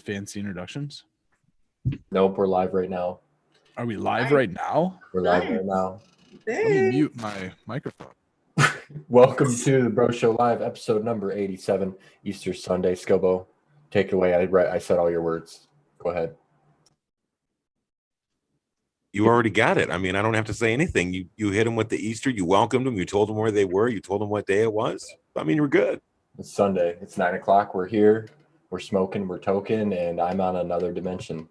fancy introductions? Nope, we're live right now. Are we live right now? We're live right now. Let me mute my microphone. Welcome to the Bro Show Live, episode number 87, Easter Sunday. Skilbo, take it away. I said all your words. Go ahead. You already got it. I mean, I don't have to say anything. You hit them with the Easter. You welcomed them. You told them where they were. You told them what day it was. I mean, we're good. It's Sunday. It's 9 o'clock. We're here. We're smoking. We're toking, and I'm on another dimension.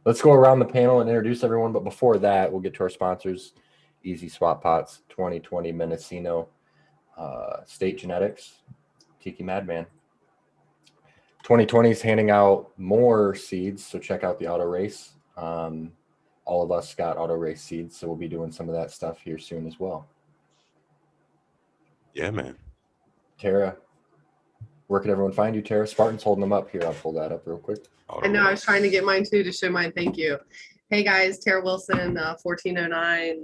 Let's go around the panel and introduce everyone. But before that, we'll get to our sponsors. Easy Swap Pots, 2020 Mendocino, State Genetics, Tiki Madman. 2020 is handing out more seeds, so check out the auto race. All of us got auto race seeds, so we'll be doing some of that stuff here soon as well. Yeah, man. Tara, where can everyone find you, Tara? Spartan's holding them up here. I'll pull that up real quick. I know, I was trying to get mine too to show mine. Thank you. Hey guys, Tara Wilson, 1409.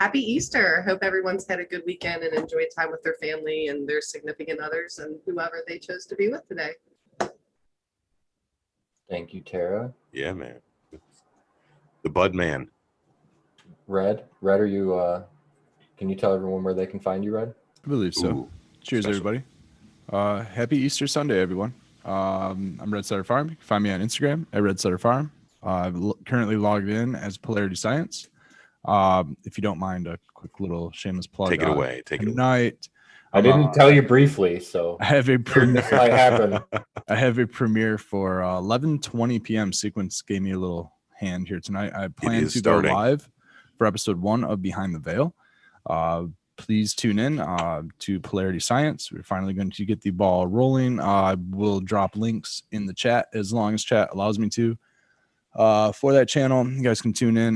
Happy Easter. Hope everyone's had a good weekend and enjoyed time with their family and their significant others and whoever they chose to be with today. Thank you, Tara. Yeah, man. The Bud Man. Red, are you, can you tell everyone where they can find you, Red? I believe so. Ooh, Cheers, special. everybody. Happy Easter Sunday, everyone. I'm Red Setter Farm. You can find me on Instagram at Red Setter Farm. I'm currently logged in as Polarity Science. If you don't mind, a quick little shameless plug. Take it away. Take it away. Tonight, I didn't tell you briefly, so I have a this might happen. I have a premiere for 11:20 p.m. Sequence gave me a little hand here tonight. I plan is to starting. go live for episode 1 of Behind the Veil. Please tune in to Polarity Science. We're finally going to get the ball rolling. I will drop links in the chat as long as chat allows me to for that channel. You guys can tune in,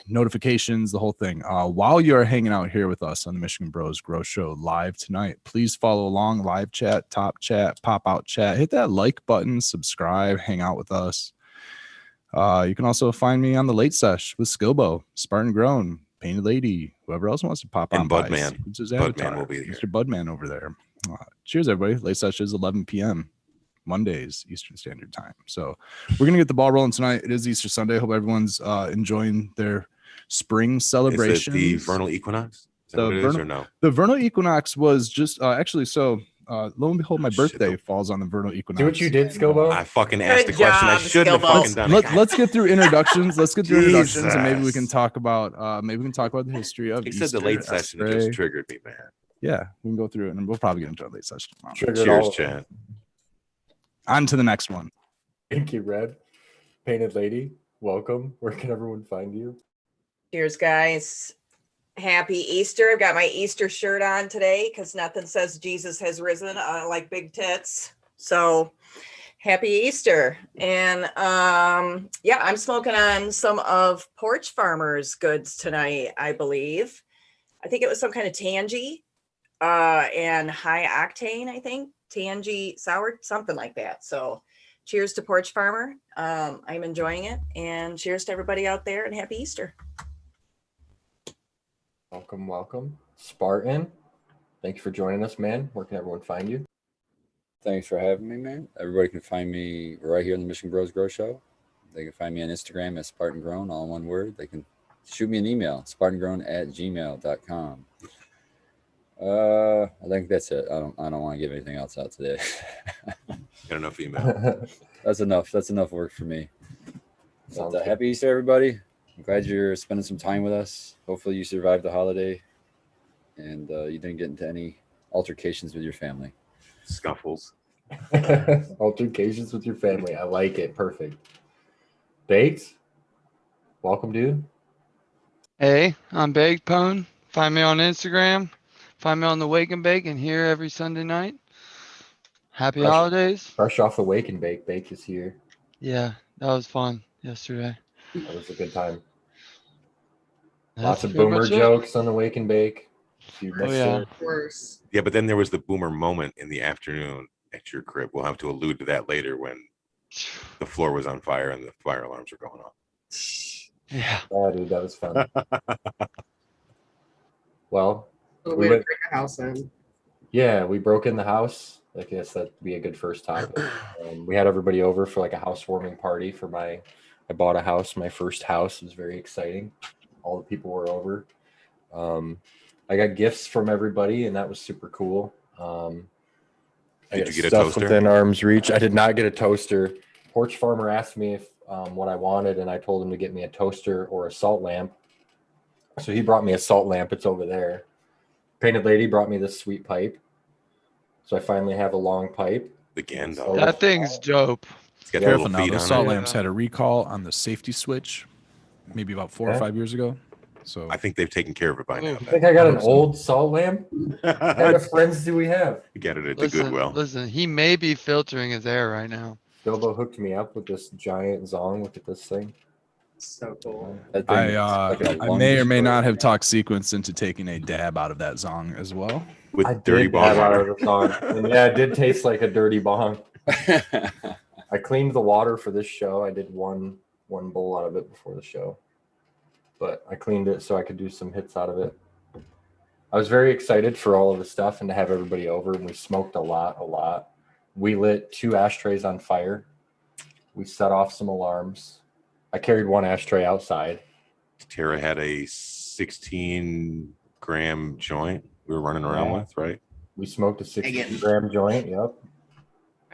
notifications, the whole thing. While you're hanging out here with us on the Michigan Bros Grow Show live tonight, please follow along, live chat, top chat, pop out chat. Hit that like button, subscribe, hang out with us. You can also find me on the late sesh with Skilbo, Spartan Grown, Painted Lady, whoever else wants to pop on. And by. Budman. Budman will be here. Mr. Budman over there. Cheers, everybody. Late sesh is 11 p.m. Mondays, Eastern Standard Time. So we're going to get the ball rolling tonight. It is Easter Sunday. Hope everyone's enjoying their spring celebration. Is it the vernal equinox? Is that what it is or no? The vernal equinox was just actually so. Lo and behold, my birthday falls on the vernal equinox. See what you did, Skilbo? I fucking asked the Good question. I job, shouldn't have Skilbo. fucking done it. Let's get through introductions. Let's get through introductions, and maybe we can Jesus. talk about the history of He Easter. said the late session Estray. just triggered me, man. Yeah, we can go through it, and we'll probably get into a late session tomorrow. Triggered all Cheers, of them. Chad. On to the next one. Thank you, Red. Painted Lady, welcome. Where can everyone find you? Cheers, guys. Happy Easter. I've got my Easter shirt on today because nothing says Jesus has risen like big tits. So happy Easter. And yeah, I'm smoking on some of Porch Farmer's goods tonight, I believe. I think it was some kind of tangy and high octane, I think. Tangy sour, something like that. So cheers to Porch Farmer. I'm enjoying it. And cheers to everybody out there and happy Easter. Welcome. Spartan, thank you for joining us, man. Where can everyone find you? Thanks for having me, man. Everybody can find me right here on the Michigan Bros Grow Show. They can find me on Instagram at Spartan Grown, all in one word. They can shoot me an email, spartangrown@gmail.com. I think that's it. I don't want to give anything else out today. Got enough email. That's enough. That's enough work for me. Sounds But, good. happy Easter, everybody. I'm glad you're spending some time with us. Hopefully you survived the holiday and you didn't get into any altercations with your family. Scuffles. Altercations with your family. I like it. Perfect. Bakes, welcome, dude. Hey, I'm Baked Pone. Find me on Instagram. Find me on the Wake and Bake and here every Sunday night. Happy Fresh- holidays. Fresh off the Wake and Bake. Bake is here. Yeah, that was fun yesterday. That was a good time. That's Lots of pretty boomer much it. jokes on the Wake and Bake. If you Oh, missed yeah. it. Worse. Yeah, but then there was the boomer moment in the afternoon at your crib. We'll have to allude to that later when the floor was on fire and the fire alarms were going off. Yeah. Yeah, dude, that was fun. Well, A We way to went- break a house in. yeah, we broke in the house. I guess that'd be a good first topic. We had everybody over for like a housewarming party for I bought a house, my first house. It was very exciting. All the people were over. I got gifts from everybody, and that was super cool. I Did got you get a stuff toaster? within arm's reach. I did not get a toaster. Porch Farmer asked me if what I wanted, and I told him to get me a toaster or a salt lamp. So he brought me a salt lamp. It's over there. Painted Lady brought me this sweet pipe. So I finally have a long pipe. Again, So though. That thing's dope. It's got the Careful little now. feet Those on salt it. lamps had a recall on the safety switch, maybe about 4 or Yeah. 5 years ago. So I think they've taken care of it by now. Ooh. I think I got I an hope so. old salt lamp. What kind of friends do we have? You got it at the Goodwill. Listen, he may be filtering his air right now. Bilbo hooked me up with this giant zong. Look at this thing. So cool. That thing is like a I lung may or may destroyer. not have talked sequence into taking a dab out of that zong as well. With I dirty did bong dab out water. of the zong. And yeah, it did taste like a dirty bong. I cleaned the water for this show. I did one bowl out of it before the show, but I cleaned it so I could do some hits out of it. I was very excited for all of the stuff and to have everybody over. And we smoked a lot. We lit 2 ashtrays on fire. We set off some alarms. I carried 1 ashtray outside. Tara had a 16-gram joint we were running around Yeah. with, right? We smoked a Again. 60-gram joint. Yep.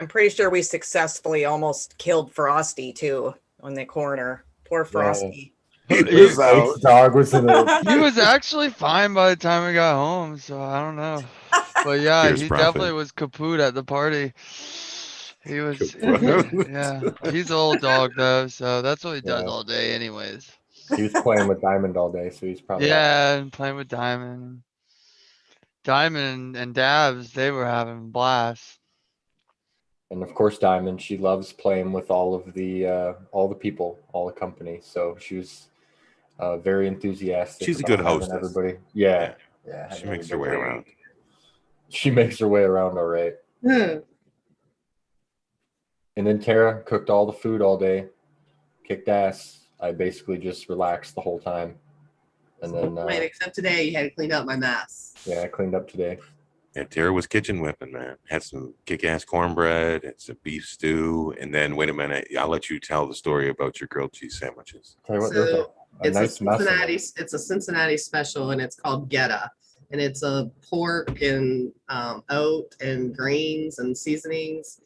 I'm pretty sure we successfully almost killed Frosty too on the corner. Poor Frosty. His dog was in it. He was actually fine by the time we got home, so I don't know. But yeah, Cheers, he Prophet. definitely was kaput at the party. He was, Kaput. yeah. He's an old dog though, so that's what he does Yeah. all day, anyways. He was playing with Diamond all day, so he's probably Yeah, and playing with Diamond and Dabs, they were having a blast. And of course, Diamond, she loves playing with all the people, all the company. So she was very enthusiastic. She's a about good having hostess. Everybody, yeah. She having makes her way everybody- around. She makes her way around all right. Hmm. And then Tara cooked all the food all day, kicked ass. I basically just relaxed the whole time. And then, Wait, except today you had to clean up my mess. yeah, I cleaned up today. And Tara was kitchen whipping, man. Had some kick-ass cornbread and some beef stew. And then, wait a minute, I'll let you tell the story about your grilled cheese sandwiches. Tell you what, there's So a it's nice mess. in it. It's a Cincinnati special, and it's called Geta, and it's a pork and oat and grains and seasonings.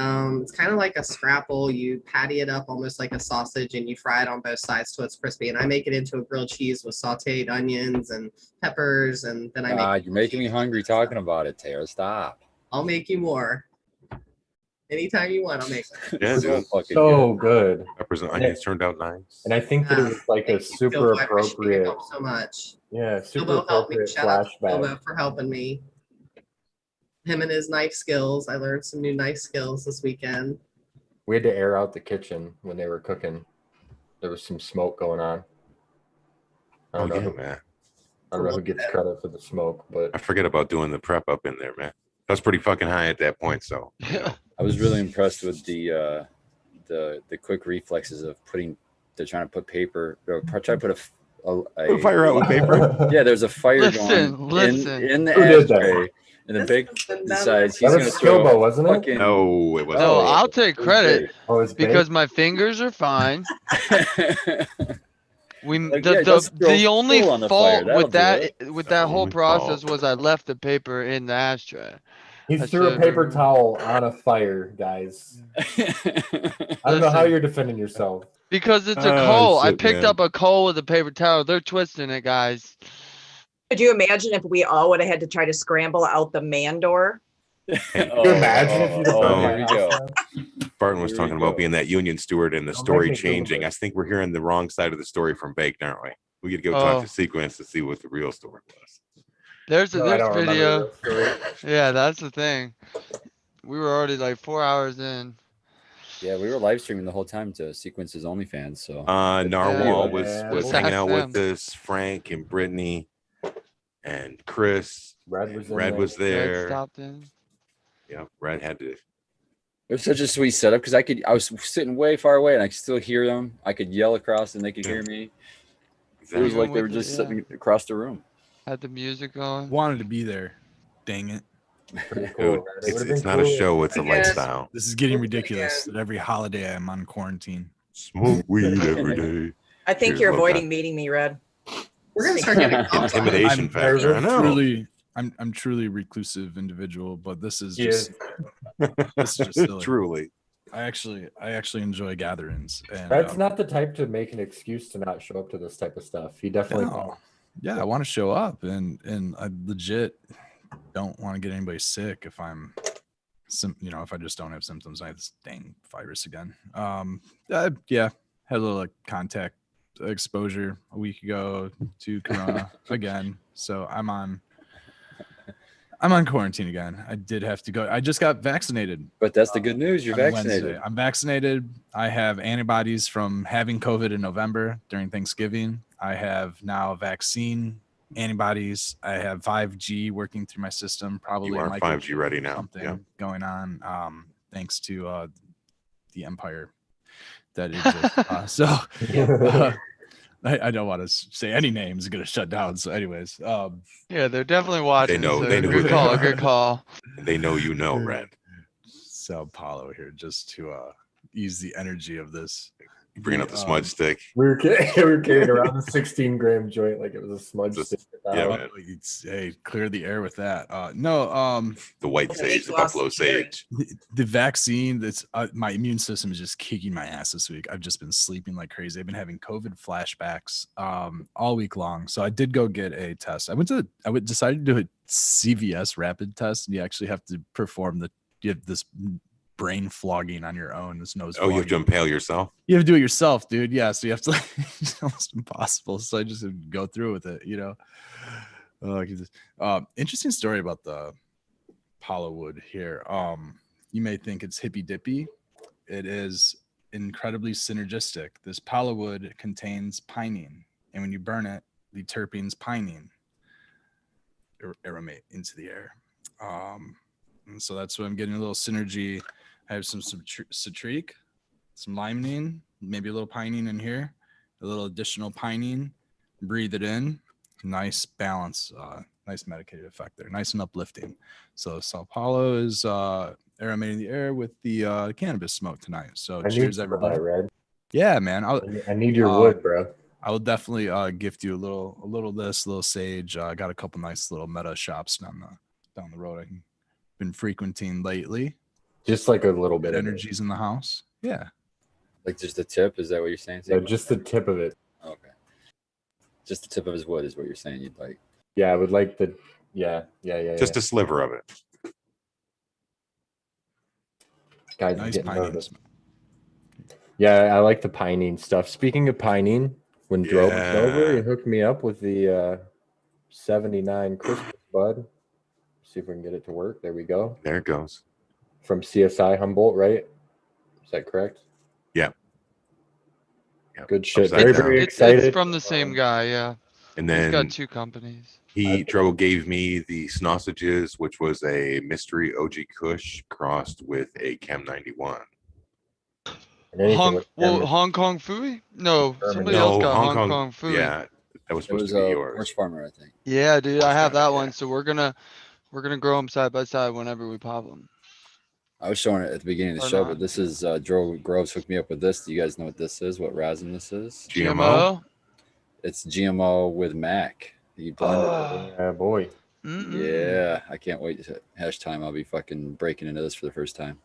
It's kind of like a scrapple. You patty it up almost like a sausage, and you fry it on both sides till it's crispy. And I make it into a grilled cheese with sautéed onions and peppers, and then I make. God, you're making me hungry talking about it, Tara. Stop. I'll make you more. Anytime you want, I'll make it. Yeah, So dude. fucking So good. Peppers and onions turned out nice. And I think that it was like a Thank you, super Bilbo. I appreciate your appropriate, help so much. yeah, super Bilbo helped me. appropriate Shout out to Bilbo flashback. for helping me. Him and his knife skills. I learned some new knife skills this weekend. We had to air out the kitchen when they were cooking. There was some smoke going on. I Oh, don't know. yeah, Who, man. I don't know who gets credit for the smoke, but I forget about doing the prep up in there, man. I was pretty fucking high at that point, so. Yeah. I was really impressed with the quick reflexes of they're trying to put paper or try to put a Fire out with paper. yeah, there's a fire Listen, going listen. in the Who did that? ashtray, and the This big has been decides that he's gonna was throw Skilbo, wasn't it? fucking No, it wasn't. No, Oh, I'll take credit Oh, it's because baked? my fingers are fine. We Like, yeah, just the throw only fuel on the fault fire, with that'll do that with that whole only process fault. was I left the paper in the ashtray. He I threw a should've paper removed- towel on a fire, guys. I don't know how Listen. you're defending yourself. Because it's a Oh, coal. I shit, picked man. up a coal with a paper towel. They're twisting it, guys. Could you imagine if we all would have had to try to scramble out the man door? Can you imagine if you'd have oh, done here my we house go. now? Barton was Here we talking about go. being that union steward and the Don't story make me changing. Google I it. think we're hearing the wrong side of the story from Baked, aren't we? We could go Oh. talk to Sequence to see what the real story was. There's No, I don't remember video. the story. Yeah, that's the thing. We were already like 4 hours in. Yeah, we were live streaming the whole time to Sequence's OnlyFans. So Narwhal Yeah. was Let's hanging ask out them. with us, Frank and Brittany and Chris. Red was in Red there. was Red there. stopped in. Yeah, Red had to. it was such a sweet setup because I was sitting way far away and I could still hear them. I could yell across and they could hear me. It was Even like they were with it, just yeah. sitting across the room. Had the music on. wanted to be there. Dang it. Pretty cool. Dude, man. It would've been it's not a cool. show, it's a Again. lifestyle. This is getting Look at it ridiculous. again. That every holiday I'm on quarantine. Smoke weed every day. I think Cheers, you're Loca. avoiding meeting me, Red. We're gonna start getting calls. Intimidation I'm factor. I know. I'm truly a reclusive individual, but this is He just is. this is just silly. Truly. I actually enjoy gatherings, and Red's not the type to make an excuse to not show up to this type of stuff. He definitely. no. Yeah, I want to show up, and I legit don't want to get anybody sick if I'm if I just don't have symptoms. I have this dang virus again. Yeah, had a little like contact exposure a week ago to corona again, so I'm on quarantine again. I did have to go. I just got vaccinated. But that's the good news. You're on vaccinated. Wednesday. I'm vaccinated. I have antibodies from having COVID in November during Thanksgiving. I have now vaccine antibodies. I have 5G working through my system. Probably You are microchip 5G ready now. Something Yeah. going on, thanks to the empire that exists. I don't want to say any names. Going to shut down. So, anyways, Yeah, they're definitely watching. know- so they know who good they call. are. Good call. They know you know, Red. so Paulo here just to ease the energy of this. You bringing up the smudge stick. We were carrying around a 16-gram joint like it was a smudge Just- stick. yeah, Wow. man. Hey, clear the air with that. The white Okay, sage, the lost buffalo the spirit. sage. The vaccine, that's my immune system is just kicking my ass this week. I've just been sleeping like crazy. I've been having COVID flashbacks all week long. So I did go get a test. I decided to do a CVS rapid test, and you actually have to perform you have this brain flogging on your own. This nose. Oh, you have to flogging. impale yourself? You have to do it yourself, dude. Yeah, so you have to. It's almost impossible. So I just have to go through with it, interesting story about the Paulo wood here. You may think it's hippy dippy. It is incredibly synergistic. This Paulo wood contains pinene, and when you burn it, the terpenes pinene aromate into the air. And so that's what I'm getting a little synergy. I have some citric, some limonene, maybe a little pinene in here, a little additional pinene. Breathe it in. Nice balance, nice medicated effect there, nice and uplifting. So Sao Paulo is aromating the air with the cannabis smoke tonight. So I need cheers, some of everybody. that, Red. Yeah, man. I need your wood, bro. I will definitely gift you a little this, a little sage. I got a couple nice little meta shops down the road. I've been frequenting lately. Just like a little bit of Energies in the house. Yeah. Like just the tip? Is that what you're saying? it. No, just the tip of it. Okay. Just the tip of his wood is what you're saying you'd like. Yeah, I would like the. Yeah. Just a sliver of it. Guys, Nice getting pinene nervous. smoke. Yeah, I like the pinene stuff. Speaking of pinene, when Dro was over, Yeah. he hooked me up with the 79 Christmas bud. See if we can get it to work. There we go. There it goes. From CSI Humboldt, right? Is that correct? Yeah. Good shit. Upside Very, down. very It's excited. from the same guy. Yeah. And He's then got two companies. Dro gave me the sausages, which was a mystery OG Kush crossed with a Chem 91. And anything Hong, with well, German- Hong Kong Fooey? No, German. somebody else No, got Hong Kong. Fooey. Yeah, that was It supposed was to be a yours. horse farmer, I think. Yeah, dude, I have that Yeah. one. So we're gonna grow them side by side whenever we pop them. I was showing it at the beginning of the Or show, not. but this is Dro Groves hooked me up with this. Do you guys know what this is? What rosin this is? GMO? It's GMO with Mac. You blend Oh. Yeah, boy. it. Mm-mm. Yeah, I can't wait to hash time. I'll be fucking breaking into this for the first time.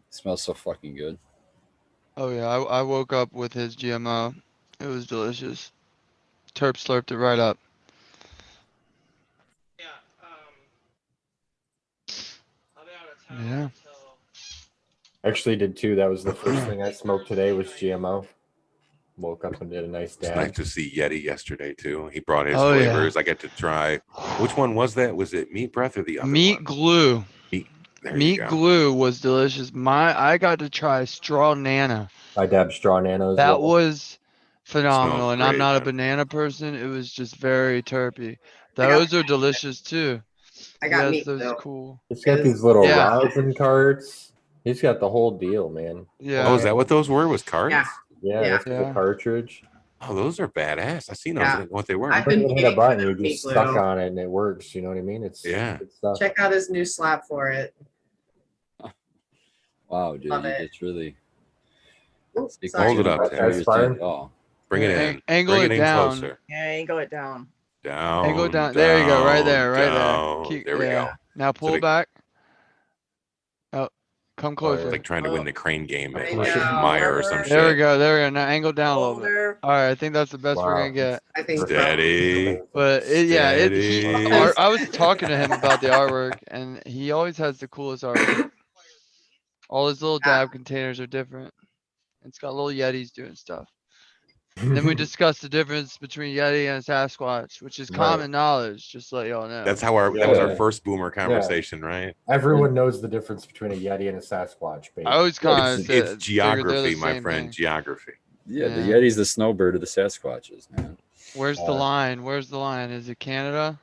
It smells so fucking good. Oh yeah, I woke up with his GMO. It was delicious. Terp slurped it right up. Yeah. Actually did too. That was the first thing I smoked today was GMO. Woke up and did a nice It's nice dab. to see Yeti yesterday too. He brought his Oh, yeah. flavors. I get to try. Which one was that? Was it meat breath or the other Meat one? glue. There you Meat go. glue was delicious. I got to try straw nana. I dabbed straw nano as That well. was phenomenal. Smells And I'm great, not a man. banana person. It was just very terpy. Those are delicious too. I got Yes, meat those are though. cool. He's got these little Yeah. rosin carts. He's got the whole deal, man. Yeah. Oh, is that what those were? Was cards? Yeah. Yeah, Yeah. that's the Yeah. cartridge. Oh, those are badass. I seen those. Yeah. I didn't know what they were. I've You been don't hit a meaning for button, them you're to be just stuck blue. on it and it works. You know what I mean? It's Yeah. good stuff. Check out his new slab for it. Wow, dude, Love you it. just really Ooh, stick sorry. Hold it up, That's Terry. that Spartan. Oh, Bring it Yeah, in. angle Bring it it in down. closer. Yeah, angle it down. Down. Angle down. There you go. Right there. Right down. there. Keep, There we yeah. go. Now pull they- back. Oh, come closer. Like trying to win the crane game at I like know. Meyer or some There we shit. go. There we go. Now angle down a little bit. Shoulder. All right. I think that's the best we're Wow. gonna get. I think so. Steady. But Steady. I was talking to him about the artwork, and he always has the coolest artwork. All his little Yeah. dab containers are different. It's got little Yetis doing stuff. And then we discussed the difference between Yeti and a Sasquatch, which is Right. common knowledge, just to let y'all know. That's how that was our Yeah. first boomer conversation, right? Everyone knows the difference between a Yeti and a Sasquatch. Baby. I always kind It's, of it's geography, my friend. Geography. yeah, the Yeah. Yeti's the snowbird of the Sasquatches, man. Where's the line? Where's the line? Is it Canada?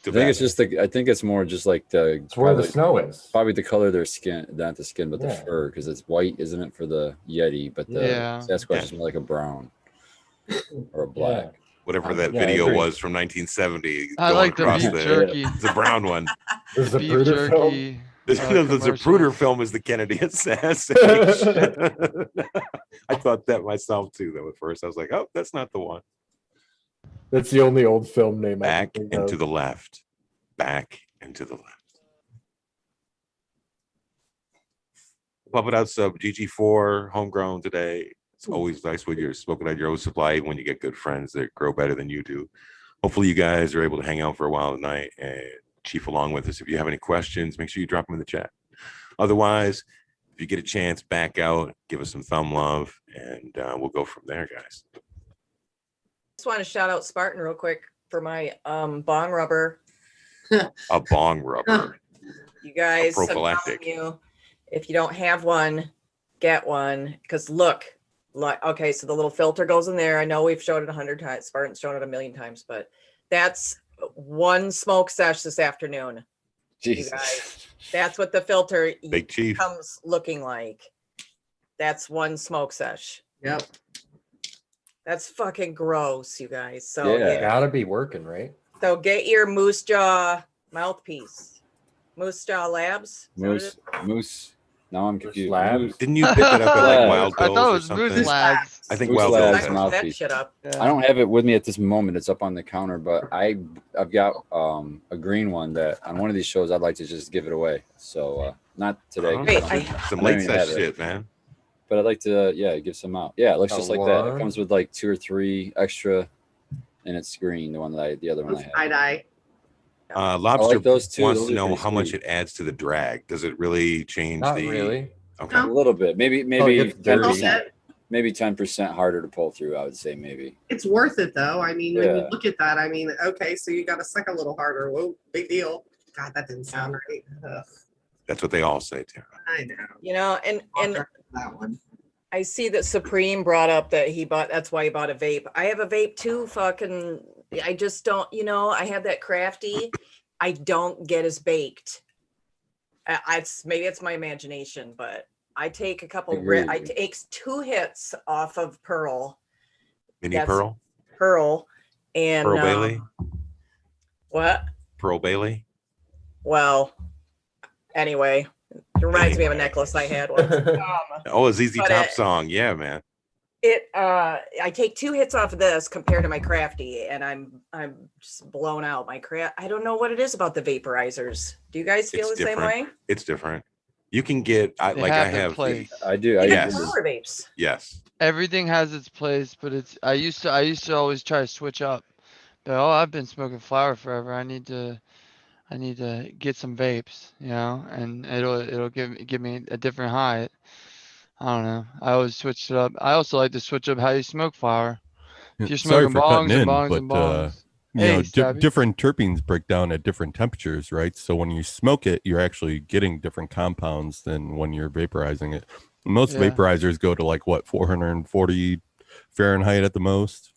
I think it's just I think it's more just like It's where the snow is. probably the color of their skin, not the skin, but the Yeah. fur, because it's white, isn't it, for the Yeti? But the Yeah. Sasquatch Yeah. is more like a brown or a black. Yeah. Whatever that Yeah, I video agree. was from 1970. I going like the across beef jerky. It's a brown one. There's the Beef Bruder film. jerky. The commercial. Zapruder film is the Kennedy assassination. I thought that myself too, though, at first. I was like, oh, that's not the one. That's the only old film name I Back can think and of. to the left. Back and to the left. Puppet out sub GG4, homegrown today. It's always nice when you're smoking out your own supply when you get good friends that grow better than you do. Hopefully you guys are able to hang out for a while tonight and chief along with us. If you have any questions, make sure you drop them in the chat. Otherwise, if you get a chance, back out, give us some thumb love, and we'll go from there, guys. Just want to shout out Spartan real quick for my bong rubber. A bong rubber. You guys, I'm telling prophylactic. you, if you don't have one, get one. Because look, okay, so the little filter goes in there. I know we've shown it 100 times. Spartan's shown it a million times, but that's one smoke sesh this afternoon. Jesus. You guys, that's what the filter Big Chief. comes looking like. That's one smoke sesh. Yep. That's fucking gross, you guys. So Yeah. Gotta be working, right? So get your Moose Jaw mouthpiece. Moose Jaw Labs. Is that what it is? Moose. Now I'm confused. Labs? Moose. Didn't you pick that up at like Yeah. Wild I Bill's thought it or was something? Moose Labs. I think Moose Wild Labs Bill's I has can it. look that mouthpiece. shit up. I don't have it with me at this moment. It's up on the counter, but I've got a green one that on one of these shows I'd like to just give it away. So not today, Oh, Wait, some I late don't even set have it. shit, man. but I'd like to give some out. Yeah, it looks A just like that. It one? comes with like 2 or 3 extra, and it's green. The other one I have. Tie-dye. Lobster those two. wants Those to are know pretty how much sweet. it adds to the drag. Does it really change Not the? really. Okay. A little bit, maybe it's dirty. 10%, maybe 10% harder to pull through. I would say maybe. It's worth it though. I mean, when you Yeah. look at that, I mean, okay, so you got to suck a little harder. Whoa, big deal. God, that didn't sound right. Ugh, That's what they all say, Tara. I know. You know, and That one. I see that Supreme brought up that he bought, that's why he bought a vape. I have a vape too. Fucking, I just don't, I have that crafty. I don't get as baked. Maybe it's my imagination, but I take a couple, Agreed. I take 2 hits off of Pearl, Mini That's- Pearl, and Pearl Bailey, what? Pearl Bailey. Well, anyway, it reminds me of a necklace I had once. Oh, a ZZ But Top it- song, yeah, man. I take 2 hits off of this compared to my crafty, and I'm just blown out. My craft, I don't know what it is about the vaporizers. Do you guys feel It's the same different. way? It's different. You can get They like I have their have. place. I do. I Even Yes. do. flower vapes. Yes. Everything has its place, but I used to always try to switch up. But I've been smoking flower forever. I need to get some vapes, and it'll give me a different high. I don't know. I always switch it up. I also like to switch up how you smoke flower. If you're Sorry smoking for cutting bongs and in, bongs but and bongs. Hey, Hey, Stabby. different terpenes break down at different temperatures, right? So when you smoke it, you're actually getting different compounds than when you're vaporizing it. Most Yeah. vaporizers go to like what 440 Fahrenheit at the most.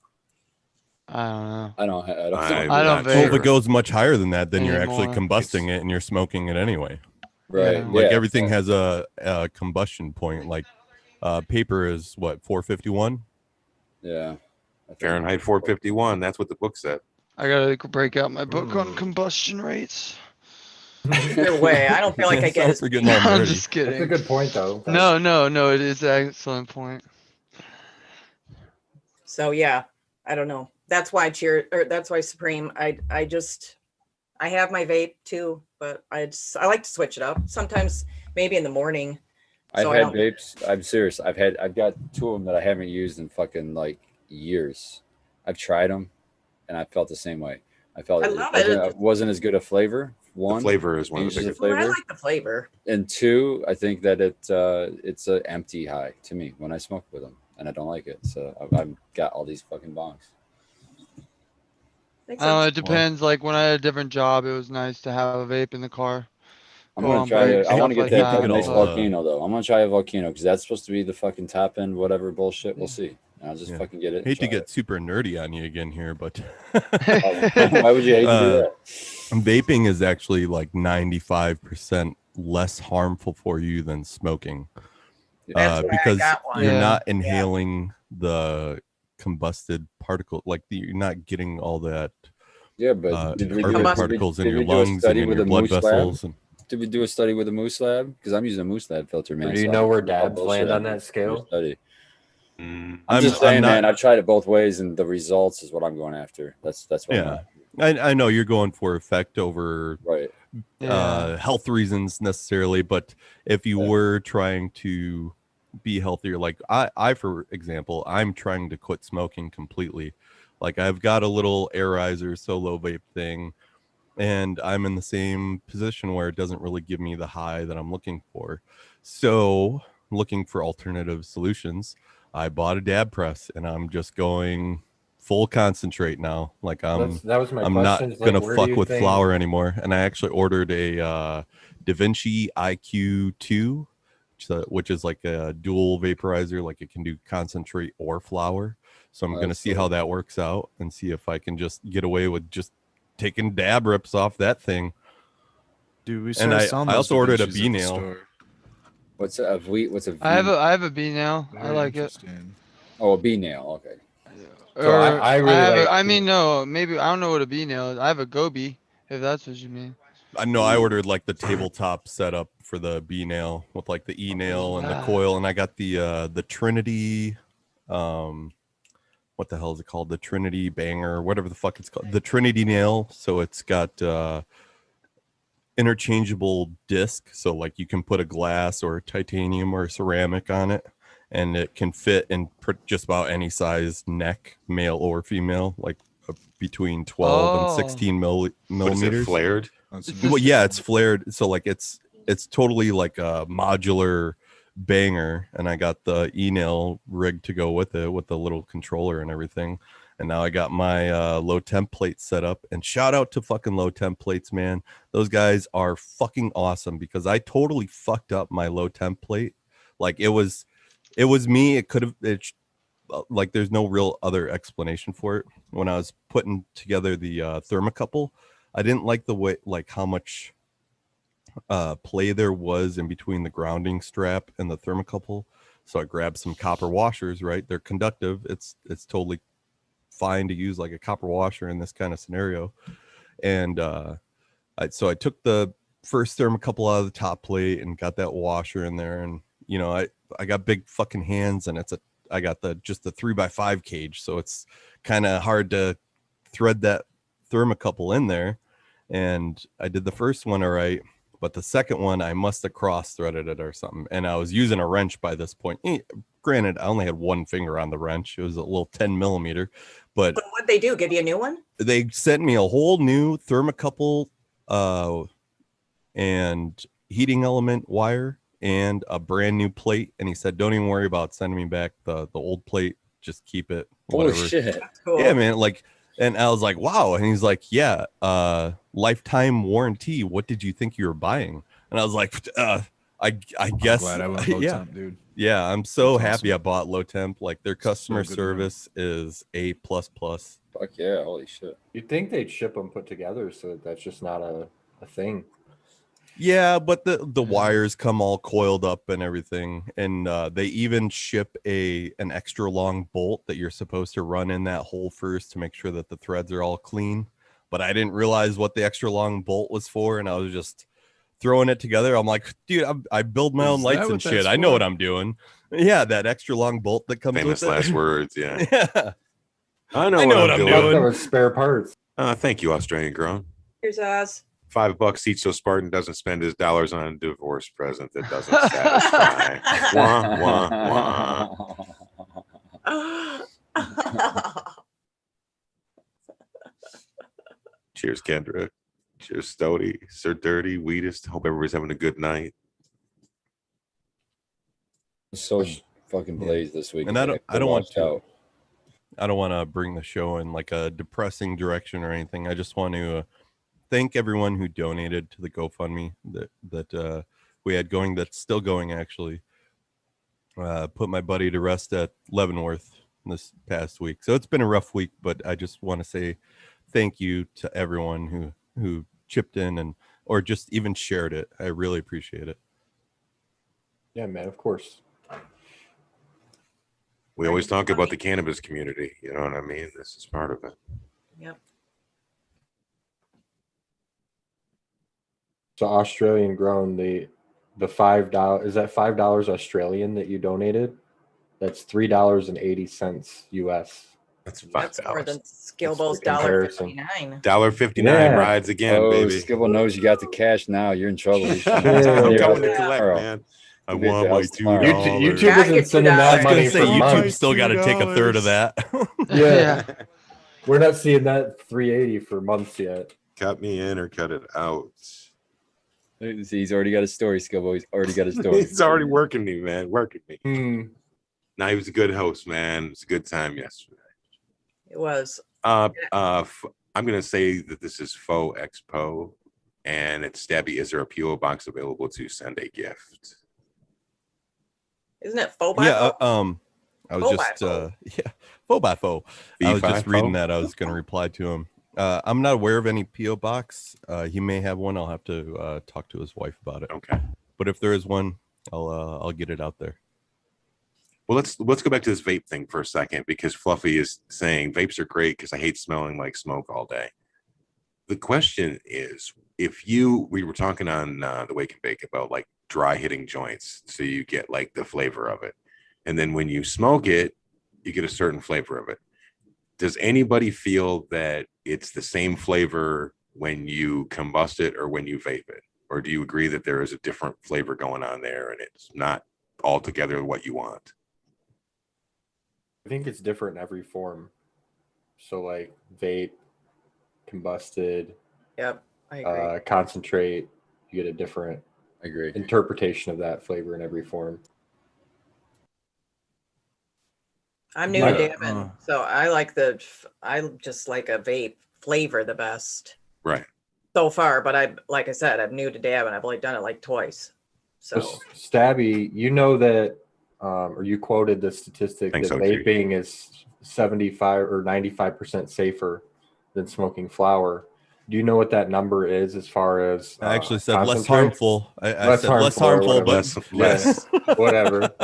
I don't know. I don't. I'm I don't not vape. Well, if sure. it goes much higher than that, then you're actually Anymore. combusting it and you're smoking it anyway. Right. Yeah. Like everything has a combustion point. Like paper is what 451. Yeah. Fahrenheit 451. That's what the book said. I gotta break out my book on combustion rates. Either way, I don't feel like I get as Sorry for getting all I'm nerdy. just kidding. That's a good point, though. No, it is an excellent point. So yeah, I don't know. That's why that's why Supreme. I have my vape too, but I like to switch it up. Sometimes maybe in the morning. I've had vapes. I'm serious. I've got 2 of them that I haven't used in fucking like years. I've tried them, and I felt the same way. I felt I love it. It wasn't as good a flavor. The flavor is one of the biggest. I like the flavor. And 2, I think that it's an empty high to me when I smoke with them, and I don't like it. So I've got all these fucking bongs. It depends. Like when I had a different job, it was nice to have a vape in the car. I'm gonna try it. I want to get that nice all, volcano though. I'm gonna try a volcano because that's supposed to be the fucking top end, whatever bullshit. We'll see. I'll just fucking get it. Hate to get super nerdy on you again here, but why would you hate to do that? Vaping is actually like 95% less harmful for you than smoking, because you're not inhaling the combusted particle, like you're not getting all that. Yeah, but carbon particles in your lungs and in your blood vessels. Did we do a study with a Moose Lab? Because I'm using a Moose Lab filter, man. Do you know where dabs land on that scale? I'm just saying, man. I've tried it both ways, and the results is what I'm going after. That's what. I know you're going for effect over health reasons necessarily, but if you were trying to be healthier, like I for example, I'm trying to quit smoking completely. Like I've got a little Airizer solo vape thing, and I'm in the same position where it doesn't really give me the high that I'm looking for. So looking for alternative solutions, I bought a dab press, and I'm just going full concentrate now. Like I'm not gonna fuck with flour anymore. And I actually ordered a DaVinci IQ2, which is like a dual vaporizer, like it can do concentrate or flour. So I'm gonna see how that works out and see if I can just get away with just taking dab rips off that thing. Dude, we and I also ordered a bee nail. What's a V? What's a V? I have a bee nail. I like it. Oh, a bee nail. Okay. So I really maybe I don't know what a bee nail is. I have a Gobi, if that's what you mean. I ordered like the tabletop setup for the bee nail with like the E nail and the coil, and I got the Trinity. What the hell is it called? The Trinity Banger, whatever the fuck it's called. The Trinity nail. So it's got interchangeable disc. So like you can put a glass or titanium or ceramic on it, and it can fit in just about any size neck, male or female, like between 12 and 16 millimeters. Is it flared? Well, yeah, it's flared. So like it's totally like a modular banger, and I got the e-nail rig to go with it with the little controller and everything. And now I got my low temp plate set up, and shout out to fucking low temp plates, man. Those guys are fucking awesome, because I totally fucked up my low temp plate. Like it was me. It could have, like, there's no real other explanation for it. When I was putting together the thermocouple, I didn't like the way, like how much play there was in between the grounding strap and the thermocouple. So I grabbed some copper washers, right? They're conductive. It's totally fine to use like a copper washer in this kind of scenario. And so I took the first thermocouple out of the top plate and got that washer in there. And, you know, I got big fucking hands, and I got just the 3x5 cage. So it's kind of hard to thread that thermocouple in there. And I did the first one all right, but the second one I must have cross-threaded it or something. And I was using a wrench by this point. Granted, I only had one finger on the wrench. It was a little 10 millimeter. But what'd they do? Give you a new one? They sent me a whole new thermocouple and heating element wire and a brand new plate. And he said, don't even worry about sending me back the old plate. Just keep it. Whatever. Holy shit. Cool. Yeah, man. Like, and I was like, wow. And he's like, yeah, lifetime warranty. What did you think you were buying? And I was like, I guess. I'm glad I went low temp, dude. Yeah, I'm so That's happy awesome. I bought low temp. Like their customer So good, service is A++. Fuck yeah. Holy shit. You'd think they'd ship them put together, so that's just not a thing. Yeah, but the wires come all coiled up and everything, and they even ship an extra long bolt that you're supposed to run in that hole first to make sure that the threads are all clean. But I didn't realize what the extra long bolt was for, and I was just throwing it together. I'm like, dude, I build my own Is lights that and what shit. that's I know for? what I'm doing. Yeah, that extra long bolt that comes Famous with it. last words. Yeah. Yeah, I know I what know I'm what I'm doing. Thought doing. that was spare parts. Thank you, Australian grown. Here's Oz. $5 each so Spartan doesn't spend his dollars on a divorce present that doesn't satisfy. Wah, wah, wah. Cheers, Kendra. Cheers, Stody. Sir Dirty, Weedest. Hope everybody's having a good night. So fucking blazed this week. And I don't want to. Out. I don't want to bring the show in like a depressing direction or anything. I just want to thank everyone who donated to the GoFundMe that we had going. That's still going, actually. Put my buddy to rest at Leavenworth this past week. So it's been a rough week, but I just want to say thank you to everyone who chipped in or just even shared it. I really appreciate it. Yeah, man, of course. We always talk about the cannabis community. You know what I mean? This is part of it. Yep. So Australian grown, the $5, is that $5 Australian that you donated? That's $3.80 US. That's $5. That's more than Skillbo's That's the comparison. $1.59. $1.59 Yeah. rides again, Oh, baby. Skibble knows you got the cash now. You're in trouble. You should- I'm Yeah. coming to Yeah. collect, Tomorrow. man. I We'll be at want your my house tomorrow. $2. YouTube Yeah, I isn't get sending $2. that I was money Gonna say for YouTube's months. still got to take a third of that. Yeah. We're not seeing that 380 for months yet. Cut me in or cut it out. See, he's already got a story, Skibble. He's already got a story. He's already working me, man. Working me. Hmm. Now he was a good host, man. It was a good time yesterday. It was. I'm gonna say that this is Faux Expo, and it's Stabby. Is there a PO box available to send a gift? Isn't it faux by Yeah, faux? I was Faux by just faux. faux by faux. I was Fee-fi just reading faux? that. I was going to reply to him. I'm not aware of any PO box. He may have one. I'll have to talk to his wife about it. Okay. But if there is one, I'll get it out there. Well, let's go back to this vape thing for a second, because Fluffy is saying vapes are great because I hate smelling like smoke all day. The question is, we were talking on the Wake and Bake about like dry hitting joints, so you get like the flavor of it, and then when you smoke it, you get a certain flavor of it. Does anybody feel that it's the same flavor when you combust it or when you vape it, or do you agree that there is a different flavor going on there and it's not altogether what you want? I think it's different in every form. So like vape, combusted, Yep, I agree. concentrate, you get a different I agree. interpretation of that flavor in every form. I'm new my- to dabbing, so I just like a vape flavor the best Right. so far. But like I said, I'm new to dabbing. I've only done it like twice. So Stabby, you know that, or you quoted the statistic Think that so, too. vaping is 75 or 95% safer than smoking flower. Do you know what that number is as far as I actually said less concentrate? harmful. I Less said less harmful or harmful, but Less. Whatever.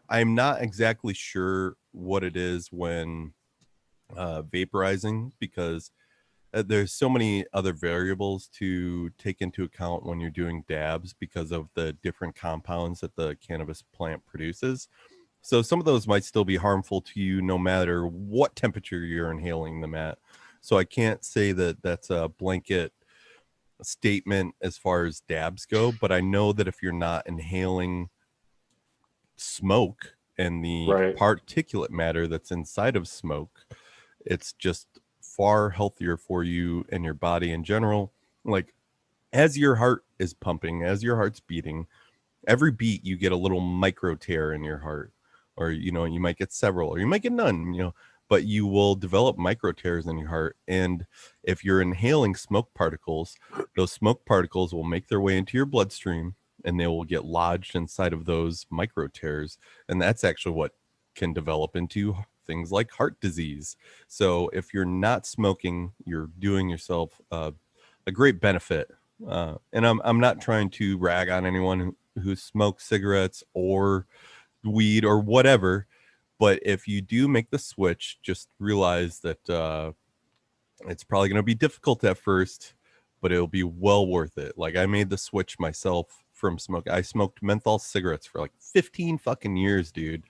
I'm not exactly sure what it is when vaporizing, because there's so many other variables to take into account when you're doing dabs because of the different compounds that the cannabis plant produces. So some of those might still be harmful to you no matter what temperature you're inhaling them at. So I can't say that that's a blanket statement as far as dabs go, but I know that if you're not inhaling smoke and the Right. particulate matter that's inside of smoke, it's just far healthier for you and your body in general. Like, as your heart is pumping, as your heart's beating, every beat you get a little micro tear in your heart, or you might get several, or you might get none, but you will develop micro tears in your heart. And if you're inhaling smoke particles, those smoke particles will make their way into your bloodstream and they will get lodged inside of those micro tears, and that's actually what can develop into things like heart disease. So if you're not smoking, you're doing yourself a great benefit And I'm not trying to rag on anyone who smokes cigarettes or weed or whatever, but if you do make the switch, just realize that it's probably going to be difficult at first, but it'll be well worth it. Like, I made the switch myself from smoke. I smoked menthol cigarettes for like 15 fucking years, dude,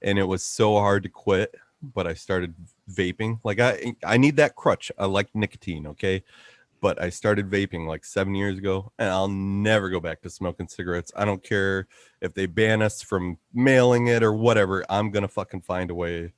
and it was so hard to quit. But I started vaping. Like, I need that crutch. I like nicotine, okay? But I started vaping like 7 years ago, and I'll never go back to smoking cigarettes. I don't care if they ban us from mailing it or whatever. I'm gonna fucking find a way.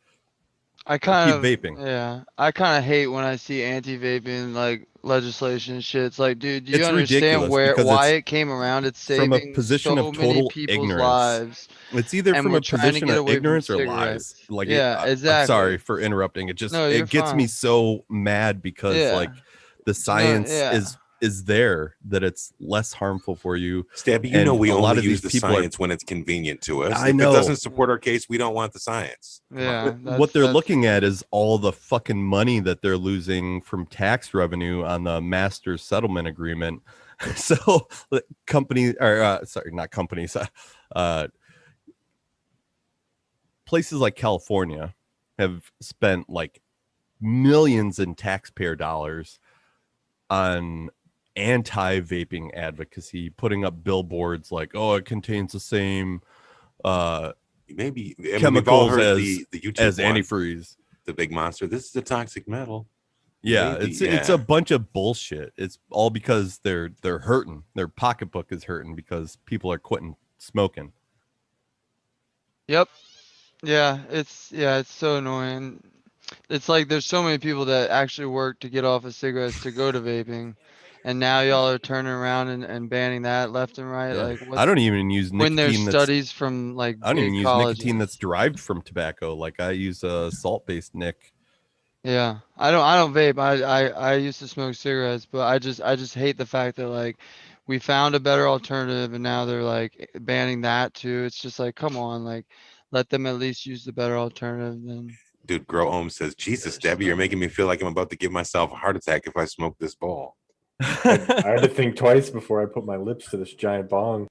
I kind Keep of, vaping. yeah, I kind of hate when I see anti-vaping like legislation and shit. It's like, dude, do you It's understand ridiculous because why it's it came around? It's from a saving position of so many total people's ignorance. lives, It's either and from we're a trying to position get of away from ignorance or lies. cigarettes. Like, Yeah, I'm sorry exactly. for interrupting. It just No, you're it gets me fine. so mad because Yeah. like the No, science yeah. is there that it's less harmful for you. Stabby, you And know we a lot only of use these the people are- science when it's convenient to us. I If know. it doesn't support our case, we don't want the science. Come on. Yeah. What they're that's looking at is all the fucking money that they're losing from tax revenue on the master settlement agreement. So companies or sorry, not companies, places like California have spent like millions in taxpayer dollars on anti-vaping advocacy, putting up billboards like, oh, it contains the same Maybe I mean, we've all chemicals heard as the YouTube as one, antifreeze. the big monster. This is a toxic metal. Yeah, Maybe, it's a bunch of bullshit. It's all because they're hurting. Their pocketbook is hurting because people are quitting smoking. Yep. Yeah, it's so annoying. It's like there's so many people that actually work to get off of cigarettes to go to vaping, and now y'all are turning around and banning that left and right. Yeah. Like, I don't even use when there's nicotine that's studies from like I don't even big use nicotine that's colleges. derived from tobacco. Like I use a salt-based nic. Yeah, I don't vape. I used to smoke cigarettes, but I just hate the fact that like we found a better alternative and now they're like banning that too. It's just like, come on, like let them at least use the better alternative than Dude, Grow Home says, Jesus, Debbie, you're making me feel like I'm about to give myself a heart attack if I smoke this ball. I had to think twice before I put my lips to this giant bong.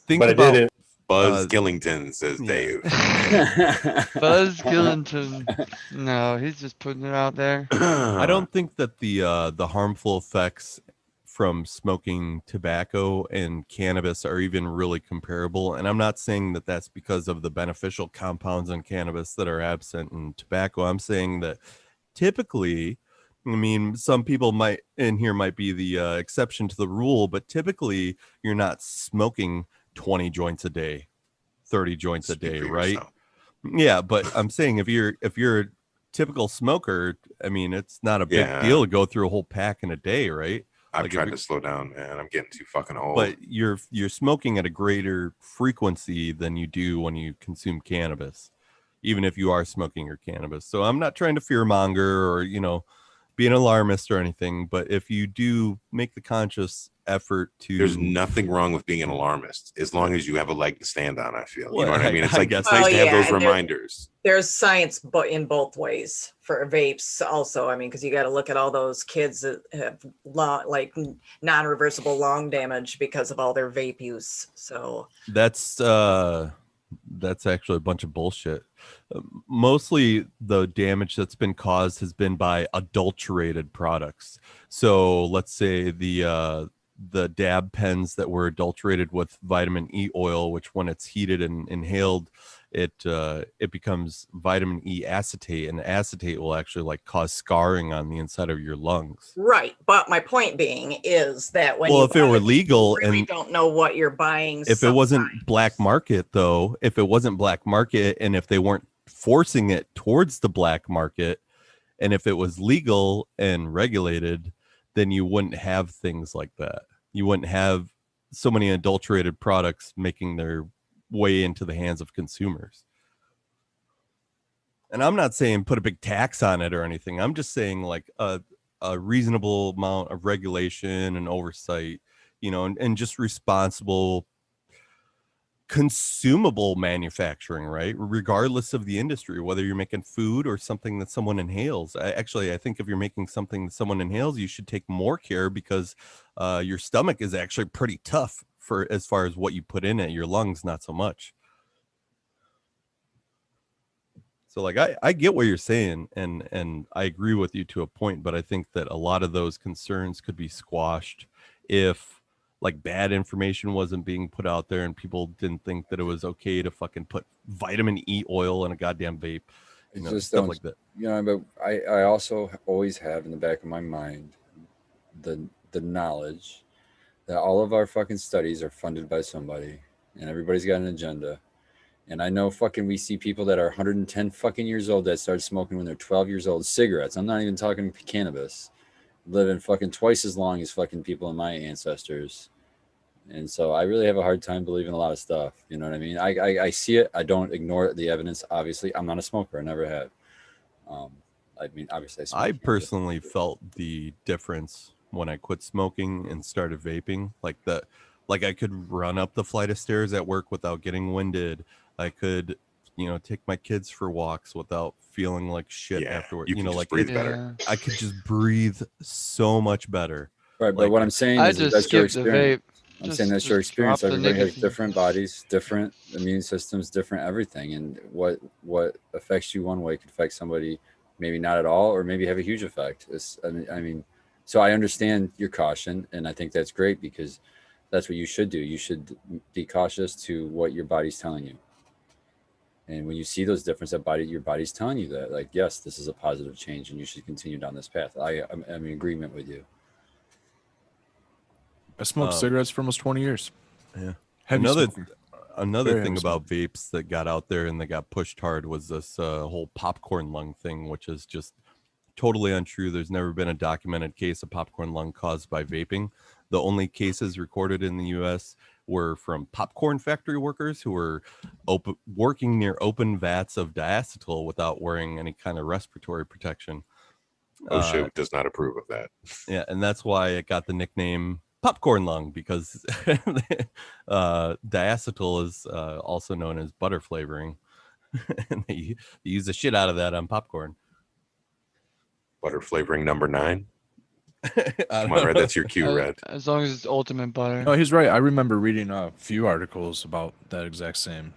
Think But I about did it. Buzz Killington, says yeah. Dave. Buzz Killington. No, he's just putting it out there. I don't think that the harmful effects from smoking tobacco and cannabis are even really comparable. And I'm not saying that that's because of the beneficial compounds in cannabis that are absent in tobacco. I'm saying that typically, I mean, some people might in here might be the exception to the rule, but typically you're not smoking 20 joints a day, 30 joints a Speak day, for right? yourself. Yeah, but I'm saying if you're a typical smoker, I mean, it's not a big Yeah. deal to go through a whole pack in a day, right? I've Like, if tried you- to slow down, man. I'm getting too fucking old. But you're smoking at a greater frequency than you do when you consume cannabis, even if you are smoking your cannabis. So I'm not trying to fearmonger or, be an alarmist or anything, but if you do make the conscious effort to There's nothing wrong with being an alarmist as long as you have a leg to stand on, I feel. You know Well, what I mean? It's I like guess it's nice so. to have Yeah, those and there- reminders. There's science but in both ways for vapes also. I mean, because you got to look at all those kids that have non-reversible lung damage because of all their vape use. So that's actually a bunch of bullshit. Mostly the damage that's been caused has been by adulterated products. So let's say the dab pens that were adulterated with vitamin E oil, which when it's heated and inhaled, it becomes vitamin E acetate, and acetate will actually like cause scarring on the inside of your lungs. right, but my point being is that when Well, you if it were buy legal you really and don't know what you're buying. if it wasn't sometimes. black market though, if it wasn't black market and if they weren't forcing it towards the black market, and if it was legal and regulated, then you wouldn't have things like that. You wouldn't have so many adulterated products making their way into the hands of consumers. And I'm not saying put a big tax on it or anything. I'm just saying like a reasonable amount of regulation and oversight, and just responsible consumable manufacturing, right? Regardless of the industry, whether you're making food or something that someone inhales. I think if you're making something that someone inhales, you should take more care because your stomach is actually pretty tough for as far as what you put in it. Your lungs, not so much. So like I get what you're saying and I agree with you to a point, but I think that a lot of those concerns could be squashed if like bad information wasn't being put out there and people didn't think that it was okay to fucking put vitamin E oil in a goddamn vape. You know, just stuff don't, like that. you know, but I also always have in the back of my mind the knowledge that all of our fucking studies are funded by somebody and everybody's got an agenda. And I know fucking we see people that are 110 fucking years old that start smoking when they're 12 years old. Cigarettes. I'm not even talking cannabis. Living fucking twice as long as fucking people in my ancestors. And so I really have a hard time believing a lot of stuff. You know what I mean? I see it. I don't ignore the evidence. Obviously, I'm not a smoker. I never have. I mean, obviously, I personally felt the difference when I quit smoking and started vaping. Like I could run up the flight of stairs at work without getting winded. I could, you know, take my kids for walks without feeling like shit afterward. You know, just like breathe better. I could just breathe so much better. Right, but what I'm saying I is just that's your skipped the experience. vape. I'm saying that's your Just drop experience. the Everybody has nicotine. different bodies, different immune systems, different everything, and what affects you one way could affect somebody maybe not at all, or maybe have a huge effect. I mean, so I understand your caution, and I think that's great because that's what you should do. You should be cautious to what your body's telling you. And when you see those differences, your body's telling you that, like, yes, this is a positive change, and you should continue down this path. I'm in agreement with you. I smoked cigarettes for almost 20 years. Yeah. Heavy smoker. Another Very thing heavy about vapes that got out there and that got pushed hard was this whole popcorn lung thing, which is just totally untrue. There's never been a documented case of popcorn lung caused by vaping. The only cases recorded in the U.S. were from popcorn factory workers who were working near open vats of diacetyl without wearing any kind of respiratory protection. OSHA does not approve of that. Yeah, and that's why it got the nickname popcorn lung, because diacetyl is also known as butter flavoring. And they use the shit out of that on popcorn. Butter flavoring number 9. Come on, Red, that's your cue, Red. As long as it's ultimate butter. No, he's right. I remember reading a few articles about that exact same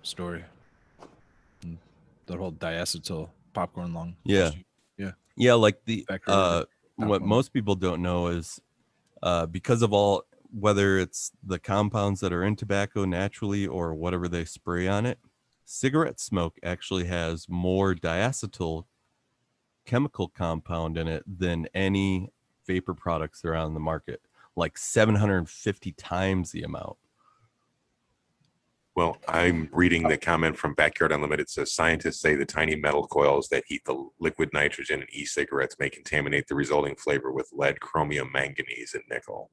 story. The whole diacetyl popcorn lung. Yeah. Yeah, like the what most people don't know is because of all, whether it's the compounds that are in tobacco naturally or whatever they spray on it, cigarette smoke actually has more diacetyl chemical compound in it than any vapor products that are on the market, like 750 times the amount. Well, I'm reading the comment from Backyard Unlimited. It says scientists say the tiny metal coils that heat the liquid nitrogen in e-cigarettes may contaminate the resulting flavor with lead, chromium, manganese, and nickel.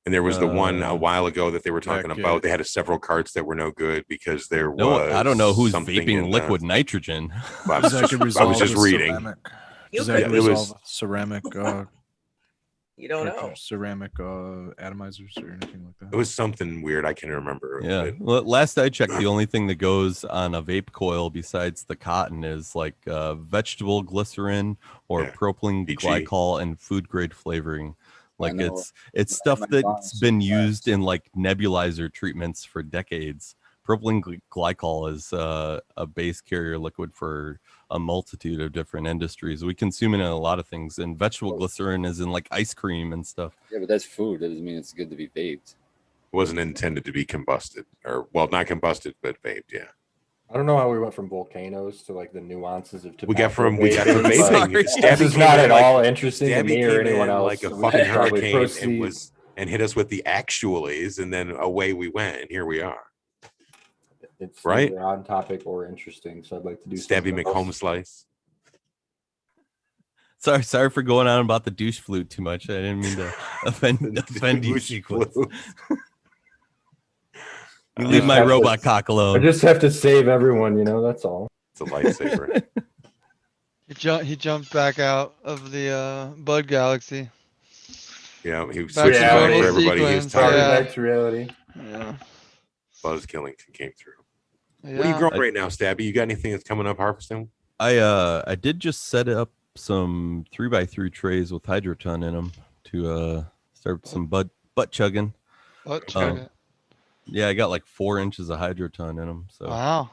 And there was the one a while ago that they were talking about. They had several carts that were no good because there was. I don't know who's something vaping liquid nitrogen. I was just reading. Does that resolve ceramic? You don't know. Ceramic atomizers or anything like that. It was something weird. I can't remember. Yeah. Well, last I checked, the only thing that goes on a vape coil besides the cotton is like vegetable glycerin or propylene glycol and food grade flavoring. Like it's stuff that's been used in like nebulizer treatments for decades. Propylene glycol is a base carrier liquid for a multitude of different industries. We consume it in a lot of things, and vegetable glycerin is in like ice cream and stuff. Yeah, but that's food. That doesn't mean it's good to be vaped. It wasn't intended to be combusted, or well, not combusted, but vaped. Yeah. I don't know how we went from volcanoes to like the nuances of tobacco. We got from vaping. This is not at all interesting to me or anyone else. Like a fucking hurricane and hit us with the actualities, and then away we went, and here we are. It's right either on topic or interesting, so I'd like to do Stabby McHome slice. Sorry for going on about the douche flute too much. I didn't mean to offend you. Sequence. You leave my robot cock alone. I just have to save everyone, you know. That's all. It's a lifesaver. He jumped back out of the Bud Galaxy. Yeah, he was back switching to for everybody. He was tired. Back to reality. Yeah. buzz killing came through. Yeah. What are you growing right now, Stabby? You got anything that's coming up harvesting? I did just set up some 3x3 trays with hydroton in them to start some butt chugging. Butt chugging. Yeah, I got like 4 inches of hydroton in them. So Wow.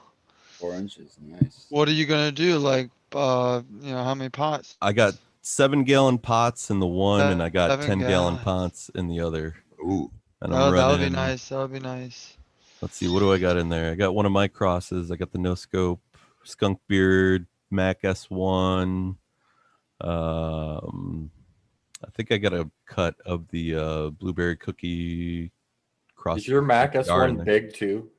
4 inches, nice. What are you gonna do? Like, how many pots? I got 7-gallon pots in the one, and I got 7 10-gallon gallons. pots in the other. Ooh. And Oh, I'm that would be running. nice. That would be nice. Let's see, what do I got in there? I got one of my crosses. I got the No Scope, Skunk Beard, Mac S1. I think I got a cut of the blueberry cookie cross. Is your Mac in S1 there. big too?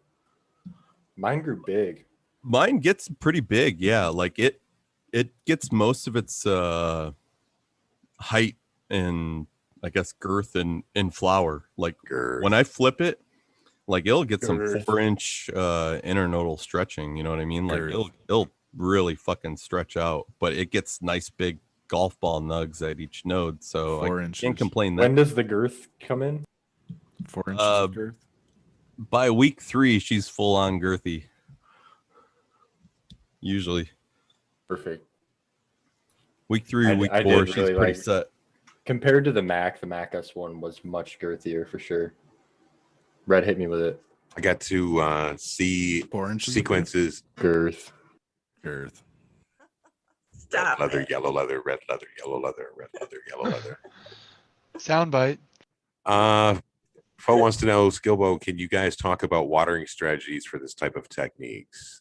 Mine grew big. Mine gets pretty big, yeah. Like it gets most of its height and I guess girth and flower. Like when I flip it, like it'll get some 4-inch internodal stretching. You know what I mean? Like it'll really fucking stretch out, but it gets nice big golf ball nugs at each node. So 4 I inches. can't complain. When does the girth come in? 4 inches of girth. By week 3, she's full on girthy. Usually. Perfect. Week 3 or week I 4, did she's really pretty like- set. Compared to the Mac S1 was much girthier for sure. Red hit me with it. I got to see 4 inches sequences. Girth. Girth. Stop. Leather, it. yellow leather, red leather, yellow leather, red leather, yellow leather. Soundbite. Fo wants to know, Skilbo, can you guys talk about watering strategies for this type of techniques?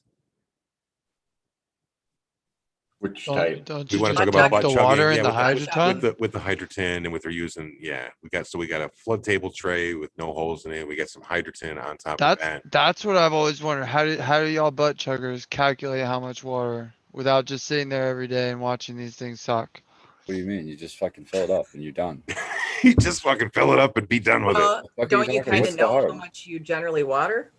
Which type? Don't We you want to just talk about dump butt the water chugging, in the hydroton? with the hydroton, and with they're using, we got a flood table tray with no holes in it. We got some hydroton on top of that. That's what I've always wondered. How do y'all butt chuggers calculate how much water without just sitting there every day and watching these things suck? What do you mean? You just fucking fill it up and you're done. You just fucking fill it up and be done with it. Fuck are Don't you talking? kind What's of the know how hard? much you generally water?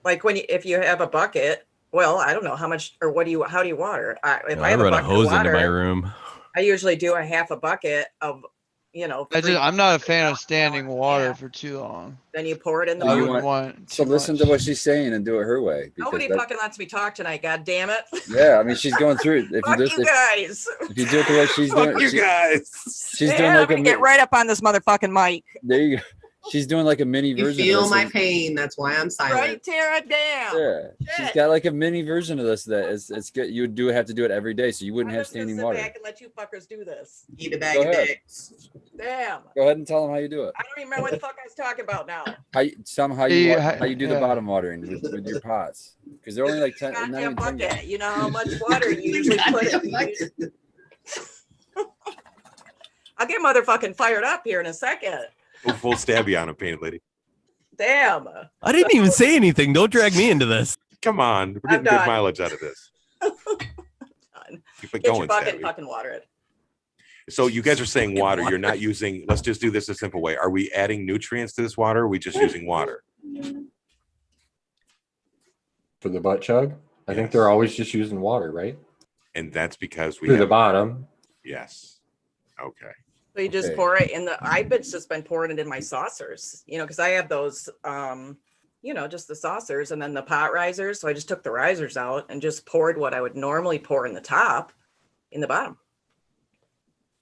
Like if you have a bucket, well, I don't know how much or how do you water? If I have run a bucket of hose into my water, room. I usually do a half a bucket of, I'm not a fan of standing water for too long. Then you pour it in the Do you bucket. want- So listen to what she's saying and do it her way. because Nobody that- fucking lets me talk tonight. God damn it! Yeah, I mean she's going through it. If Fuck you you guys. if you do it the way she's doing, You guys. she's doing Yeah, like I'm gonna get right up on this motherfucking mic. There you go. She's doing like a mini You version. feel of this my and- pain. That's why I'm silent. Right, Tara? Damn. Yeah, she's got like a mini version of this that it's good. You would have to do it every day, so you wouldn't I'm have just gonna standing sit water. back and let you fuckers do this. Eat a bag Go of ahead. dicks. Damn. Go ahead and tell them how you do it. I don't even remember what the fuck I was talking about now. How you do the Yeah. bottom watering with your pots because they're only like 10. not Goddamn even 10 bucket. You know how much water you usually put in. I'll get motherfucking fired up here in a second. Go full stabby on him, painted lady. Damn. I didn't even say anything. Don't drag me into this. Come on, we're I'm getting good done. mileage out of this. Done. Keep it Get your going, bucket and Stabby. fucking water it. So you guys are saying water. You're not using. Let's just do this a simple way. Are we adding nutrients to this water? Or are we just using water? For the butt chug? I think they're always just using water, right? And that's because we Through the have. bottom. Yes. Okay. So you just Okay. pour it in the. I've just been pouring it in my saucers, because I have those, just the saucers and then the pot risers. So I just took the risers out and just poured what I would normally pour in the top, in the bottom.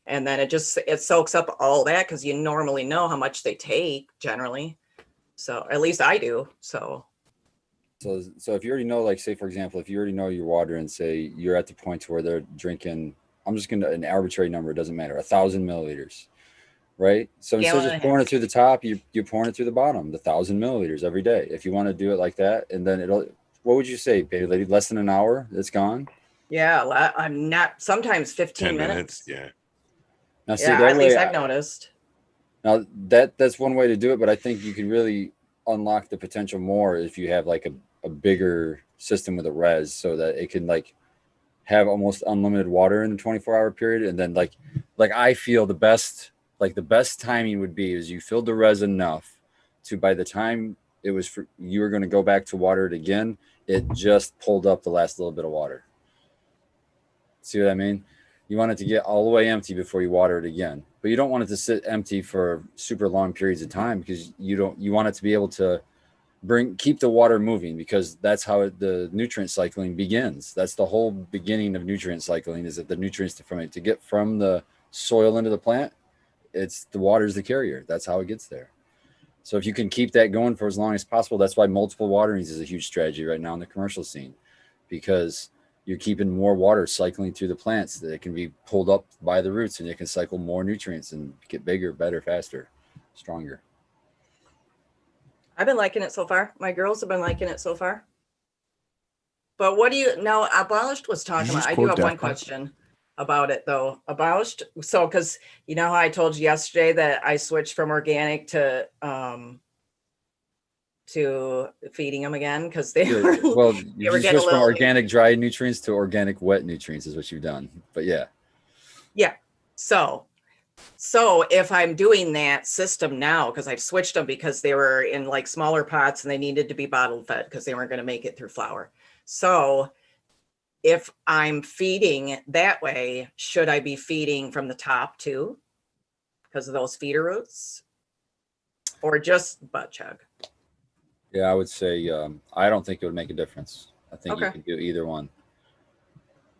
And then it soaks up all that because you normally know how much they take generally. So at least I do. So So if you already know, like say for example, if you already know your water and say you're at the point to where they're drinking, I'm just gonna an arbitrary number, it doesn't matter, 1,000 milliliters, right? So instead of Gallon and just a pouring half. it through the top, you're pouring it through the bottom, the 1,000 milliliters every day. If you want to do it like that, and then what would you say, baby lady? Less than an hour, it's gone. yeah, I'm not sometimes 15 10 minutes. minutes. Yeah. Now see Yeah, that at least way, I've noticed. now that's one way to do it, but I think you can really unlock the potential more if you have like a bigger system with a res so that it can like have almost unlimited water in the 24-hour period. And then like I feel the best timing would be is you filled the res enough to by the time it was you were going to go back to water it again, it just pulled up the last little bit of water. See what I mean? You want it to get all the way empty before you water it again, but you don't want it to sit empty for super long periods of time because you want it to be able to keep the water moving, because that's how the nutrient cycling begins. That's the whole beginning of nutrient cycling, is that the nutrients to get from the soil into the plant, it's the water is the carrier. That's how it gets there. So if you can keep that going for as long as possible, that's why multiple waterings is a huge strategy right now in the commercial scene, because you're keeping more water cycling through the plants that it can be pulled up by the roots, and it can cycle more nutrients and get bigger, better, faster, stronger. I've been liking it so far. My girls have been liking it so far. But what do you know? Abolished was talking you about. just I do quote have Daft one Punk? question about it though. Abolished. So, because you know how I told you yesterday that I switched from organic to feeding them again because they were Well, they you were getting a switched from little organic dry nutrients to organic wet nutrients is what you've done. But yeah. yeah. So if I'm doing that system now, because I've switched them because they were in like smaller pots and they needed to be bottle fed because they weren't going to make it through flour. So if I'm feeding that way, should I be feeding from the top too? Because of those feeder roots? Or just butt chug? Yeah, I would say I don't think it would make a difference. I think you Okay. can do either one.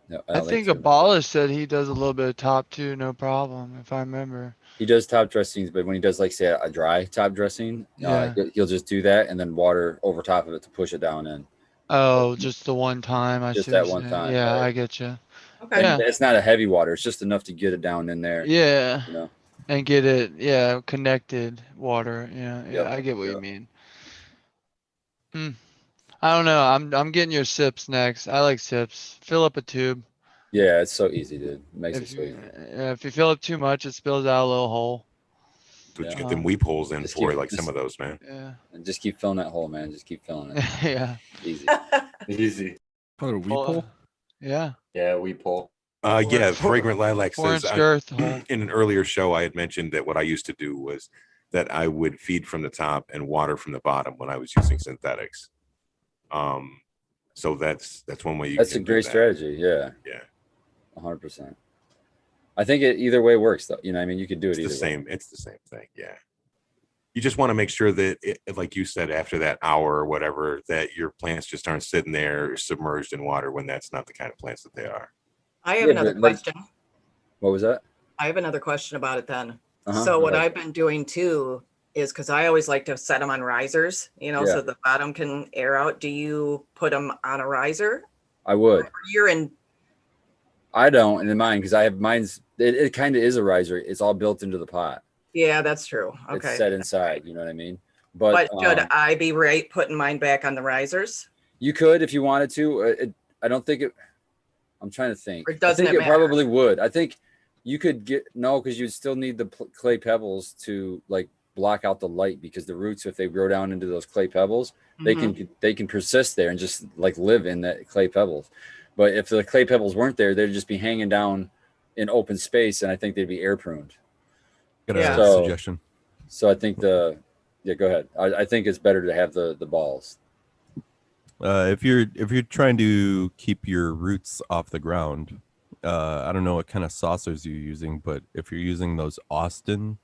No, I think Abolish said he does a little bit of top too, no problem, if I remember. he does top dressings, but when he does, like, say, a dry top dressing, Yeah. he'll just do that and then water over top of it to push it down in. Oh, just the one time. I Just see that what you're one saying. time, Yeah, right. I get you. Okay. Yeah. And it's not a heavy water. It's just enough to get it down in there. Yeah. You know. And get it, yeah, connected water. Yeah, Yep, I get what you yep. mean. I don't know. I'm getting your sips next. I like sips. Fill up a tube. Yeah, it's so easy, dude. It makes it If so you easy. if you fill up too much, it spills out a little hole. That's what you Yeah. get them weep holes in Just for, keep- like some just- of those, man. Yeah. And just keep filling that hole, man. Just keep filling it. Yeah. Easy. Easy. Call it a weep Well, hole? yeah. Yeah, we pull. Yeah, Four- Fragrant Lilac 4 says inch girth hole. in an earlier show I had mentioned that what I used to do was that I would feed from the top and water from the bottom when I was using synthetics. So that's one way you That's a can do great that. strategy. Yeah. Yeah. 100%. I think it either way works, though. You know, I mean, you could do it It's the either same. way. It's the same thing. Yeah. You just want to make sure that, like you said, after that hour or whatever, that your plants just aren't sitting there submerged in water when that's not the kind of plants that they are. I have Yeah, another but, like- question. What was that? I have another question about it then. Uh-huh, So go what ahead. I've been doing too is because I always like to set them on risers, you know, Yeah. so the bottom can air out. Do you put them on a riser? I would. You're in. I don't in mine because I have mine's. It kind of is a riser. It's all built into the pot. Yeah, that's true. Okay. It's set inside. You know what I mean? But But should I be right putting mine back on the risers? you could if you wanted to. I don't think it. I'm trying to think. Or doesn't I think it it matter? probably would. I think you could get because you'd still need the clay pebbles to like block out the light, because the roots, if they grow down into those clay pebbles, Mhm. they can persist there and just like live in that clay pebbles. But if the clay pebbles weren't there, they'd just be hanging down in open space, and I think they'd be air pruned. Got a Yeah. suggestion. So I think go ahead. I think it's better to have the balls. If you're trying to keep your roots off the ground, I don't know what kind of saucers you're using, but if you're using those Austin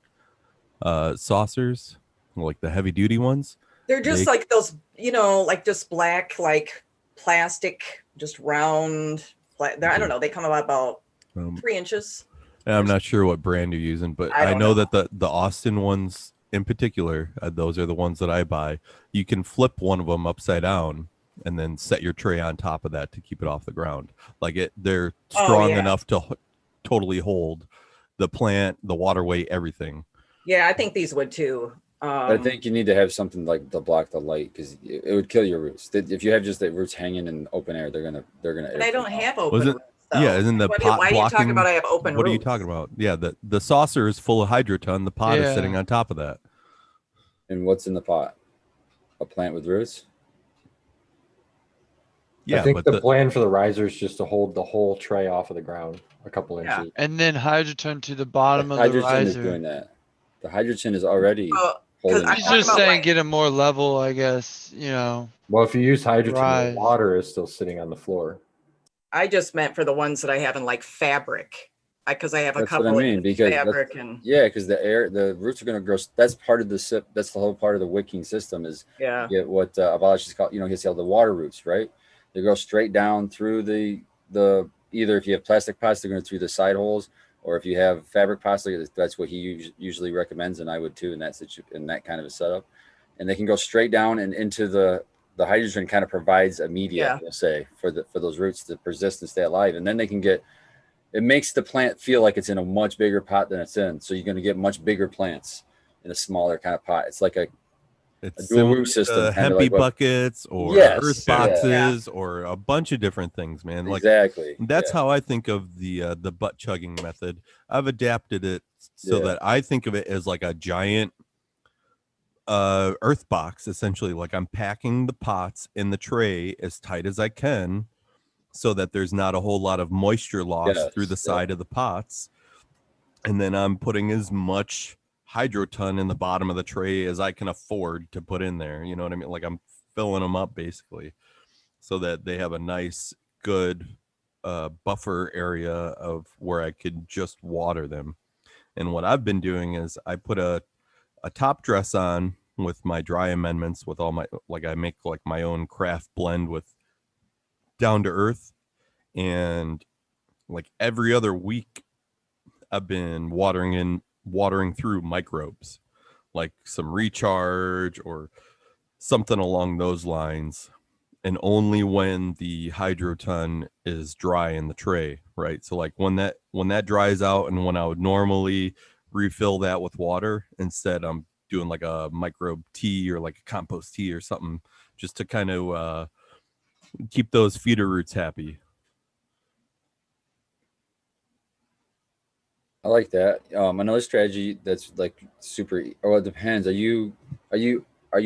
saucers, like the heavy duty ones, They're just They- like those, you know, like just black, like plastic, just round. I don't know. They come about um, 3 inches. I'm not sure what brand you're using, but I I don't know know. that the Austin ones in particular, those are the ones that I buy. You can flip one of them upside down and then set your tray on top of that to keep it off the ground. They're Oh, strong yeah. enough to totally hold the plant, the waterway, everything. Yeah, I think these would too. I think you need to have something like to block the light, because it would kill your roots. If you have just the roots hanging in open air, they're gonna. But I don't have Was open it- roots, though. Yeah, isn't the Why pot are you talking blocking? about I have open What are you roots? talking about? Yeah, the saucer is full of hydroton. The pot is Yeah. sitting on top of that. And what's in the pot? A plant with roots. Yeah, I think but the plan for the riser is just to hold the whole tray off of the ground a couple Yeah. inches. And then hydroton to the bottom of the Hydrogen is riser. doing that. The hydrogen is already Well, holding. I'm He's talking just about, saying like- get it more level, I guess, you know. Well, if you use hydrogen, Rise. the water is still sitting on the floor. I just meant for the ones that I have in like fabric. because I have a That's what couple I mean, of because fabric and because the roots are going to grow. That's part of that's the whole part of the wicking system is yeah. you get what Abolish is called, you see all the water roots, right? They go straight down through the either if you have plastic pots, they're going through the side holes, or if you have fabric pots, that's what he usually recommends, and I would too in that kind of a setup. And they can go straight down and into the hydrogen kind of provides a media, we'll say, for those roots to persist and stay alive, and then they can get. It makes the plant feel like it's in a much bigger pot than it's in, so you're going to get much bigger plants in a smaller kind of pot. It's like a It's dual similar root system, to kind of hempy like buckets or Yes, earth yeah. boxes or a bunch of different things, man. Like exactly. that's how I think of the butt chugging method. I've adapted it so Yeah. that I think of it as like a giant earth box, essentially. Like I'm packing the pots in the tray as tight as I can so that there's not a whole lot of moisture loss through the side of the pots. And then I'm putting as much hydroton in the bottom of the tray as I can afford to put in there. You know what I mean? Like I'm filling them up basically so that they have a nice, good buffer area of where I could just water them. And what I've been doing is I put a top dress on with my dry amendments with all my, like I make like my own craft blend with down to earth, and like every other week I've been watering through microbes, like some recharge or something along those lines, and only when the hydroton is dry in the tray, right? So like when that dries out and when I would normally refill that with water, instead I'm doing like a microbe tea or like a compost tea or something just to kind of keep those feeder roots happy. I like that. Another strategy that's like super. Well, it depends. Are you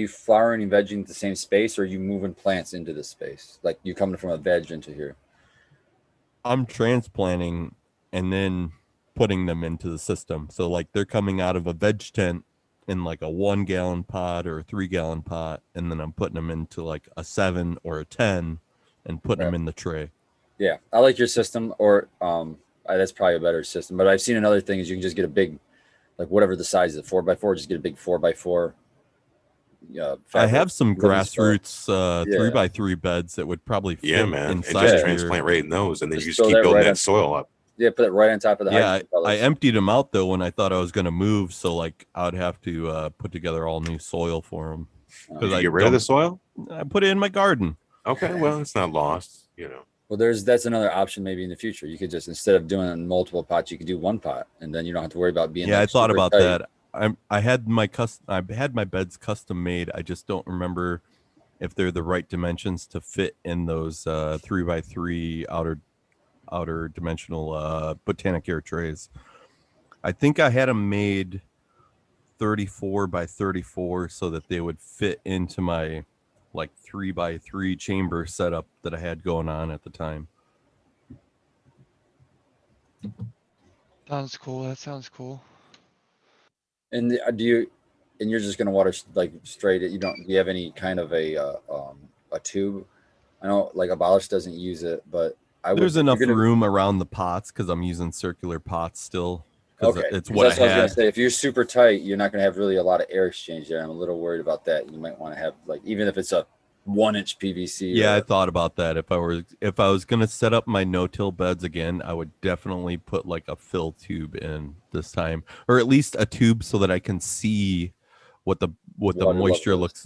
flowering and vegging at the same space, or are you moving plants into this space? Like you coming from a veg into here? I'm transplanting and then putting them into the system. So like they're coming out of a veg tent in like a 1 gallon pot or a 3 gallon pot, and then I'm putting them into like a 7 or a 10 and putting them in the tray. Yeah, I like your system, or that's probably a better system. But I've seen another thing is you can just get a big, like whatever the size is, 4x4, just get a big 4x4. Yeah, I have some grassroots 3x3 beds that would probably fit man, and inside just transplant right in those, and then Just you just throw keep that building right that on- soil up. Yeah, put it right on top of the hydrogen I pellets. emptied them out though when I thought I was going to move, so like I would have to put together all new soil for them. Did you get rid of the soil? I put it in my garden. Okay, well, it's not lost, you know. Well, that's another option maybe in the future. You could just, instead of doing it in multiple pots, you could do one pot, and then you don't have to worry about being. Yeah, like I thought super about tight. that. I had my beds custom made. I just don't remember if they're the right dimensions to fit in those 3x3 outer dimensional botanic air trays. I think I had them made 34 by 34 so that they would fit into my like 3x3 chamber setup that I had going on at the time. Sounds cool. That sounds cool. And you're just gonna water like straight. Do you have any kind of a tube? I know like Abolish doesn't use it, but there's enough room around the pots because I'm using circular pots still. Okay, it's what that's I what I was had. gonna say. If you're super tight, you're not gonna have really a lot of air exchange there. I'm a little worried about that. You might want to have like, even if it's a 1-inch PVC. Yeah, I thought about that. If I was gonna set up my no-till beds again, I would definitely put like a fill tube in this time, or at least a tube so that I can see what the moisture looks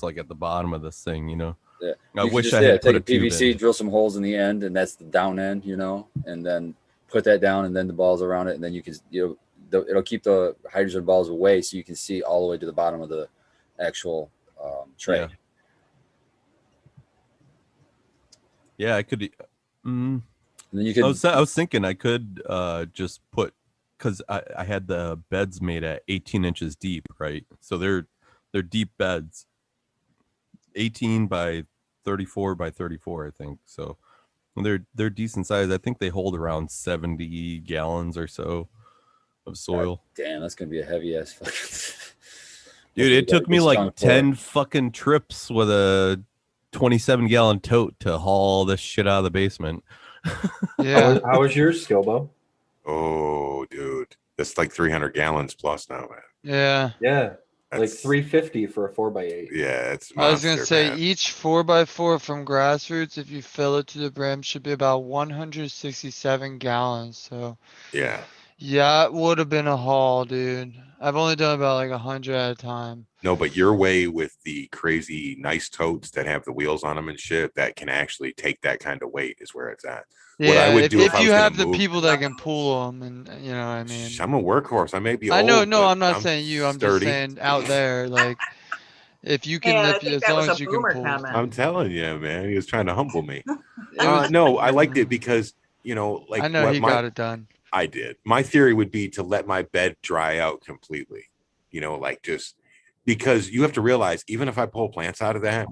like at the bottom of this thing. You know. Yeah. I wish I had put take a tube PVC, in. drill some holes in the end, and that's the down end, and then put that down, and then the balls around it, and then you can, it'll keep the hydrogen balls away, so you can see all the way to the bottom of the actual tray. Yeah. Yeah, I could. And then you could. I was thinking I could just put, because I had the beds made at 18 inches deep, right? So they're deep beds, 18 by 34 by 34, I think. So they're decent size. I think they hold around 70 gallons or so of soil. God damn, that's gonna be a heavy ass. Dude, it took me like 10 fucking trips with a 27-gallon tote to haul this shit out of the basement. Yeah. How was yours, Skilbo? Oh, dude, that's like 300 gallons plus now, man. Yeah. Yeah, like That's 350 for a 4x8. yeah, it's a I was gonna monster, say man. each 4x4 from grassroots, if you fill it to the brim, should be about 167 gallons. So Yeah. yeah, it would have been a haul, dude. I've only done about like 100 at a time. No, but your way with the crazy nice totes that have the wheels on them and shit that can actually take that kind of weight is where it's at. What I Yeah, would do if if I you was going have to the move, people that can pull them, and you know what I mean. I'm a workhorse. I may be I know, old, no, but I'm not I'm saying you. I'm just sturdy. saying out there, like if you can, And I if think as that long was a as you can boomer pull. comment. I'm telling you, man. He was trying to humble me. It was. No, I liked it because, you know, I like know what he got it done. I did. My theory would be to let my bed dry out completely. You know, like just because you have to realize, even if I pull plants out of that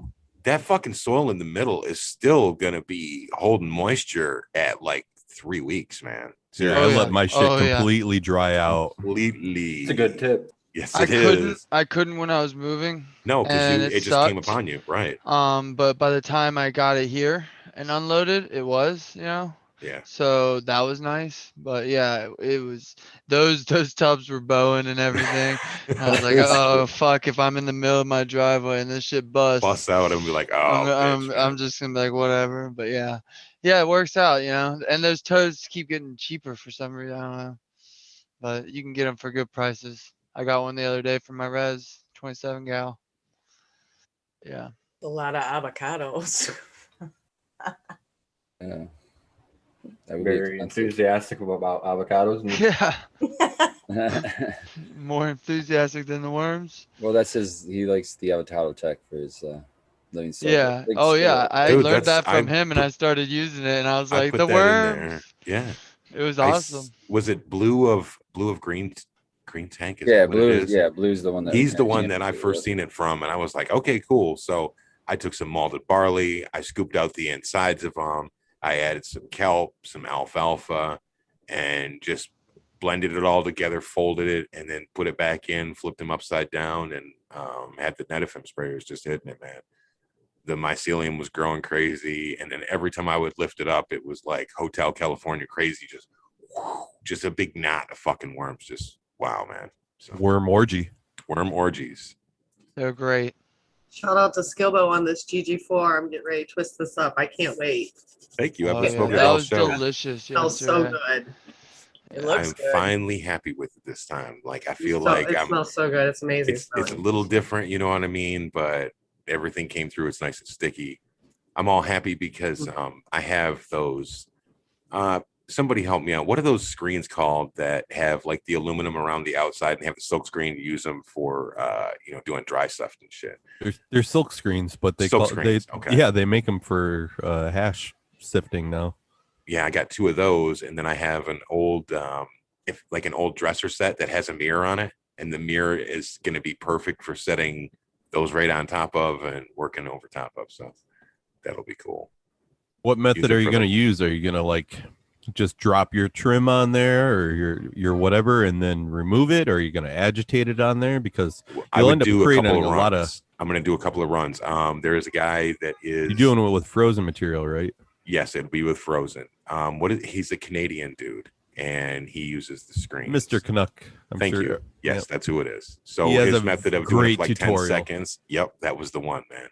fucking soil in the middle is still gonna be holding moisture at like 3 weeks, man. Yeah, I Oh Seriously, let yeah. my shit Oh yeah. completely dry out. completely. It's a good tip. Yes, I it couldn't. is. I couldn't when I was moving, No, because and it it just came sucked. upon you, right? But by the time I got it here and unloaded, it was, you know. Yeah. So that was nice. But yeah, it was those tubs were bowing and everything. And I was like, oh fuck, if I'm in the middle of my driveway and this shit busts, Bust out and be like, I'm oh, bitch, I'm I'm man. just gonna be like whatever. But yeah. Yeah, it works out, you know. And those tows keep getting cheaper for some reason. I don't know. But you can get them for good prices. I got one the other day for my res, 27 gal. Yeah. A lot of avocados. Yeah. That would Very be expensive. enthusiastic about avocados. Yeah. More enthusiastic than the worms. Well, that's his. He likes the avocado tech for his living soil. Yeah. Big Oh yeah. soil. I Dude, learned that from him and I started using it and I was I like, put the that in there. worms. Yeah. It was awesome. Was it blue of green tank? Is Yeah, that what it blue is is? blue's the one that He's the kinda one that I champions it first with. seen it from, and I was like, okay, cool. So I took some malted barley, I scooped out the insides of them, I added some kelp, some alfalfa, and just blended it all together, folded it, and then put it back in, flipped them upside down, and had the Netafim sprayers just hitting it, man. The mycelium was growing crazy, and then every time I would lift it up, it was like Hotel California crazy, just a big knot of fucking worms. Just wow, man. So, Worm orgy. worm orgies. They're great. Shout out to Skilbo on this GG4. I'm getting ready to twist this up. I can't wait. Thank you. I've Oh been yeah. smoking it That all was show. delicious Smells so yesterday. good. It looks I'm good. finally happy with it this time. Like I feel So, like it I'm. smells so good. It's amazing. It's a smelling. little different, you know what I mean? But everything came through. It's nice and sticky. I'm all happy because I have those. Somebody help me out. What are those screens called that have like the aluminum around the outside and have the silk screen? Use them for doing dry stuff and shit. They're silk screens, but they Silk call screens, they okay. yeah, they make them for hash sifting now. Yeah, I got 2 of those, and then I have an old an old dresser set that has a mirror on it, and the mirror is going to be perfect for setting those right on top of and working over top of. So that'll be cool. What method it are you for going to like- use? Are you going to like just drop your trim on there or your whatever and then remove it, or are you going to agitate it on there? Because I you'll would end up do a creating couple a of lot of. runs. I'm going to do a couple of runs. There is a guy that is You're doing it with frozen material, right? Yes, it'd be with frozen. He's a Canadian dude, and he uses the screen. Mr. Canuck. Thank sure. you. Yes, Yep. that's who it is. So He has his a method of doing it great for like tutorial. 10 seconds. Yep, that was the one, man.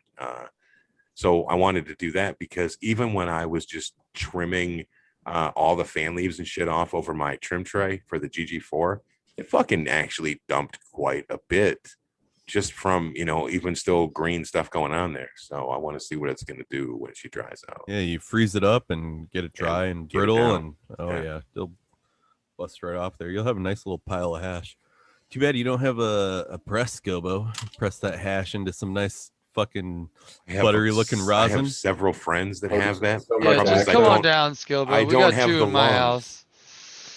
So I wanted to do that because even when I was just trimming all the fan leaves and shit off over my trim tray for the GG4, it fucking actually dumped quite a bit just from, even still green stuff going on there. So I want to see what it's going to do when she dries out. Yeah, you freeze it up and get it dry and get it brittle, down. and yeah, it'll bust right off there. You'll have a nice little pile of hash. Too bad you don't have a press, Gilbo. Press that hash into some nice fucking buttery looking I rosin. have several friends that Oh, have that. so Yeah, much Trouble is just I come on don't- down, Skill, bro. I We don't got have 2 the in my lungs. house.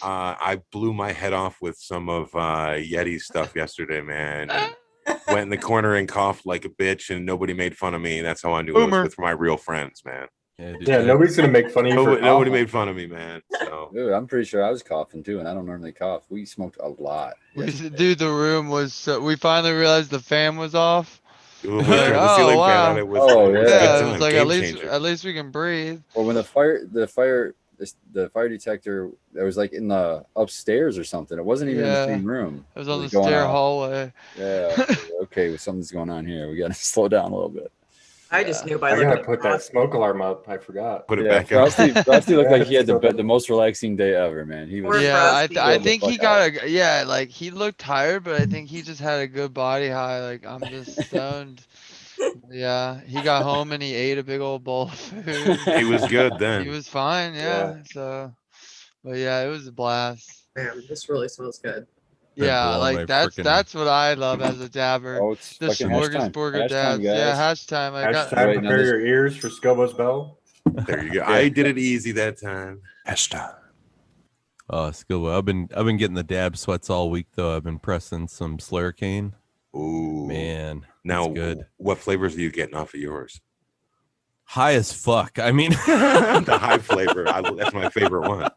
I blew my head off with some of Yeti's stuff yesterday, man. And went in the corner and coughed like a bitch, and nobody made fun of me. And that's how I knew it Boomer. was with my real friends, man. Yeah, dude, Yeah, nobody's gonna make fun of you for Nobody coughing. made fun of me, man. So Dude, I'm pretty sure I was coughing too, and I don't normally cough. We smoked a lot. yesterday. Dude, the room was so, we finally realized the fan was off. when we Like, turned the oh, ceiling fan wow. on, it was, Oh, it was yeah. a good Yeah, it time. was like Game at changer. least we can breathe. Well, when the fire the fire detector that was like in the upstairs or something. It wasn't even in the Yeah. same room. It was on the going stair off. hallway. Yeah. Okay, something's going on here. We got to slow down a little bit. I just knew by I looking gotta at put that smoke alarm up. I forgot. Put it Yeah, back up. Frosty looked like he had Yeah, the most relaxing day ever, man. He was Poor Yeah, Frosty. I chilled the think he fuck got out. a yeah, like he looked tired, but I think he just had a good body high. Like I'm just stoned. Yeah, he got home and he ate a big old bowl of food. He was good He then. was fine, Yeah. yeah. So, but yeah, it was a blast. Man, this really smells good. Been Yeah, blowing my like that's frickin' what I love as a dabber. Oh, it's The fucking hash time. smorgasbord Hash time, dabs. Yeah, guys. hash time. I got Hashtag Waiting on prepare this- your ears for Scobo's bell. There you go. I did it easy that time. Esther. Skill. I've been getting the dab sweats all week though. I've been pressing some Slurricane. Ooh. Man, Now, it's good. what flavors are you getting off of yours? High as fuck. I mean, The high flavor. That's my favorite one.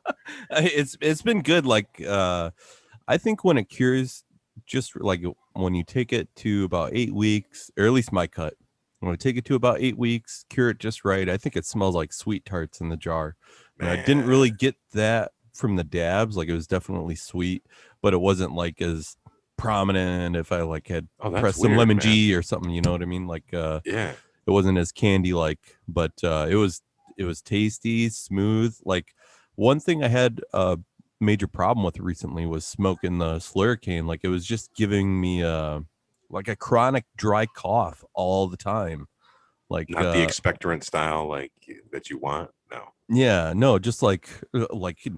it's been good. Like I think when it cures, just like when you take it to about 8 weeks, or at least my cut, when I take it to about 8 weeks, cure it just right, I think it smells like sweet tarts in the jar. And I didn't really get that from the dabs. Like it was definitely sweet, but it wasn't like as prominent if I like had that's pressed some weird, lemon man. G or something, you know what I mean? Like Yeah. it wasn't as candy like, but it was tasty, smooth. Like one thing I had a major problem with recently was smoking the Slurricane. Like it was just giving me like a chronic dry cough all the time. Like Not the expectorant style like that you want. No. yeah, no, just like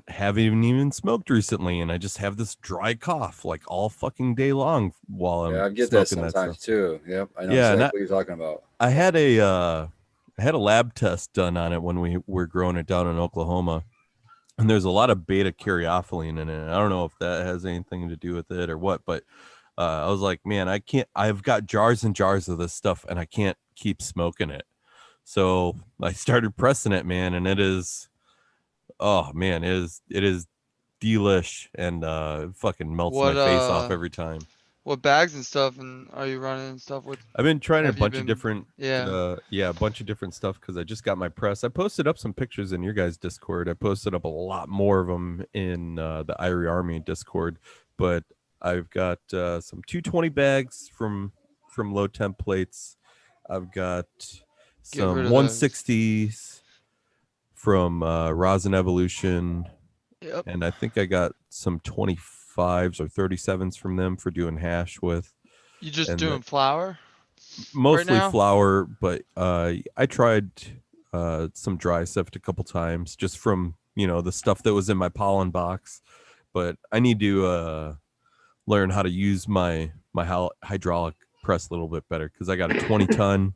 haven't even smoked recently, and I just have this dry cough like all fucking day long while I'm Yeah, I get that smoking sometimes stuff. too. Yep, I know Yeah, exactly not- what you're talking about. I had a lab test done on it when we were growing it down in Oklahoma, and there's a lot of beta caryophyllene in it. I don't know if that has anything to do with it or what, but I was like, man, I've got jars and jars of this stuff, and I can't keep smoking it. So I started pressing it, man, and it is, oh man, it is delish, and fucking melts what my face off every time. what bags and stuff and are you running and stuff with? I've been trying a Have you bunch of been- different, yeah. a bunch of different stuff because I just got my press. I posted up some pictures in your guys' Discord. I posted up a lot more of them in the Irie Army Discord, but I've got some 220 bags from low temp plates. I've got Get rid some of those. 160s from Rosin Evolution, Yep. and I think I got some 25s or 37s from them for doing hash with. You just and doing flour? Mostly now? flour, but I tried some dry sift a couple times just from the stuff that was in my pollen box. But I need to learn how to use my hydraulic press a little bit better because I got a 20-ton.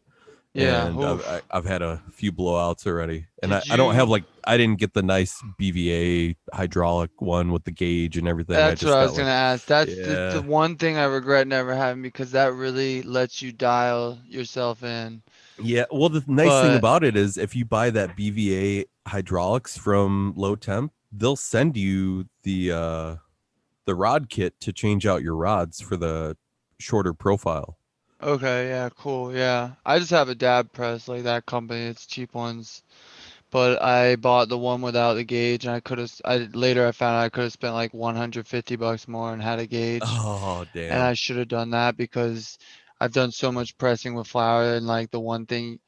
Yeah, And oof. I've had a few blowouts already, and Did I don't have you- I didn't get the nice BVA hydraulic one with the gauge and everything. That's what I was got, gonna ask. That's the one thing I regret never having because that really lets you dial yourself in. Yeah, well, the nice thing But- about it is if you buy that BVA hydraulics from Low Temp, they'll send you the rod kit to change out your rods for the shorter profile. Okay, yeah, cool. Yeah. I just have a dab press like that company. It's cheap ones. But I bought the one without the gauge and later I found out I could have spent like $150 more and had a gauge. Oh, And damn. I should have done that because I've done so much pressing with flour and like the one thing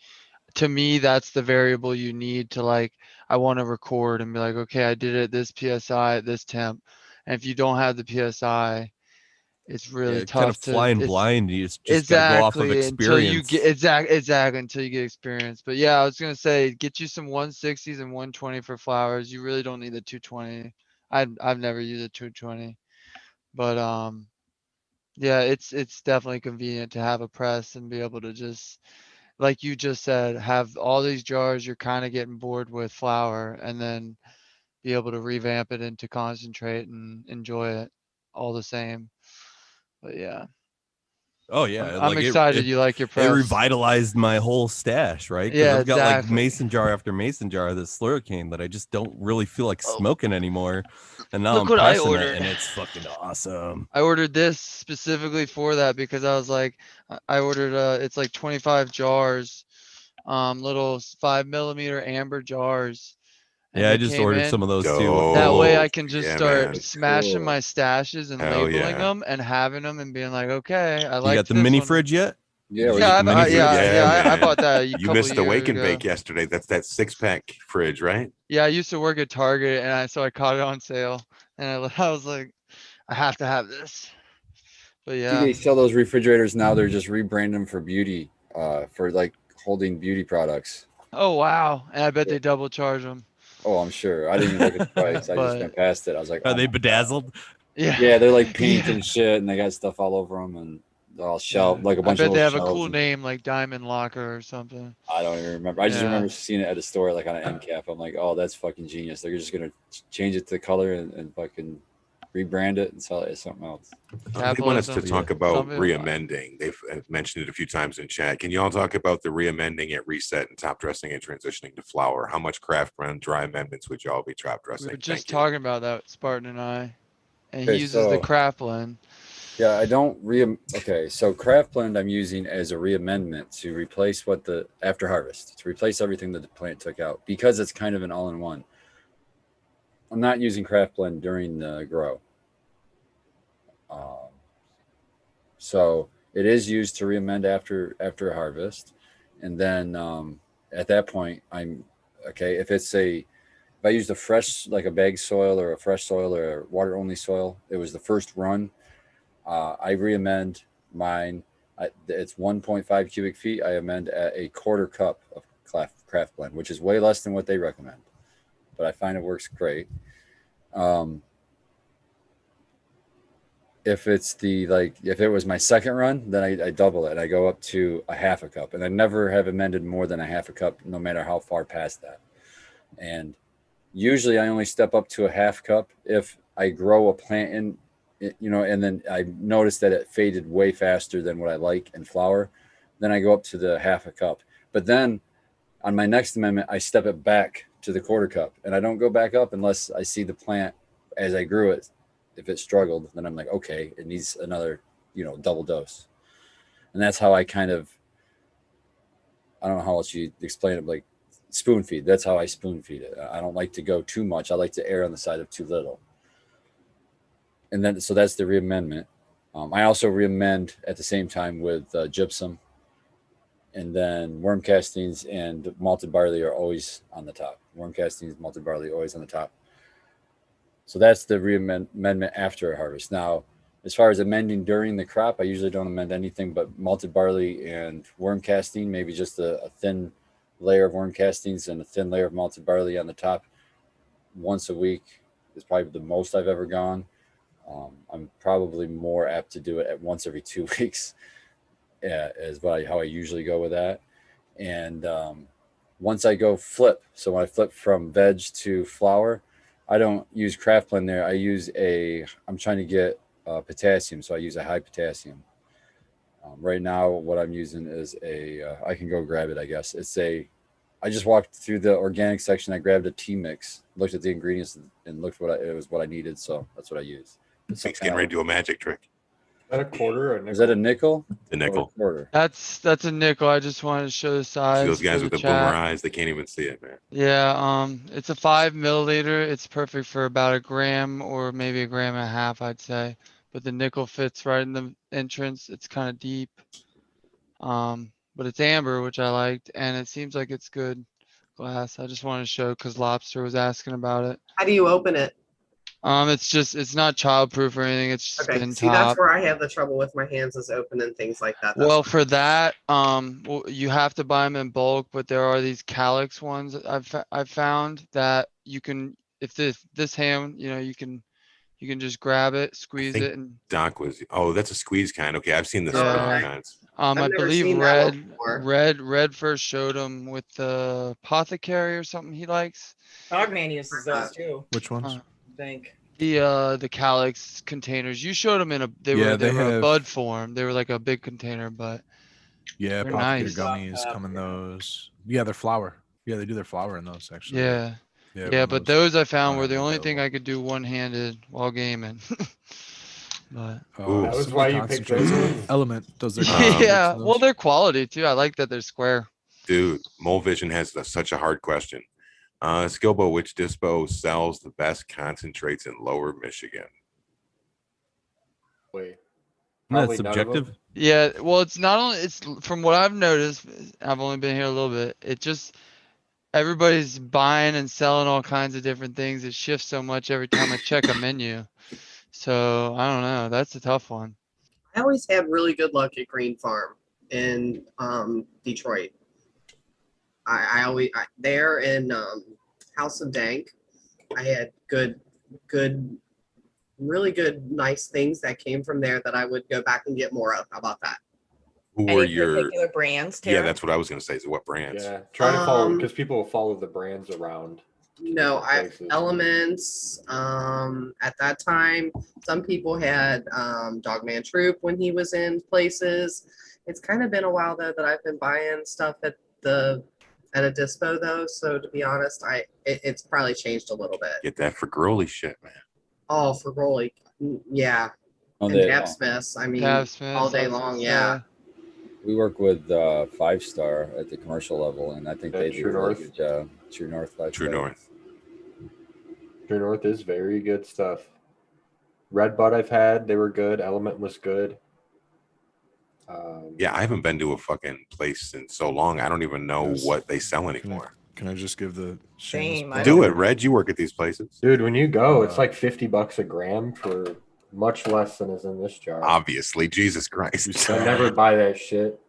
to me that's the variable you need to like I want to record and be like, okay, I did it at this PSI at this temp. And if you don't have the PSI, it's really Yeah, tough kind of flying it's- blind. You just gotta go off of exactly until you experience. get exactly until you get experience. But yeah, I was gonna say get you some 160s and 120 for flowers. You really don't need the 220. I've never used a 220, but yeah, it's definitely convenient to have a press and be able to just like you just said, have all these jars you're kind of getting bored with flour and then be able to revamp it into concentrate and enjoy it all the same. But yeah. Oh yeah, I'm excited you like your It press. revitalized my whole stash, right? Because Yeah, I've got like exactly. mason jar after mason jar of this Slurricane that I just don't really feel like smoking anymore. And now Look I'm what I pressing it, ordered. and it's fucking awesome. I ordered this specifically for that because I was like, I ordered it's like 25 jars, little 5mm amber jars, and Yeah, they I just came ordered in. some of those too. That way Dope. I can just Yeah, start man. smashing Cool. my stashes and Hell labeling yeah. them and having them and being like, okay, I You like got the mini fridge yet? Yeah, Did we you Yeah, get I've, the mini fridge? I man. bought that a You couple missed the years wake and ago. bake yesterday. That's that 6-pack fridge, right? Yeah, I used to work at Target, and so I caught it on sale, and I was like, I have to have this. But See, yeah, they sell those refrigerators now. They're just rebranding them for beauty, for like holding beauty products. oh wow, and I bet they double charge them. Oh, I'm sure. I didn't even look at the price. I just But went past it. I was like, Are oh they my God. bedazzled? yeah, Yeah, they're like pink yeah, and shit, and they got stuff all over them, and they're all yeah. shelved, like a I bunch of bet they little have a shelves. cool And name like Diamond Locker or something. I don't even remember. I just Yeah. remember seeing it at a store, like on an end cap. I'm like, oh, that's fucking genius. They're just gonna change it to color and fucking rebrand it and sell it as something else. They want us to Capitalism. talk about Some people- re-amending. They've mentioned it a few times in chat. Can you all talk about the re-amending at reset and top dressing and transitioning to flour? How much craft brand dry amendments would y'all be top dressing? We were Thank just you. talking about that, Spartan and I, and he Okay, uses the so- craft blend. Yeah, I don't okay, so craft blend I'm using as a reamendment to replace what the after harvest, to replace everything that the plant took out because it's kind of an all-in-one. I'm not using craft blend during the grow. So it is used to reamend after harvest. And then at that point I'm okay, if I used a fresh, like a bag soil or a fresh soil or a water only soil, it was the first run. I re-amend mine. It's 1.5 cubic feet. I amend at a quarter cup of craft blend, which is way less than what they recommend, but I find it works great. If it was my second run, then I double it. I go up to a half a cup, and I never have amended more than a half a cup, no matter how far past that. And usually I only step up to a half cup if I grow a plant in, and then I noticed that it faded way faster than what I like in flower. Then I go up to the half a cup. But then on my next amendment, I step it back to the quarter cup, and I don't go back up unless I see the plant as I grew it. If it struggled, then I'm like, okay, it needs another, double dose. And that's how I kind of, I don't know how else you explain it, like spoon feed. That's how I spoon feed it. I don't like to go too much. I like to err on the side of too little. And then, so that's the reamendment. I also reamend at the same time with gypsum. And then worm castings and malted barley are always on the top. Worm castings, malted barley, always on the top. So that's the reamendment after a harvest. Now, as far as amending during the crop, I usually don't amend anything but malted barley and worm casting, maybe just a thin layer of worm castings and a thin layer of malted barley on the top. Once a week is probably the most I've ever gone. I'm probably more apt to do it at once every 2 weeks, is how I usually go with that. And once I go flip, so when I flip from veg to flower, I don't use craft blend there. I'm trying to get potassium, so I use a high potassium. Right now, what I'm using is I can go grab it, I guess. I just walked through the organic section. I grabbed a tea mix, looked at the ingredients, and looked it was what I needed. So that's what I use. It's getting ready to do a magic trick. Is that a quarter or a nickel? Is that a nickel? The Or a nickel. quarter? That's a nickel. I just wanted to show the See size. those guys for with the chat. boomer eyes? They can't even see it, man. Yeah, it's a 5 milliliter. It's perfect for about a gram or maybe a gram and a half, I'd say. But the nickel fits right in the entrance. It's kind of deep. But it's amber, which I liked, and it seems like it's good glass. I just wanted to show because Lobster was asking about it. How do you open it? It's not childproof or anything. It's just Okay, spin see, that's top. where I have the trouble with my hands is opening things like that. Well, for that, you have to buy them in bulk, but there are these calyx ones that I've found that you can, if this hand, you can just grab it, squeeze think it, and Doc was, that's a squeeze kind. Okay, I've seen the Yeah. spin-off Okay. kinds. I never believe seen that one before. Red first showed him with the apothecary or something he likes. Dogman uses those too, Which ones? Uh, I think. The calyx containers. You showed them they Yeah, were they a have- bud form. They were like a big container, but Yeah, They're apothecary nice. gummies come in those. Yeah, they're flour. Yeah, they do their flour in those actually. yeah. Yeah, Yeah, when but those I found don't were have the it only thing available. I could do one-handed while gaming. But Ooh. That was Simply why you picked Concentrates those. Element does their concentrates yeah, in well, those. they're quality too. I like that they're square. Dude, Mole Vision has such a hard question. Skilbo, which dispo sells the best concentrates in Lower Michigan? Wait. Isn't Probably that none of them. subjective? Yeah, well, it's not only, it's from what I've noticed, I've only been here a little bit. It just, everybody's buying and selling all kinds of different things. It shifts so much every time I check a menu. So I don't know. That's a tough one. I always had really good luck at Green Farm in Detroit. There in House of Dank, I had good, really good, nice things that came from there that I would go back and get more of. How about that? Who were Any your? particular brands, Yeah, Tara? that's what I was gonna say. So what brands? Yeah, try to follow because people will follow the brands around. No, different places. Elements. At that time, some people had Dogman Troop when he was in places. It's kind of been a while though that I've been buying stuff at a dispo though. So to be honest, it's probably changed a little bit. Get that for girly shit, man. Oh, for Rolly, yeah, Oh, and they- Dab Smiths. I mean, Tab Smiths, all day I was gonna long. Yeah. say. We work with 5 Star at the commercial level, and I think Yeah, they do True a really North. good job. True North 5 True Star. North. True North is very good stuff. Red Bud I've had, they were good. Element was good. Yeah, I haven't been to a fucking place in so long. I don't even know Yes. what they sell anymore. Can I just give the Same, I shameless Do plug? it, Reg. You work at these places. Dude, when you go, it's Uh, like $50 a gram for much less than is in this jar. Obviously, Jesus Christ. We So sell- I never buy that shit.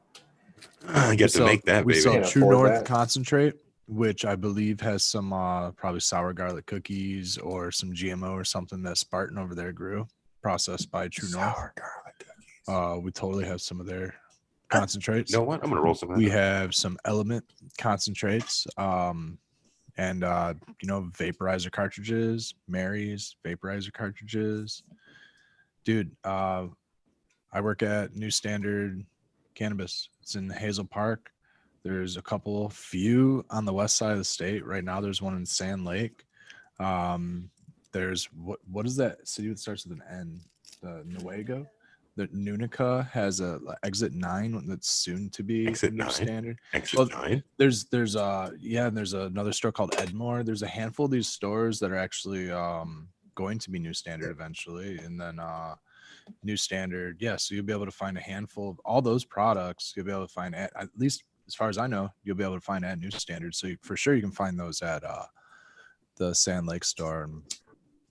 I get to make that, we baby. sell Can't True afford North that. concentrate, which I believe has some probably sour garlic cookies or some GMO or something that Spartan over there grew, processed by True North. Sour garlic cookies. We totally have some of their concentrates. You know what? I'm gonna roll some. We have some Element concentrates, and vaporizer cartridges, Mary's vaporizer cartridges. Dude, I work at New Standard Cannabis. It's in Hazel Park. There's a few on the west side of the state. Right now, there's one in Sand Lake. There's what is that city that starts with an N? The Nuevo. The Nunica has a Exit 9 that's soon to be Exit New 9? Standard. Exit 9. There's and there's another store called Edmore. There's a handful of these stores that are actually going to be New Standard eventually, and then New Standard. Yeah, so you'll be able to find a handful of all those products. You'll be able to find at least as far as I know, you'll be able to find at New Standard. So for sure you can find those at the Sand Lake store.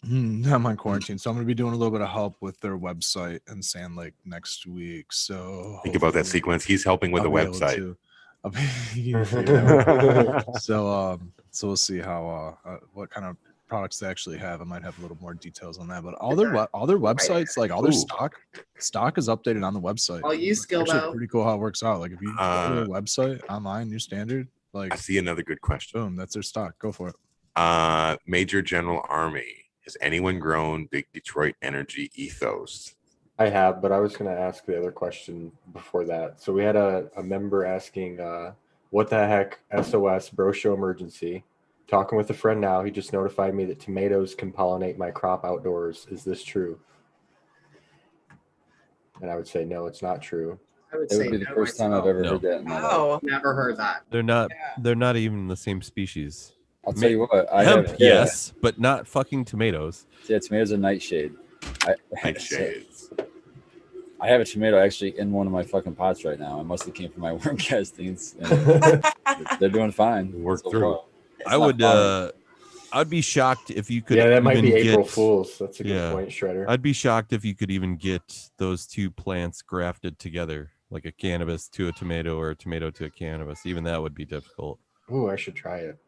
I'm on quarantine, so I'm going to be doing a little bit of help with their website in Sand Lake next week. So Think about that hopefully sequence. He's helping with I'll the be able website. to- I'll be- you can figure it out. So we'll see how what kind of products they actually have. I might have a little more details on that, but all their websites, like all their Ooh. stock is updated on the website. I'll use It's actually Skilbo. pretty cool how it works out. Like if you go to their website online, New Standard, I like see another good question. boom, that's their stock. Go for it. Major General Army. Has anyone grown Big Detroit Energy ethos? I have, but I was going to ask the other question before that. So we had a member asking, what the heck, SOS, bro show emergency. Talking with a friend now, he just notified me that tomatoes can pollinate my crop outdoors. Is this true? And I would say, no, it's not true. I would It say would be the no first time I've myself. ever No. heard that in my life. Oh, Never heard that. They're not. Yeah. They're not even the same species. I'll tell you what. I Hemp, have, yes, but not fucking tomatoes. Yeah, tomatoes are nightshade. Nightshades. I have a tomato actually in one of my fucking pots right now. It must have came from my worm castings. And they're doing fine. Work so through. far. It's I not would. farming. I'd be shocked if you could. Yeah, that might be even April get- Fool's. That's a good Yeah. point, Shredder. I'd be shocked if you could even get those two plants grafted together, like a cannabis to a tomato or a tomato to a cannabis. Even that would be difficult. Ooh, I should try it.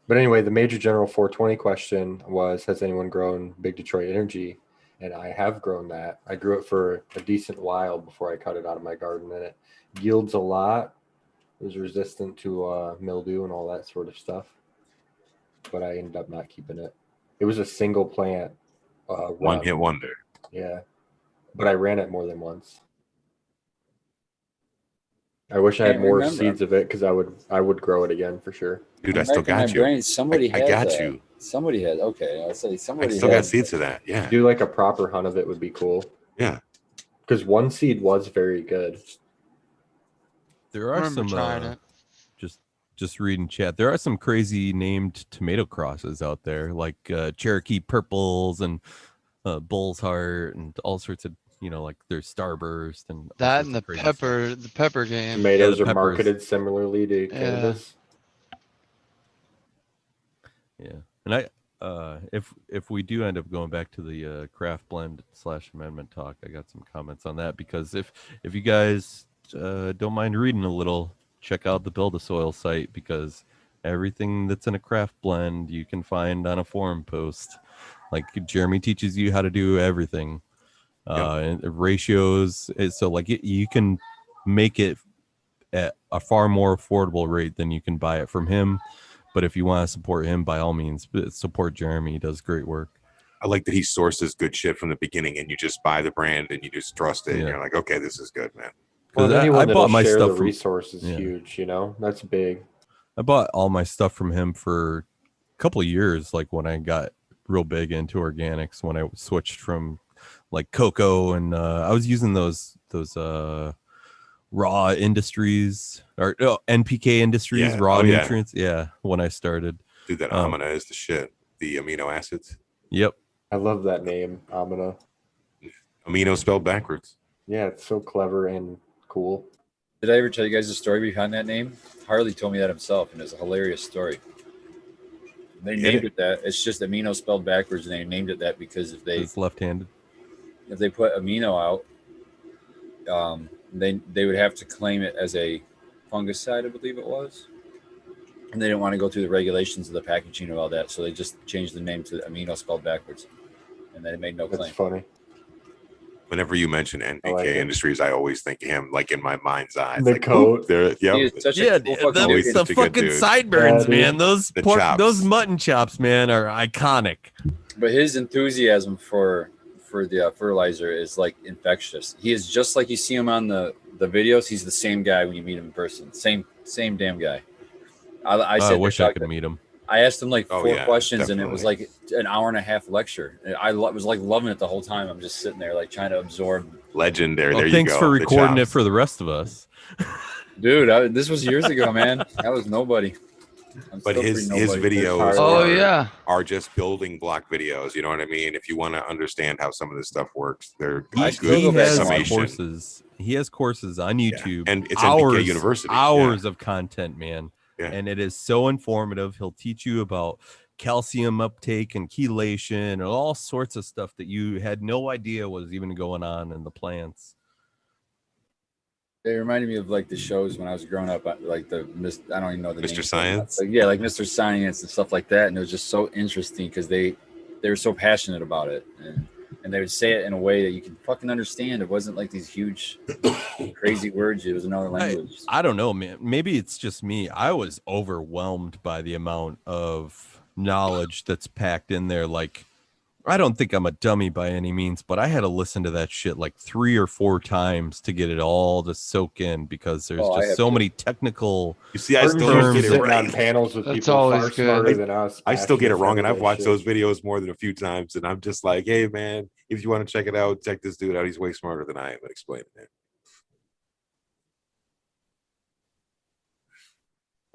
But anyway, the Major General 420 question was, has anyone grown Big Detroit Energy? And I have grown that. I grew it for a decent while before I cut it out of my garden, and it yields a lot. It was resistant to mildew and all that sort of stuff. But I ended up not keeping it. It was a single plant. One run. hit wonder. Yeah. But I ran it more than once. I wish I had Can't more remember. seeds of it because I would grow it again for sure. Dude, I'm I still racking my got you. brain. Somebody I has got that. you. Somebody had. Okay, I'll say I somebody. still got has seeds of that. Yeah. Do like a proper hunt of it would be cool. Yeah. Because one seed was very good. There I are remember some trying it. just just reading chat. There are some crazy named tomato crosses out there, like Cherokee Purples and Bull's Heart and all sorts of, like there's Starburst and all That sorts and of the crazy pepper, stuff. the pepper game. Tomatoes the are peppers. marketed similarly to cannabis. Yeah, and I if we do end up going back to the craft blend / amendment talk, I got some comments on that, because if you guys don't mind reading a little, check out the Build a Soil site, because everything that's in a craft blend you can find on a forum post. Like Jeremy teaches you how to do everything, and ratios. So like you can make it at a far more affordable rate than you can buy it from him. But if you want to support him, by all means, support Jeremy. He does great work. I like that he sources good shit from the beginning, and you just buy the brand and you just trust it. And Yeah. you're like, okay, this is good, man. Well, I anyone bought that'll my share stuff the from- resource is yeah. huge. That's big. I bought all my stuff from him for a couple of years, like when I got real big into organics, when I switched from like cocoa, and I was using those raw industries or NPK industries, Yeah. raw Oh, yeah. nutrients. Yeah, when I started. Dude, that Amina is the shit. The amino acids. Yep. I love that name, Amina. Amino spelled backwards. Yeah, it's so clever and cool. Did I ever tell you guys the story behind that name? Harley told me that himself, and it's a hilarious story. They named it that. It's just amino spelled backwards, and they named it that because It's left-handed. if they put amino out, they would have to claim it as a fungicide, I believe it was, and they didn't want to go through the regulations of the packaging and all that, so they just changed the name to amino spelled backwards, and they made no That's claim. funny. Whenever you mention NPK like it. Industries, I always think of him, like in my mind's eye. It's The like, coat. oop, there, He yep. is such a Yeah, cool fucking always dude. the such a good fucking dude. sideburns, Yeah, dude. man. Those The pork, chops. those mutton chops, man, are iconic. But his enthusiasm for the fertilizer is like infectious. He is just like you see him on the videos. He's the same guy when you meet him in person. Same damn guy. I I said wish I could meet him. I asked him like Oh, 4 yeah, questions, and it was definitely. like an hour and a half lecture. I was like loving it the whole time. I'm just sitting there like trying to absorb. Legendary. Well, There thanks you go. for The recording it chops. for the rest of us. Dude, this was years ago, man. I was nobody. I'm But still his pretty nobody. videos hard. Oh are, yeah. are just building block videos. You know what I mean? If you want to understand how some of this stuff works, they're I a still good go back has and watch. summation. courses. He has courses on YouTube. And it's NPK University. Hours of content, man. Yeah. And it is so informative. He'll teach you about calcium uptake and chelation and all sorts of stuff that you had no idea was even going on in the plants. It reminded me of like the shows when I was growing up, like I don't even know the Mr. name. Science? Like, yeah, like Mr. Science and stuff like that. And it was just so interesting because they were so passionate about it, and they would say it in a way that you could fucking understand. It wasn't like these huge, crazy words. It was another language. I don't know, man. Maybe it's just me. I was overwhelmed by the amount of knowledge that's packed in there. Like, I don't think I'm a dummy by any means, but I had to listen to that shit like 3 or 4 times to get it all to soak in, because there's I just have so to. many technical. You see, I Martin's still don't used to get it sitting on right. panels with That's people always far good. smarter than us. I still get it passionate wrong, and for I've watched shit. those videos more than a few times, and I'm just like, hey, man, if you want to check it out, check this dude out. He's way smarter than I am at explaining it.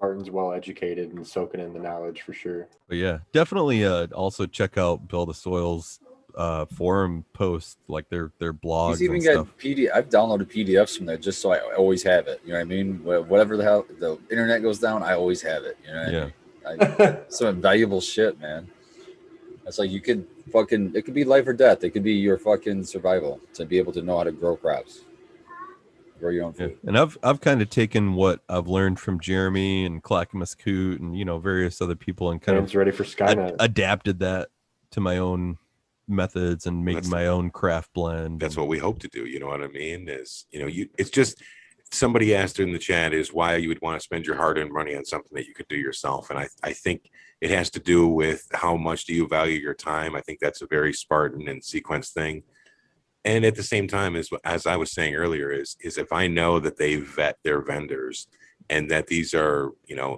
Martin's well educated and soaking in the knowledge for sure. But yeah, definitely also check out Build a Soil's forum post, like their blogs He's even and got stuff. PDF. I've downloaded PDFs from there just so I always have it. You know what I mean? Whatever the hell the internet goes down, I always have it. You know what I mean? Some valuable shit, man. It's like you could fucking. It could be life or death. It could be your fucking survival to be able to know how to grow crops, grow your own Yeah. food. And I've kind of taken what I've learned from Jeremy and Clackamas Coot and various other people and kind Man's of ready for Skynet. adapted that to my own methods and making my own craft blend. That's what we hope to do. You know what I mean? It's just somebody asked in the chat is why you would want to spend your hard-earned money on something that you could do yourself. And I think it has to do with how much do you value your time. I think that's a very Spartan and sequence thing. And at the same time, as I was saying earlier, is if I know that they vet their vendors and that these are,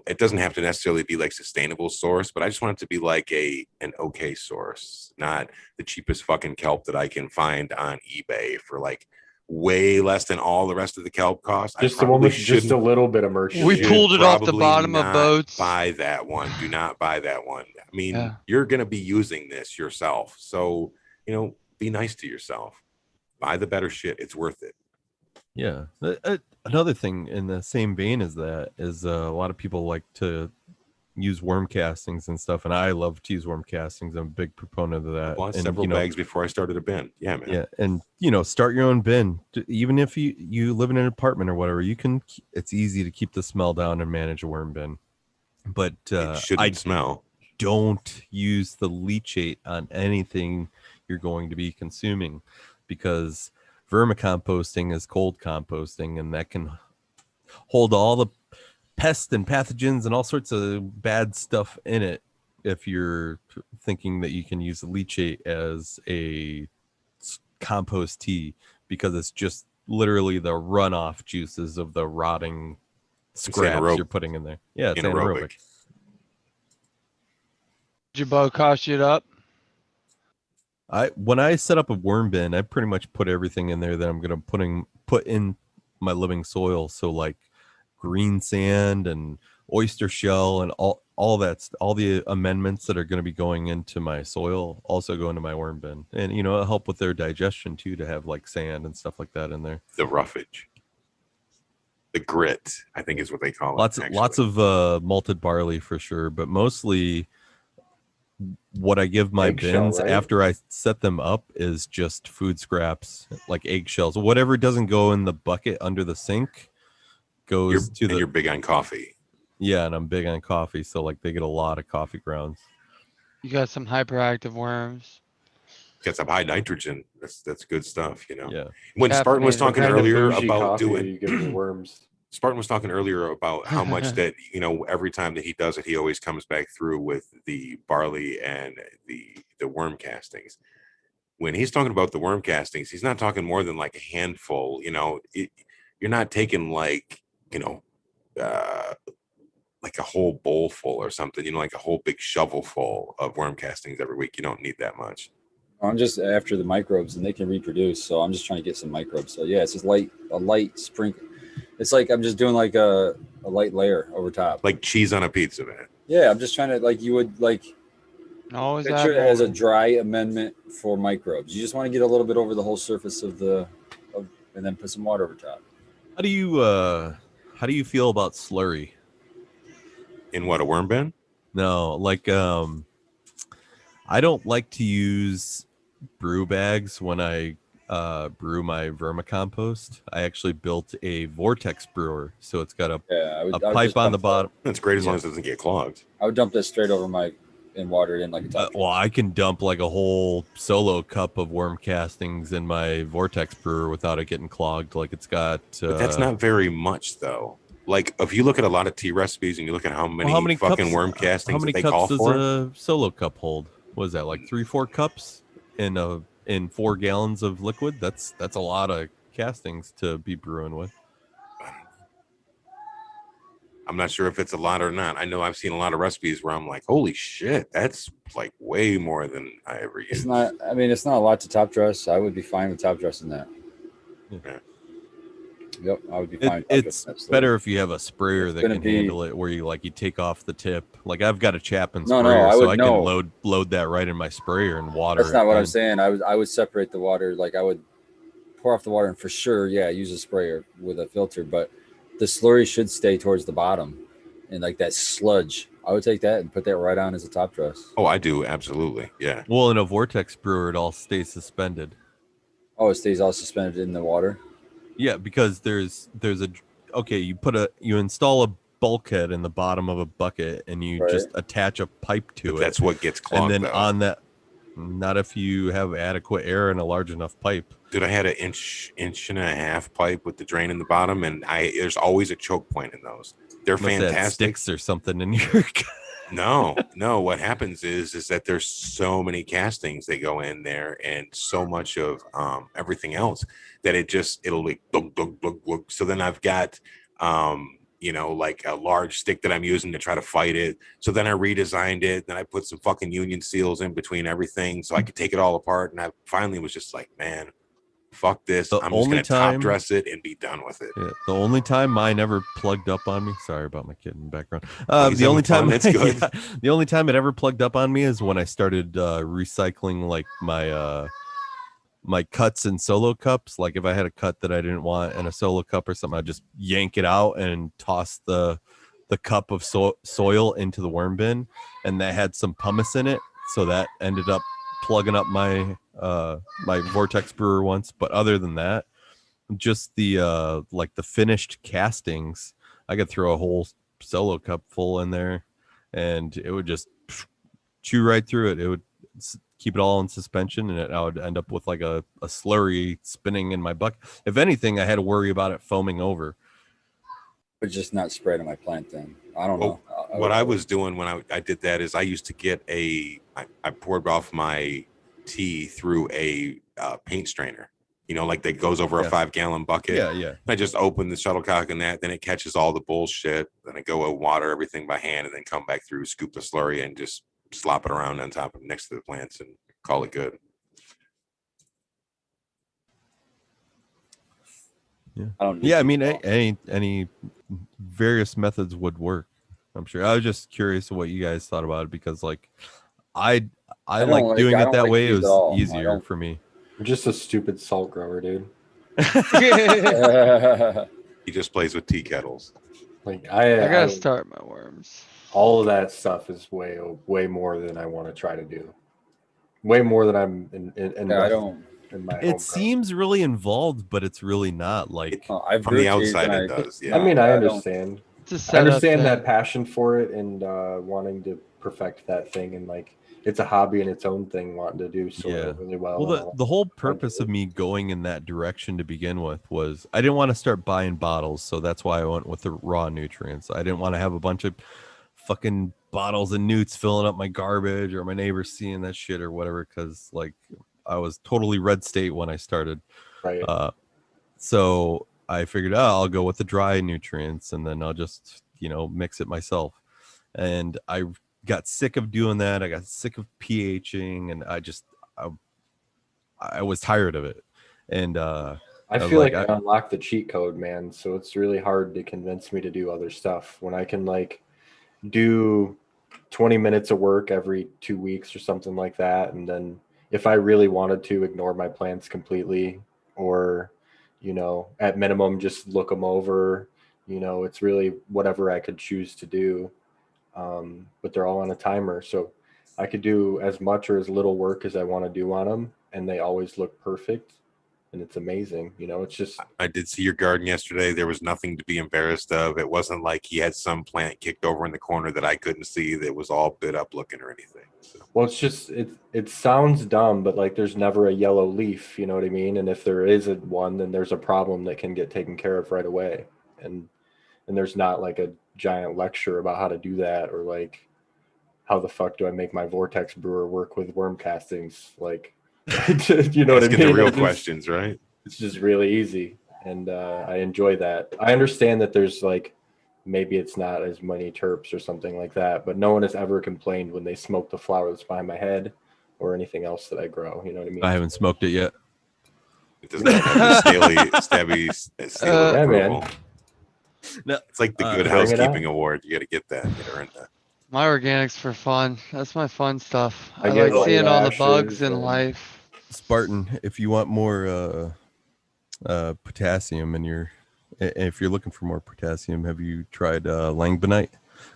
it doesn't have to necessarily be like sustainable source, but I just want it to be like an okay source, not the cheapest fucking kelp that I can find on eBay for like way less than all the rest of the kelp cost. Just I the one probably with just a little bit of mercury. We should pulled it off the probably bottom of not boats. Buy that one. Do not buy that one. I mean, Yeah. you're going to be using this yourself. So, be nice to yourself. Buy the better shit. It's worth it. Yeah. Another thing in the same vein as that is a lot of people like to use worm castings and stuff, and I love to use worm castings. I'm a big proponent of I that. bought And, several bags before I started a bin. Yeah, man. Yeah, and start your own bin. Even if you live in an apartment or whatever, it's easy to keep the smell down and manage a worm bin. But It shouldn't smell. Don't use the leachate on anything you're going to be consuming, because vermicomposting is cold composting, and that can hold all the pests and pathogens and all sorts of bad stuff in it if you're thinking that you can use the leachate as a compost tea, because it's just literally the runoff juices of the rotting scraps you're putting in there. Yeah, it's anaerobic. Did your boat cost you it up? When I set up a worm bin, I pretty much put everything in there that I'm gonna put in my living soil. So like green sand and oyster shell and all the amendments that are going to be going into my soil also go into my worm bin, and it'll help with their digestion too, to have like sand and stuff like that in there. The roughage, the grit, I think is what they call it. Lots of malted barley for sure, but mostly what I give my bins after I set them up is just food scraps, like eggshells, whatever doesn't go in the bucket under the sink goes to the. You're big on coffee. Yeah, and I'm big on coffee, so like they get a lot of coffee grounds. You got some hyperactive worms. Got some high nitrogen. That's good stuff, Yeah. When Spartan was talking earlier about you give the worms. Spartan was talking earlier about how much that every time that he does it, he always comes back through with the barley and the worm castings. When he's talking about the worm castings, he's not talking more than like a handful. You're not taking like like a whole bowl full or something, like a whole big shovel full of worm castings every week. You don't need that much. I'm just after the microbes, and they can reproduce. So I'm just trying to get some microbes. So yeah, it's just a light sprinkle. It's like I'm just doing like a light layer over top. Like cheese on a pizza, man. Yeah, I'm just trying to, like you would like always picture it as a dry amendment for microbes. You just want to get a little bit over the whole surface and then put some water over top. How do you feel about slurry? In what, a worm bin? No, like I don't like to use brew bags when I brew my vermicompost. I actually built a vortex brewer, so it's got a pipe on the bottom. That's great as long as it doesn't get clogged. I would dump that straight over and water it in like a top. Well, I can dump like a whole solo cup of worm castings in my vortex brewer without it getting clogged. Like it's got. But that's not very much, though. Like if you look at a lot of tea recipes and you look at how many fucking worm castings how many they cups call does for, a solo cup hold? What is that, like 3-4 cups in 4 gallons of liquid? That's a lot of castings to be brewing with. I'm not sure if it's a lot or not. I know I've seen a lot of recipes where I'm like, holy shit, that's like way more than I ever used. It's not a lot to top dress. I would be fine with top dressing that. Yeah. Yep, I would be fine. It's better if you have a sprayer that can handle it, where you take off the tip. Like I've got a Chapman sprayer, so I can load that right in my sprayer and water. That's not what I'm saying. I would separate the water. Like I would pour off the water and for sure, use a sprayer with a filter. But the slurry should stay towards the bottom, and like that sludge, I would take that and put that right on as a top dress. Oh, I do, absolutely, yeah. Well, in a vortex brewer, it all stays suspended. Oh, it stays all suspended in the water. Yeah, because there's you install a bulkhead in the bottom of a bucket and you just attach a pipe to it. That's what gets clogged. And then on that, not if you have adequate air and a large enough pipe. Dude, I had an inch and a half pipe with the drain in the bottom, and there's always a choke point in those. They're fantastic. Sticks or something in your. No. What happens is that there's so many castings that go in there, and so much of everything else that it'll like look. So then I've got like a large stick that I'm using to try to fight it. So then I redesigned it. Then I put some fucking union seals in between everything so I could take it all apart. And I finally was just like, man, fuck this. The I'm just only gonna top time- dress it and be done with it. Yeah, the only time mine ever plugged up on me. Sorry about my kid in the background. He's The only having fun, time, that's good. yeah, the only time it ever plugged up on me is when I started recycling like my my cuts and solo cups. Like if I had a cut that I didn't want and a solo cup or something, I'd just yank it out and toss the cup of soil into the worm bin, and that had some pumice in it, so that ended up plugging up my my vortex brewer once. But other than that, just the like the finished castings, I could throw a whole solo cup full in there and it would just chew right through it. It would keep it all in suspension, and I would end up with like a slurry spinning in my bucket. If anything, I had to worry about it foaming over. But just not spread on my plant then. I don't know. What I was doing when I did that is I used to get I poured off my tea through a paint strainer, you know, like that goes over a 5-gallon bucket. Yeah. I just open the shuttlecock and that, then it catches all the bullshit. Then I go and water everything by hand, and then come back through, scoop the slurry, and just slop it around on top of next to the plants and call it good. Yeah. I mean, any various methods would work, I'm sure. I was just curious what you guys thought about it, because like I like doing it that way. It was easier for me. I'm just a stupid salt grower, dude. He just plays with tea kettles. Like I gotta start my worms. All of that stuff is way more than I want to try to do. Way more than I'm in I don't. in my It home seems really involved, but it's really not. Like I've From the outside, it does. Yeah. I mean, I understand. It's I understand that passion for it and wanting to perfect that thing, and like it's a hobby in its own thing, wanting to do really well. Well, the whole purpose of me going in that direction to begin with was I didn't want to start buying bottles, so that's why I went with the raw nutrients. I didn't want to have a bunch of fucking bottles and newts filling up my garbage, or my neighbors seeing that shit or whatever, because like I was totally red state when I started. Right. So I figured, I'll go with the dry nutrients, and then I'll just, mix it myself. And I got sick of doing that. I got sick of pHing, and I was tired of it. And I feel like I unlocked the cheat code, man. So it's really hard to convince me to do other stuff when I can like do 20 minutes of work every 2 weeks or something like that. And then if I really wanted to ignore my plants completely, or, at minimum, just look them over, it's really whatever I could choose to do. But they're all on a timer. So I could do as much or as little work as I want to do on them, and they always look perfect. And it's amazing. It's just. I did see your garden yesterday. There was nothing to be embarrassed of. It wasn't like he had some plant kicked over in the corner that I couldn't see that was all bit up looking or anything. So. Well, it's just, it sounds dumb, but like there's never a yellow leaf, you know what I mean? And if there is one, then there's a problem that can get taken care of right away. And there's not like a giant lecture about how to do that, or like, how the fuck do I make my vortex brewer work with worm castings? Like, you know what I mean? The real questions, right? It's just really easy, and I enjoy that. I understand that there's like, maybe it's not as many terps or something like that, but no one has ever complained when they smoke the flower that's behind my head or anything else that I grow. You know what I mean? I haven't smoked it yet. It doesn't have the stabby yeah, approval. man. No, it's like the good housekeeping award. You got to get that. Get earned that. My organics for fun. That's my fun stuff. I get like seeing all the bugs in and- life. Spartan, if you want more potassium if you're looking for more potassium, have you tried langbonite?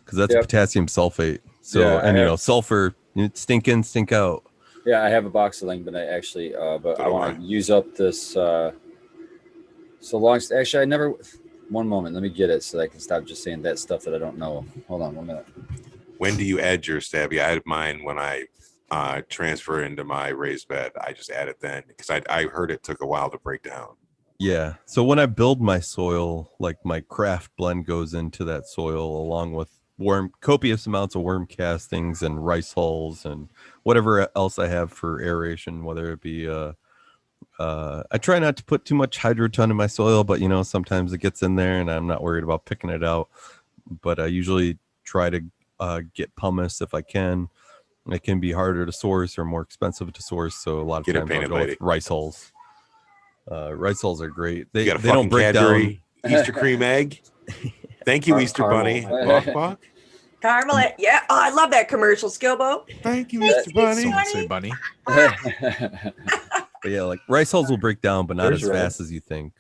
Because that's potassium sulfate. So sulfur, stink in, stink out. Yeah, I have a box of langbonite actually, but I want to use up this. Actually, I never. One moment, let me get it so that I can stop just saying that stuff that I don't know. Hold on 1 minute. When do you add your stabby? I had mine when I transfer into my raised bed. I just add it then because I heard it took a while to break down. Yeah. So when I build my soil, like my craft blend goes into that soil along with copious amounts of worm castings and rice hulls and whatever else I have for aeration, whether it be I try not to put too much hydroton in my soil, but sometimes it gets in there and I'm not worried about picking it out. But I usually try to get pumice if I can. It can be harder to source or more expensive to source, so a lot of times I'll go with rice hulls. Rice hulls are great. You They got a they don't fucking break Cadbury down. Easter cream egg. Thank you, Easter Caramel. Bunny. Buck, buck. Caramel. Yeah. Oh, I love that commercial, Skilbo. Thank you, Easter Bunny. Someone say bunny. But yeah, like rice hulls will break down, but not There's as red. fast as you think.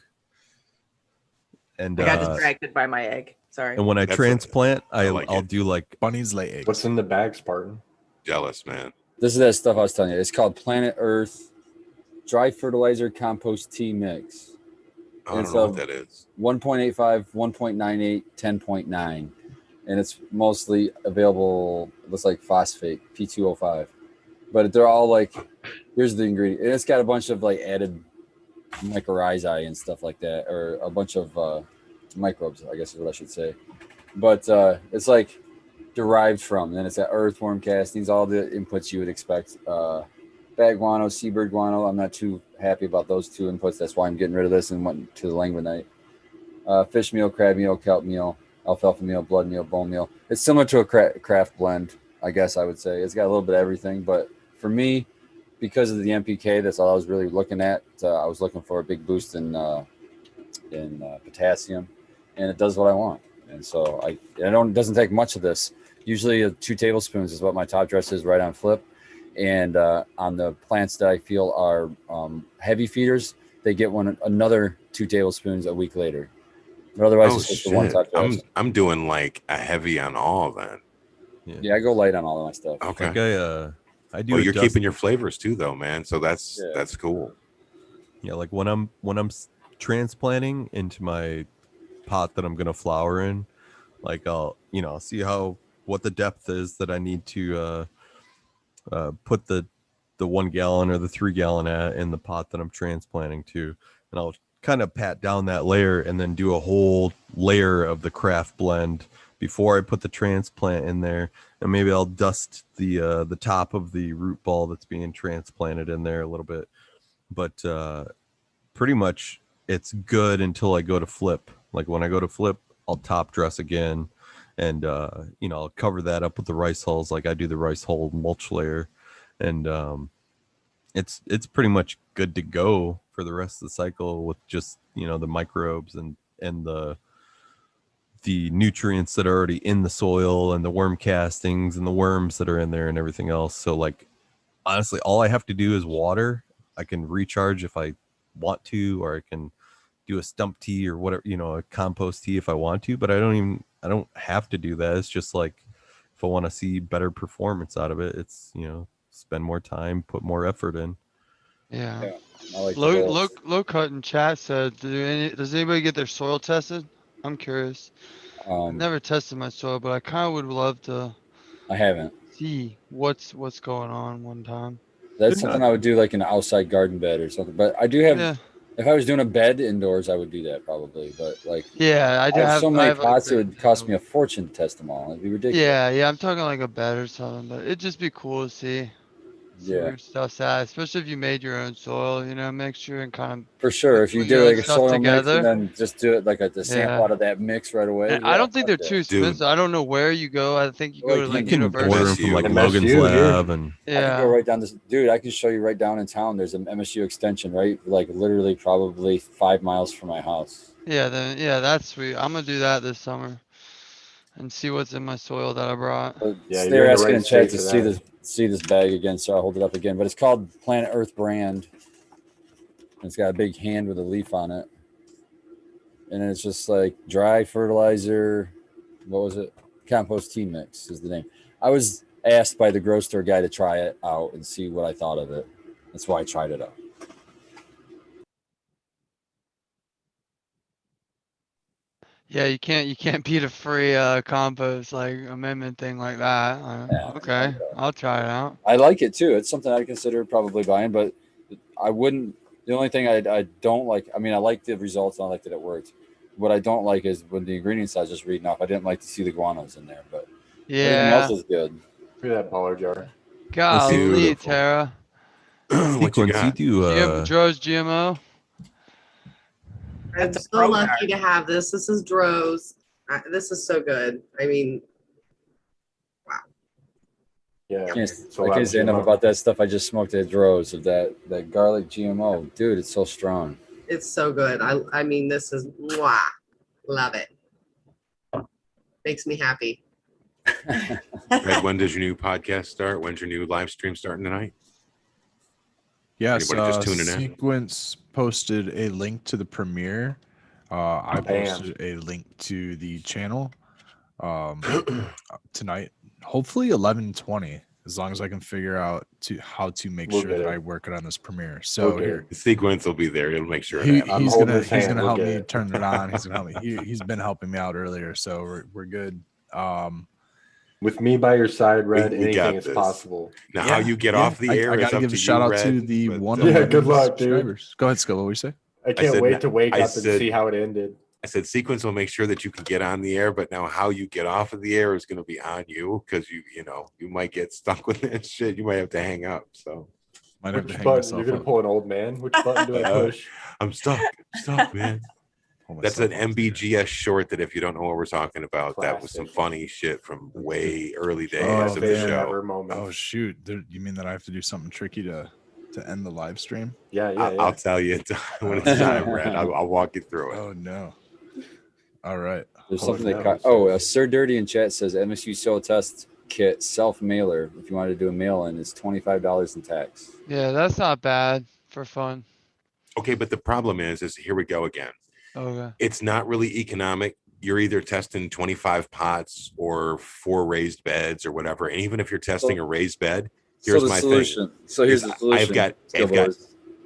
And I got distracted by my egg. Sorry. and when I That's transplant, I like I'll it. do like Bunnies lay eggs. What's in the bag, Spartan? Jealous, man. This is that stuff I was telling you. It's called Planet Earth Dry Fertilizer Compost Tea Mix. I don't It's know what that is. 1.85, 1.98, 10.9. And it's mostly available, it looks like phosphate, P2O5. But they're all like, here's the ingredient. And it's got a bunch of like added mycorrhizae and stuff like that, or a bunch of microbes, I guess is what I should say. But it's like derived from, and then it's got earthworm castings, all the inputs you would expect. Bag guano, seabird guano. I'm not too happy about those two inputs. That's why I'm getting rid of this and went to the languinite. Fish meal, crab meal, kelp meal, alfalfa meal, blood meal, bone meal. It's similar to a craft blend, I guess I would say. It's got a little bit of everything, but for me, because of the MPK, that's all I was really looking at. I was looking for a big boost in potassium, and it does what I want. And so it doesn't take much of this. Usually 2 tablespoons is what my top dress is right on flip. And on the plants that I feel are heavy feeders, they get another 2 tablespoons a week later. But otherwise, Oh it's just the one shit! top dress. I'm doing like a heavy on all then. Yeah, I go light on all of my stuff. Okay. like I do. Well, a you're dust- keeping your flavors too, though, man. So that's cool. Yeah, like when I'm transplanting into my pot that I'm gonna flower in, like I'll see what the depth is that I need to put the 1 gallon or the 3 gallon at in the pot that I'm transplanting to, and I'll kind of pat down that layer and then do a whole layer of the craft blend before I put the transplant in there, and maybe I'll dust the top of the root ball that's being transplanted in there a little bit, but pretty much it's good until I go to flip. Like when I go to flip, I'll top dress again, and I'll cover that up with the rice hulls, like I do the rice hull mulch layer, and it's pretty much good to go for the rest of the cycle with just the microbes and the nutrients that are already in the soil and the worm castings and the worms that are in there and everything else. So like honestly, all I have to do is water. I can recharge if I want to, or I can do a stump tea or whatever, a compost tea if I want to, but I don't have to do that. It's just like if I want to see better performance out of it, it's spend more time, put more effort in. Yeah. I like Low cut in chat said, does anybody get their soil tested? I'm curious. I've never tested my soil, but I kind of would love to I haven't. see what's going on one time. That's something I would do like an outside garden bed or something. But I do have, if I was doing a bed indoors, I would do that probably. But like, yeah, I have so many pots, like, it would cost me a fortune to test them all. It'd be ridiculous. Yeah, I'm talking like a bed or something, but it'd just be cool to see where your stuff's at, especially if you made your own soil, mixture and kind of for sure. If you put do your own like a stuff soil mix together. and then just do it like the sample out of that mix right away. And I don't think they're too expensive. I don't know where you go. I think you go to like you can order them from like Logan's Lab, and I can go right down this, dude. I can show you right down in town. There's an MSU extension, right? Like literally probably 5 miles from my house. Yeah, that's sweet. I'm gonna do that this summer and see what's in my soil that I brought. They're asking in chat to see this bag again, so I'll hold it up again. But it's called Planet Earth brand. It's got a big hand with a leaf on it, and it's just like dry fertilizer. What was it? Compost tea mix is the name. I was asked by the grocery store guy to try it out and see what I thought of it. That's why I tried it out. Yeah, you can't beat a free compost like amendment thing like that. Okay, I'll try it out. I like it too. It's something I'd consider probably buying, but I wouldn't. The only thing I don't like, I mean, I like the results and I like that it worked. What I don't like is when the ingredients I was just reading off. I didn't like to see the guanos in there, but everything else is good. Look at that baller jar. Golly, Tara. What you got? Dro's GMO. I'm so lucky to have this. This is Dro's. This is so good. I mean, wow. Yeah. I can't say enough about that stuff. I just smoked at Dro's of that garlic GMO. Dude, it's so strong. It's so good. I mean, this is mwah. Love it. Makes me happy. Red, when does your new podcast start? When's your new live stream starting tonight? Yes, Anybody just tuning in? Sequence posted a link to the premiere. I Bam. posted a link to the channel tonight. Hopefully 11:20, as long as I can figure out how to make We'll sure get that it. I work it on this premiere. So We'll get here, it. The sequence will be there. It'll make sure. he, it happens. I'm he's holding gonna his he's hand. gonna We'll help get me it. turn it on. He's gonna help me. He's been helping me out earlier, so we're good. With me by your side, Red, we got anything is this. possible. Now, how you get off the air I is gotta up give to a shout you, out Red, to the but, 111 good luck, dude. subscribers. Go ahead, Skilla. What you say? I can't said wait that- to wake I up and said- see how it ended. I said sequence will make sure that you can get on the air, but now how you get off of the air is going to be on you because you might get stuck with that shit. You might have to hang up. So Might have to Which hang button? myself You're gonna up. pull an old man. Which button do I push? I'm stuck, man. Pull That's an myself off the air. MBGS short that if you don't know what we're talking about, that was some Classic. funny shit from way early days Oh, of the man. show. Ever moment. Oh shoot! You mean that I have to do something tricky to end the live stream? Yeah, I'll tell you when it's time, Red. I'll walk you through it. Oh no! All right. There's Oh, something that no, caught. so- Sir Dirty in chat says MSU soil test kit self mailer. If you want to do a mail in, is $25 in tax. Yeah, that's not bad for fun. Okay, but the problem is here we go again. Okay. It's not really economic. You're either testing 25 pots or 4 raised beds or whatever. And even if you're testing a raised bed, here's the my solution. thing. So here's the solution.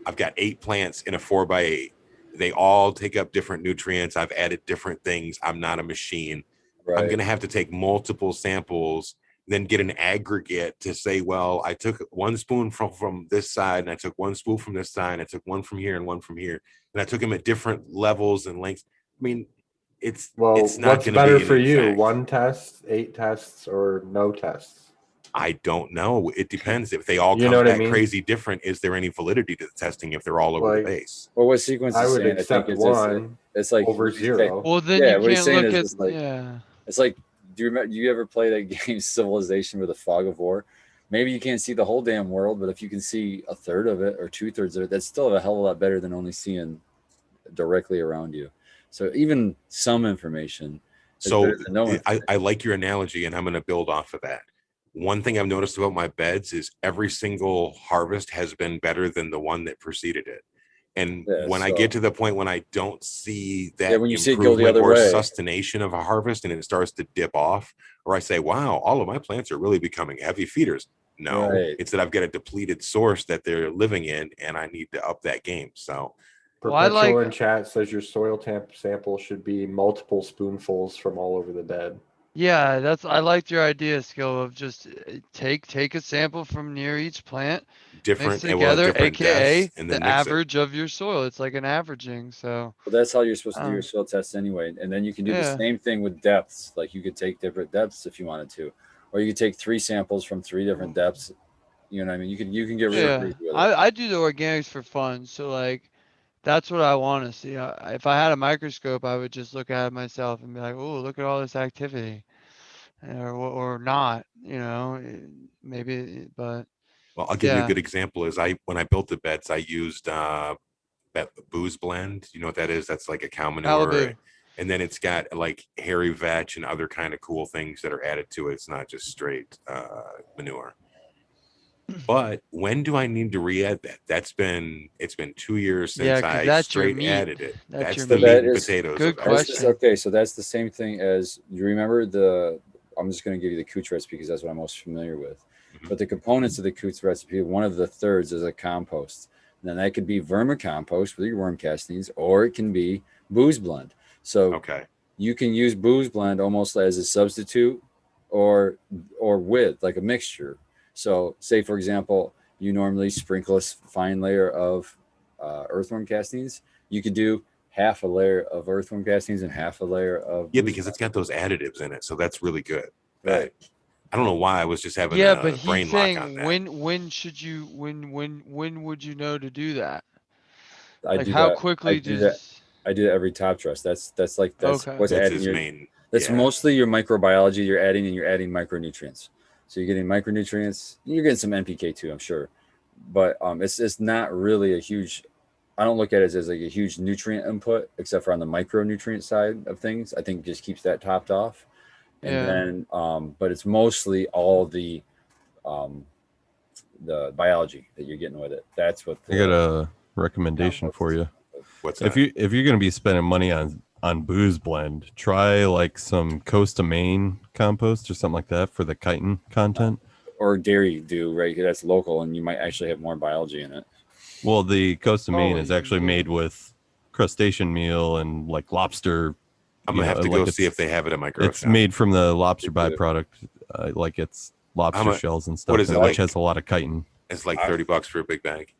I've got 8 plants in a 4x8. They all take up different nutrients. I've added different things. I'm not a machine. Right. I'm going to have to take multiple samples, then get an aggregate to say, well, I took 1 spoon from this side, and I took 1 spoon from this side, and I took 1 from here and 1 from here, and I took them at different levels and lengths. I mean, it's not what's going to better be for you? exact. 1 test, 8 tests, or no tests? I don't know. It depends. If they all You come know what I back mean? crazy different, is there any validity to the testing if they're all over Like, the base? Well, what sequence I is would saying, accept I think 1 it's like over 0. Well, then Yeah, you what he's can't saying look is at it's like- yeah. It's like, do you ever play that game Civilization with a fog of war? Maybe you can't see the whole damn world, but if you can see a third of it or 2/3 of it, that's still a hell of a lot better than only seeing directly around you. So even some information. is So better than no information. I like your analogy, and I'm going to build off of that. One thing I've noticed about my beds is every single harvest has been better than the one that preceded it. And Yeah, when I so- get to the point when I don't see that Yeah, when you see it go the improvement other or way. sustentation of a harvest and it starts to dip off, or I say, wow, all of my plants are really becoming heavy feeders. No, Right. it's that I've got a depleted source that they're living in, and I need to up that game. So Well, I Perpetual like- in chat says your soil sample should be multiple spoonfuls from all over the bed. Yeah, I liked your idea, Skill, of just take a sample from near each plant, different mix it together, different aka depths, and then the mix it. average of your soil. It's like an averaging. So Well, that's how you're supposed to do Oh. your soil test anyway. And then you can do the Yeah. same thing with depths. Like you could take different depths if you wanted to, or you could take 3 samples from 3 different depths. You know what I mean? You can get really yeah, crazy with it. I do the organics for fun. So like, that's what I want to see. If I had a microscope, I would just look at it myself and be like, oh, look at all this activity, or not. Maybe, but Well, I'll give you a Yeah. good example. Is when I built the beds, I used that booze blend. You know what that is? That's like a cow manure. Malibu. And then it's got like hairy vetch and other kind of cool things that are added to it. It's not just straight manure. But when do I need to re-add that? It's been 2 years Yeah, since 'cause I that's your straight meat. added it. That's That's your the meat. meat That and is- potatoes. good of it. That's question. okay, so that's the same thing as you remember I'm just going to give you the Cooch recipe because that's what I'm most familiar with. Mhm. But the components of the Cooch recipe, one of the thirds is a compost. And then that could be vermicompost with your worm castings, or it can be booze blend. So Okay. you can use booze blend almost as a substitute or with like a mixture. So say, for example, you normally sprinkle a fine layer of earthworm castings. You could do half a layer of earthworm castings and half a layer of Yeah, booze because it's blend. got those additives in it, so that's really good. Right. I don't know why I was just having Yeah, a but brain he's lock saying on that. when would you know to do that? I Like do how that. quickly I do that. does I do that every top dress. That's Okay. what's That's adding his your, main. that's yeah. mostly your microbiology you're adding, and you're adding micronutrients. So you're getting micronutrients. You're getting some NPK too, I'm sure, but it's not really a huge I don't look at it as like a huge nutrient input, except for on the micronutrient side of things. I think it just keeps that topped off. And Yeah. then, but it's mostly all the biology that you're getting with it. That's what I got a recommendation for you. What's that? If you're gonna be spending money on booze blend, try like some Coast of Maine compost or something like that for the chitin content. or dairy do, right? 'Cause that's local, and you might actually have more biology in it. Well, the Coast of Maine Oh, is you actually do. made with crustacean meal and like lobster. I'm you gonna have know, to like go see if they have it at my grocery It's shop. made from the lobster They do. byproduct, like it's lobster much- shells and stuff, what is it, which like- has a lot of chitin. It's like $30 for a big bag.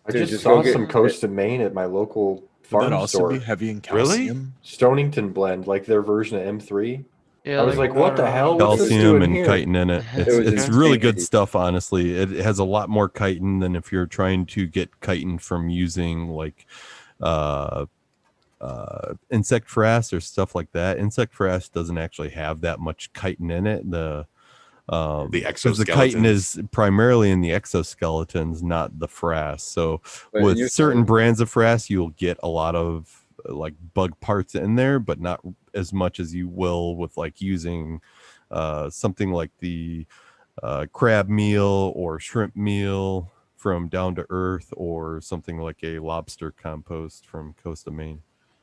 I Dude, just just saw go get- some Coast of Maine at my local Would farm that also store. be heavy in Really? calcium? Stonington blend, like their version of M3. Yeah, I was like, what the water hell? rush. What's this Calcium doing and here? chitin in it. It's, was it's really good insanely- stuff, honestly. It has a lot more chitin than if you're trying to get chitin from using like insect frass or stuff like that. Insect frass doesn't actually have that much chitin in it. The because the chitin exoskeletons. is primarily in the exoskeletons, not the frass. So But with you're certain saying- brands of frass, you'll get a lot of like bug parts in there, but not as much as you will with like using something like the crab meal or shrimp meal from Down to Earth, or something like a lobster compost from Coast of Maine.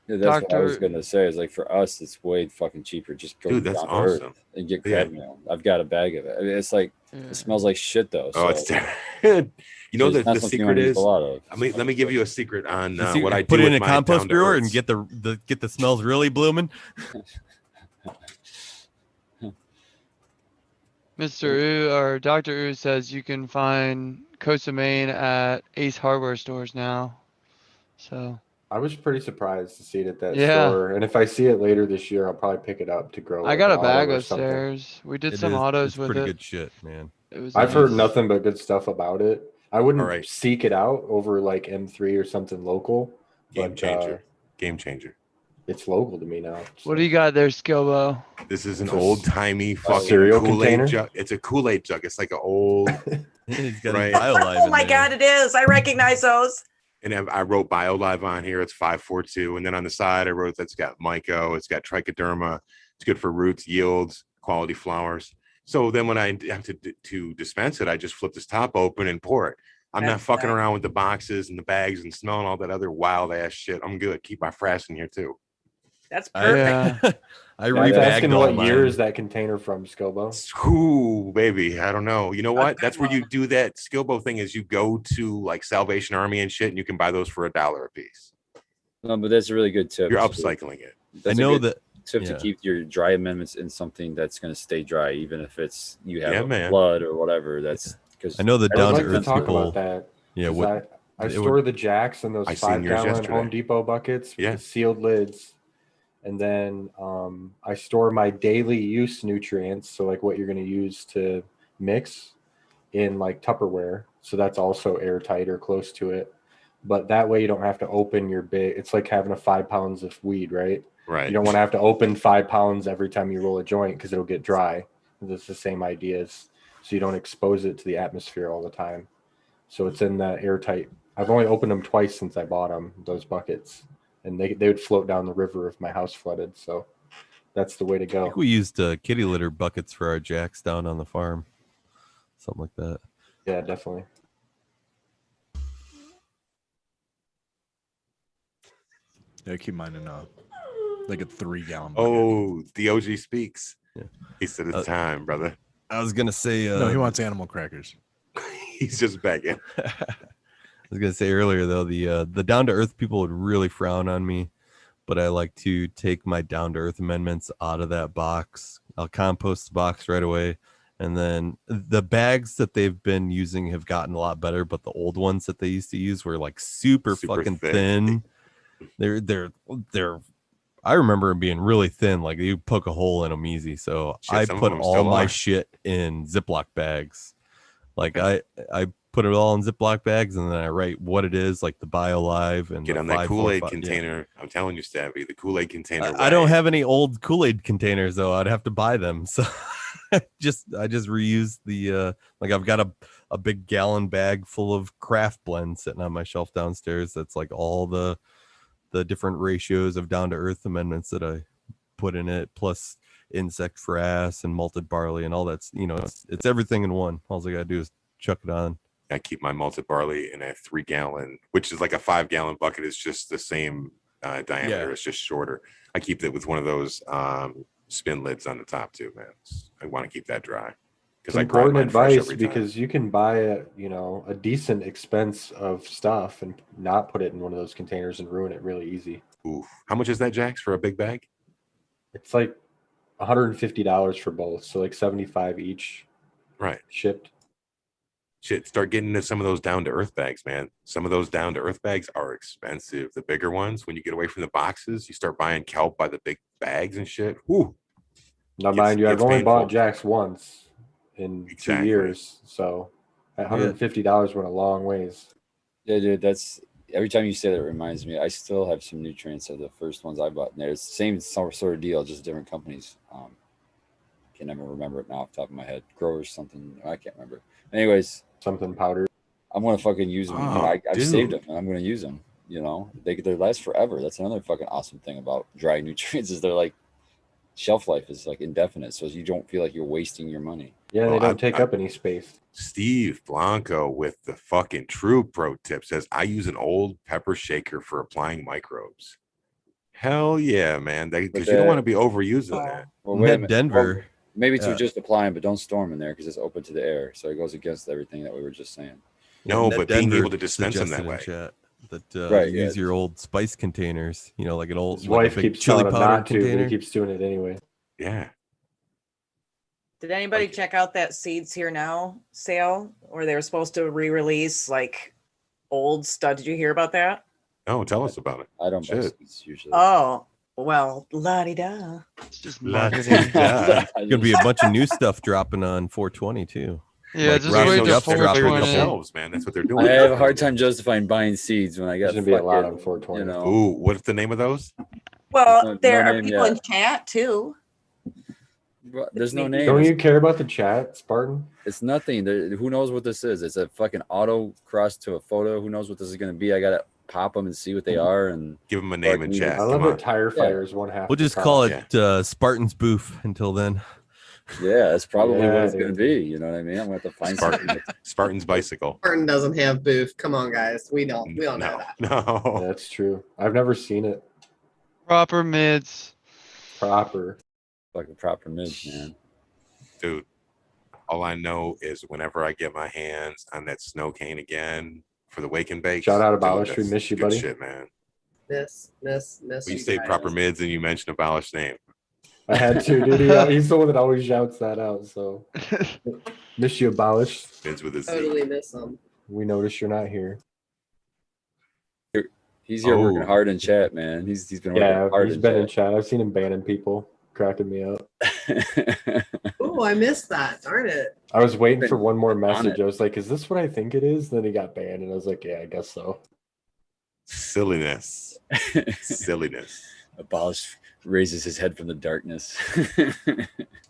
Yeah, that's what I was Doctor- gonna say. Is like for us, it's way fucking cheaper. Just go Dude, that's down to Earth awesome. and get Yeah. crab meal. I've got a bag of it. I mean, it's like Yeah. it smells like shit though. Oh, so it's terrible. You know it's the not something you secret wanna use is. a lot of. Let me give you a secret on You see, what I do put it with in a my compost Down to brewer and Earths. get the smells really blooming. Mr. U or Dr. U says you can find Coast of Maine at Ace Hardware stores now. So I was pretty surprised to see it at that Yeah. store. And if I see it later this year, I'll probably pick it up to grow. I like, got a an auto bag or something. upstairs. We did It some is- autos it's with pretty it. good shit, man. It was I've heard nice. nothing but good stuff about it. I wouldn't All right. seek it out over like M3 or something local. Game but, changer. Game changer. It's local to me now. What do you got there, Skilbo? This is an It's a old timey fucking cereal Kool-Aid container? jug. It's a Kool-Aid jug. It's like an old, He's got Right. BioLive Oh in my there. God, it is. I recognize those. and I wrote BioLive on here. It's 542, and then on the side I wrote that's got myco. It's got trichoderma. It's good for roots, yields, quality flowers. So then when I have to dispense it, I just flip this top open and pour it. I'm not That's fucking nice. around with the boxes and the bags and smelling all that other wild ass shit. I'm good. Keep my frass in here too. That's perfect. Yeah. I I'm rebagged asking all what mine. year is that container from, Scobo? Ooh, baby, I don't know. You know what? That's where you do that Skilbo thing. Is you go to like Salvation Army and shit, and you can buy those for $1 a piece. No, but that's a really good tip. You're too. upcycling it. I That's a know good that tip yeah. to keep your dry amendments in something that's going to stay dry, even if it's you have Yeah, a man. blood or whatever. That's because I know the I'd down like to to earth talk people. about that. Yeah, 'cause what I it store would- the jacks in those I seen yours 5-gallon yesterday. Home Depot buckets with Yeah. the sealed lids. And then I store my daily use nutrients, so like what you're going to use to mix, in like Tupperware. So that's also airtight or close to it. But that way you don't have to open your big. It's like having a 5 pounds of weed, right? Right. You don't want to have to open 5 pounds every time you roll a joint because it'll get dry. It's the same ideas. So you don't expose it to the atmosphere all the time. So it's in that airtight. I've only opened them twice since I bought them, those buckets. And they would float down the river if my house flooded. So that's the way to I go. think we used kitty litter buckets for our jacks down on the farm, something like that. Yeah, definitely. Yeah, keep mine in like a 3-gallon bucket. Oh, the OG speaks. Yeah. He said it's time, brother. I was gonna say No, he wants animal crackers. He's just begging. I was gonna say earlier though, the down to earth people would really frown on me, but I like to take my down to earth amendments out of that box. I'll compost the box right away, and then the bags that they've been using have gotten a lot better, but the old ones that they used to use were like super fucking thick. thin. They're I remember them being really thin, like you poke a hole in them easy. So Shit, I some of put them all still my are. shit in Ziploc bags. Like I put put it all in Ziploc bags, and then I write what it is, like the BioLive and Get the on that 545 Kool-Aid yeah. container. I'm telling you, Stabby, the Kool-Aid container. I don't way. have any old Kool-Aid containers though. I'd have to buy them. So I just reuse the like I've got a big gallon bag full of craft blend sitting on my shelf downstairs. That's like all the different ratios of down to earth amendments that I put in it, plus insect frass and malted barley and all that's, you know, it's everything in one. All I gotta do is chuck it on. I keep my malted barley in a 3-gallon, which is like a 5-gallon bucket. It's just the same diameter. Yeah. It's just shorter. I keep it with one of those spin lids on the top too, man. I want to keep that dry because I grind Important mine fresh advice every time. because you can buy a decent expense of stuff and not put it in one of those containers and ruin it really easy. Oof. How much is that, Jax, for a big bag? It's like $150 for both, so like 75 each Right. shipped. Shit, start getting into some of those down to earth bags, man. Some of those down to earth bags are expensive. The bigger ones, when you get away from the boxes, you start buying kelp by the big bags and shit. Whoo. Now, mind you, I've It's only painful. bought Jax once in 2 Exactly. years, so that $150 went a long ways. Yeah, dude, that's every time you say that, it reminds me. I still have some nutrients of the first ones I bought in there. It's the same sort of deal, just different companies. Can never remember it now off the top of my head. Growers something, I can't remember. Anyways, something powder. I'm gonna fucking use them. Oh, I've saved them, and I'm gonna use them. You know, they last forever. That's another fucking awesome thing about dry nutrients is they're like shelf life is like indefinite, so you don't feel like you're wasting your money. Yeah, Well, they don't take up any space. Steve Blanco with the fucking true pro tip says, I use an old pepper shaker for applying microbes. Hell yeah, man. Because you don't want to be overusing that. Well, Ned wait a minute. Denver. Well, maybe to Yeah. just applying, but don't storm in there because it's open to the air, so it goes against everything that we were just saying. No, Ned but being Denver able to dispense them that suggested in way. chat that Right, you use yeah. your old spice containers, you know, like an old His like wife a big keeps chili telling him powder not to, but container. he keeps doing it anyway. Yeah. Did anybody check out that Seeds Here Now sale where they were supposed to re-release like old stuff? Did you hear about that? No, tell us about it. I don't buy Shit. seeds usually. Oh, well, la-di-da. It's just La- marketing. Yeah. Gonna be a bunch of new stuff dropping on 420 too. Yeah, Like just Rob wait till Jeff's dropping a 420. couple- Shelves, man. That's what they're doing. I have a hard time justifying buying seeds when I got There's gonna be a lot fucking, on 420. You know, Ooh, what's the name of those? Well, No- there no are name people yet. in chat too. there's no name. Don't It's, you care about the chat, Spartan? it's nothing. Who knows what this is? It's a fucking auto cross to a photo. Who knows what this is going to be? I gotta pop them and see what they are. And Give them a name in Fuck, chat. I Come love on. that tire fire is one half. We'll the just cost. call it Spartan's Booth until then. yeah, that's probably Yeah, what it's dude. going to be. You know what I mean? I'm going to have to find Spartan. something. Spartan's bicycle. Martin doesn't have booth. Come on, guys. We don't know No, that. no. That's true. I've never seen it Proper mids. proper. Fucking proper mids, man. Dude, all I know is whenever I get my hands on that snow cane again for the wake and bake. Shout out Abolish. We that's miss you, good buddy. shit, man. Miss We you say guys. proper mids and you mentioned Abolish name. I had to, dude. He's the one that always shouts that out. So miss you, Abolish. Mids with a Z. Totally miss them. We notice you're not here. He's here working Oh. hard in chat, man. He's been working Yeah, hard he's in been in chat. chat. I've seen him banning people, cracking me up. Oh, I missed that. Darn it. I was waiting for Been one more on message. it. I was like, "Is this what I think it is?" Then he got banned, and I was like, "Yeah, I guess so." Silliness. Silliness. Abolish raises his head from the darkness.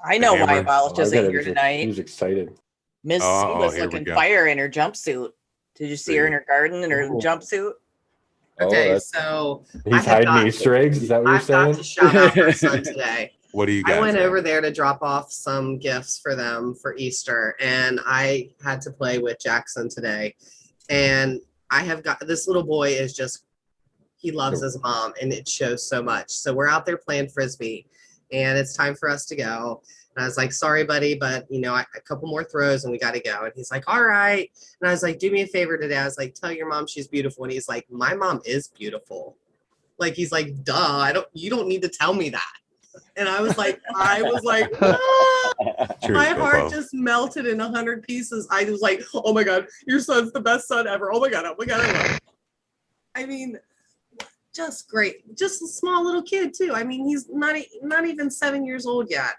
I know why Hammer. Abolish Oh, I isn't bet here he tonight. was excited. Miss Oh, C was here we looking go. fire in her jumpsuit. Did you see her in her garden in her Ooh. jumpsuit? Okay, that's- so I He's had hiding got- Easter eggs. Is that what you're I've got saying? to shout out my son today. What do you guys I went have? over there to drop off some gifts for them for Easter, and I had to play with Jackson today. And I have got this little boy is just, he loves his mom, and it shows so much. So we're out there playing Frisbee, and it's time for us to go. And I was like, sorry, buddy, but a couple more throws and we got to go. And he's like, all right. And I was like, do me a favor today. I was like, tell your mom she's beautiful. And he's like, my mom is beautiful. Like, he's like, duh, you don't need to tell me that. And I was like, "Ah!" Cheers, My heart Bobo. just melted in 100 pieces. I was like, oh my God, your son's the best son ever. Oh my God, I love him. I mean, just great. Just a small little kid too. I mean, he's not even 7 years old yet.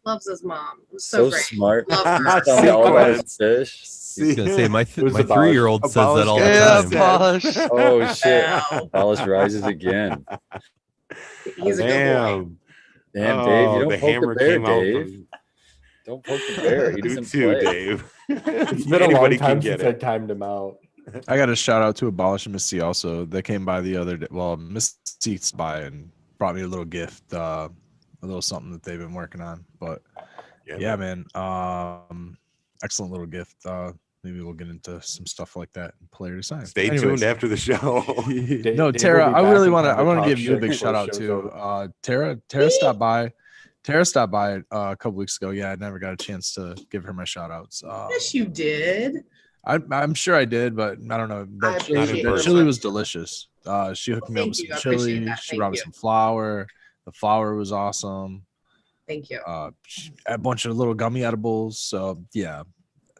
Loves his mom. It was so, So great. smart. Love her. Tell me all about his Sequence. fish. He's gonna say my It was my abolished. 3-year-old says that all the Yeah, time. polish. Oh shit! Wow. Polish rises again. He's a good boy. Damn. Damn, Dave, you Oh, don't the poke the hammer bear, came out Dave. from Don't poke the bear. He you doesn't too, play. Dave. It's been a long Anybody can time get since I it. timed him out. I got a shout out to Abolish and Miss C also. They came by the other day. Well, Miss C's by and brought me a little gift, a little something that they've been working on. But yeah, man. Excellent little gift. Maybe we'll get into some stuff like that in player design. Stay Anyways. tuned after the show. No, Dave Tara, will be I back really in want to. time I want to talk give you a shit big before shout out the show's too. over. Tara stopped by. Tara stopped by a couple weeks ago. Yeah, I never got a chance to give her my shout outs. Yes, you did. I'm sure I did, but I don't know. I That appreciate your chili love. was delicious. She hooked me up Thank with you. some I appreciate chili. that. She Thank brought me you. some flour. The flour was awesome. Thank you. A bunch of little gummy edibles. So yeah,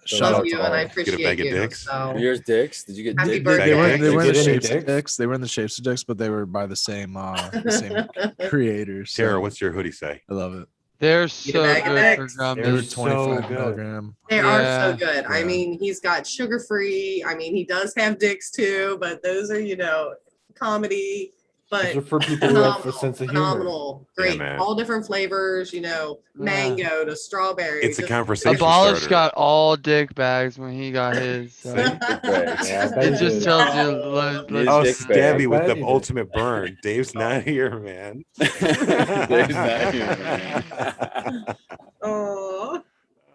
shout Love out you, to and I all. appreciate bag of you. dicks? So Yours dicks? Did you get Happy dick? birthday. They weren't. They Did were in you the get any shapes of dicks? dicks. They were in the shapes of dicks, but they were by the same creators. So Tara, what's your hoodie say? I love it. They're a so bag of good for dicks. They were gummies. so 25 good. milligram. they are Yeah, so good. I yeah. mean, he's got sugar free. I mean, he does have dicks too, but those are, comedy. Those But are for people who have a phenomenal, sense of humor. phenomenal, Yeah, great, man. all different flavors. Mango to strawberry. It's a just- conversation Abolish starter. got all dick bags when he got his. So. See? bags. Yeah, I bet It he just did. tells you. No. Need Oh, dick Stabby bag. with I bet the he did. ultimate burn. Dave's not here, man. Dave's not here, man. Oh,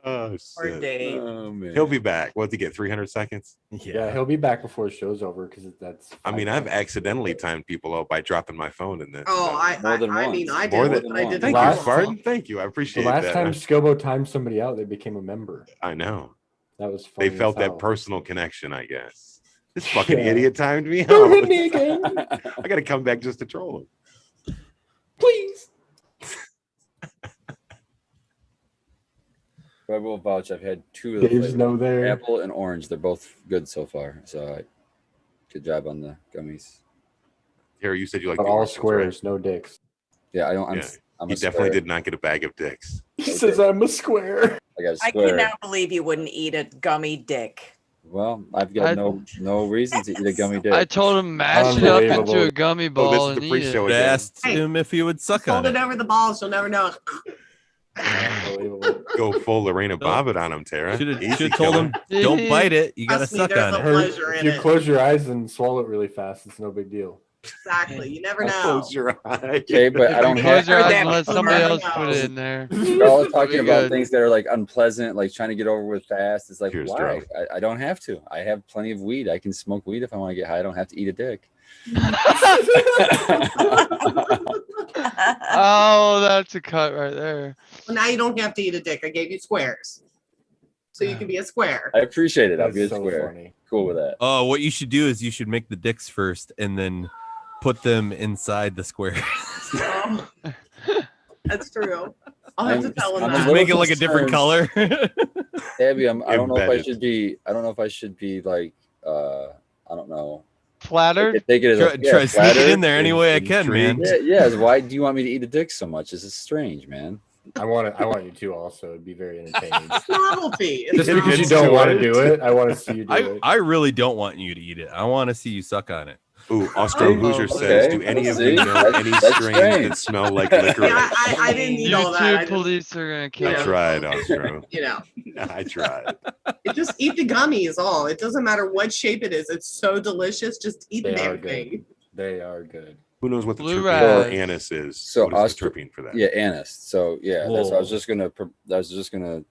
Oh, Poor shit. Dave. Oh man. He'll be back. What's he get? 300 seconds? Yeah, he'll be back before the show's over because that's. I mean, 5 I've minutes. accidentally timed people out by dropping my phone in this. oh, so- More than I mean, once. I More did, than but I once. did. Thank Last you, time- Spartan. Thank you. I The appreciate last that. time Scobo timed somebody out, they became a member. I know. That was funny. They felt as that hell. personal connection, I guess. This fucking Yeah. idiot timed me Don't hit out. me again, I got to come back just to troll him. please. I will vouch. I've had two of the Dave's flavors. no there. Apple and orange. They're both good so far. So, good job on the gummies. Harry, you said you like But the all orange ones, squares, no dicks. Yeah, I don't. I'm. Yeah, I'm He a definitely square. did not get a bag of dicks. He says I'm a square. I got a I square. cannot believe you wouldn't eat a gummy dick. Well, I've got no reason to eat a gummy dick. I told him mash it up into Unbelievable. a gummy Oh, ball this is and the eat pre-show it. I again. asked Hey, him if he would suck Hold on it it. over the balls. You'll never know. Unbelievable. Go full Lorena Bobbitt on him, Tara. Should Easy have told killer. him, don't bite it. You got to Trust me, suck there's on a it. pleasure If in you it. close your eyes and swallow it really fast, it's no big deal. Exactly. You never know. Close your eyes. Okay, but I don't Close have. your Heard eyes that and let before. somebody Never else put knows. it in there. We're all talking Be about good. things that are like unpleasant, like trying to get over with fast. It's like, Cheers, why? I don't have to. I have plenty of weed. I can smoke weed if I want to get high. I don't have to eat a dick. Oh, that's a cut right there. Well, now you don't have to eat a dick. I gave you squares. So you can be a square. I appreciate it. I'll That's be a so square. funny. Cool with that. Oh, what you should do is you should make the dicks first and then put them inside the square. Oh, that's true. I'll have to tell him I'm a that. Just little make it like a different color. Abby, I don't know if I Embedded. should be. I don't know if I should be like. I don't know. Flattered? Take it as try a, try sneak it flattered. in there any way I can, man. Intrigued. Yeah. Why do you want me to eat a dick so much? This is strange, man. I want you to also. It'd be very entertaining. It's novelty. Just It's because you It's don't to want to it. do it, I want to see you do I, it. I really don't want you to eat it. I want to see you suck on it. Ooh, Austro Hoosier okay. says, do any of you See? know That's- any that's strains strange. that smell like licorice? Yeah, I didn't eat all that. I YouTube just, police are gonna kill I Yeah. us. tried, Austro. I tried. Just eat the gummy is all. It doesn't matter what shape it is. It's so delicious. Just eat the They are damn thing. They are good. Who knows what the Blue terpene raz. for anise is? So What is the Austro- terpene for that? Yeah, anise. So yeah, that's. I was Whoa. just gonna.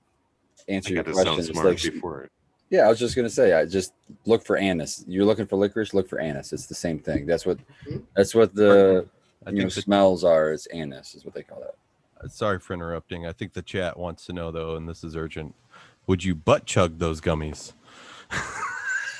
Answer I your got to question. sound It's smart like, before it. yeah, I was just gonna say. I just look for anise. You're looking for licorice. Look for anise. It's the same thing. That's what. That's what the I you know, think smells are. It's anise. Is what they call that. sorry for interrupting. I think the chat wants to know though, and this is urgent. Would you butt chug those gummies?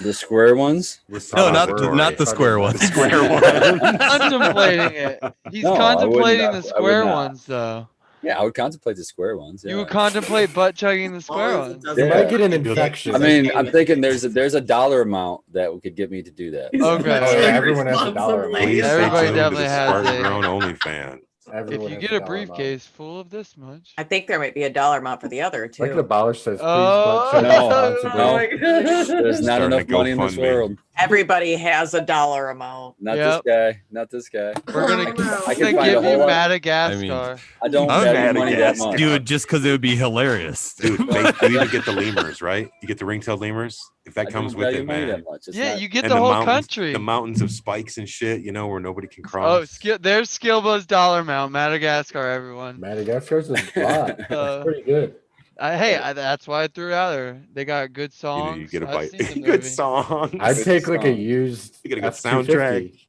The square ones. No, not Repository. not the square ones. Square one. Contemplating it. He's No, I wouldn't. contemplating I the would square not. ones though. Yeah, I would contemplate the square ones. You yeah. would contemplate butt chugging the As square long as it ones. doesn't You Yeah. might get an You'll- infection. I mean, I'm thinking there's a dollar amount that could get me to do that. Okay. Oh, yeah, everyone has a dollar amount. Please stay Everybody tuned to definitely the has Spartan a- Grown OnlyFans. Everyone you has get a a dollar amount. briefcase full of this much. I think there might be a dollar amount for the other Like the too. abolish says, please Oh, butt chug no, responsibly. no. my God. There's not Starting enough a money in this GoFundMe. world. Everybody has a dollar amount. Not Yep. this guy. Not this guy. We're gonna, Oh, no. I we're can gonna find a give whole you lot. Madagascar. I don't I'm value mad money against that much. Dude, just because it would be hilarious. Dude, you even get the lemurs, right? You get the ring-tailed lemurs. If that I comes don't with value it, money man. that much. It's Yeah, not- you get And the whole mountains, country. the mountains of spikes and shit, you know, where nobody can Oh, cross. there's Skilbo's dollar amount, Madagascar, everyone. Madagascar's a lot. That's pretty good. That's why I threw it out there. They got good You songs. know, you get a I've bite. seen the Good movie. songs. I'd Good take like a song. used You get a good F-250.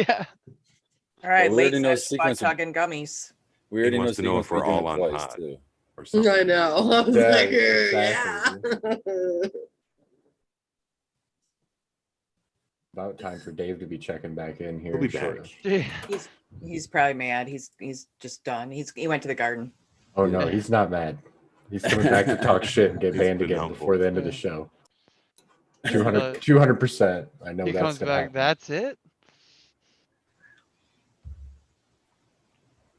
Yeah. All right, we late already know night spot sequence of- chugging gummies. We already He know wants to know if sequence we're we're doing all it on twice, pod. too. Or something. I know. I was Yeah, like, exactly. yeah. About time for Dave to be checking back in here. He'll be shortly. back. Yeah. He's probably mad. He's just done. He went to the garden. Oh no, he's not mad. He's coming back to talk shit and get He's banned been again humble. before the end of the Yeah. show. But 200%. I know he that's comes gonna back. happen. That's it.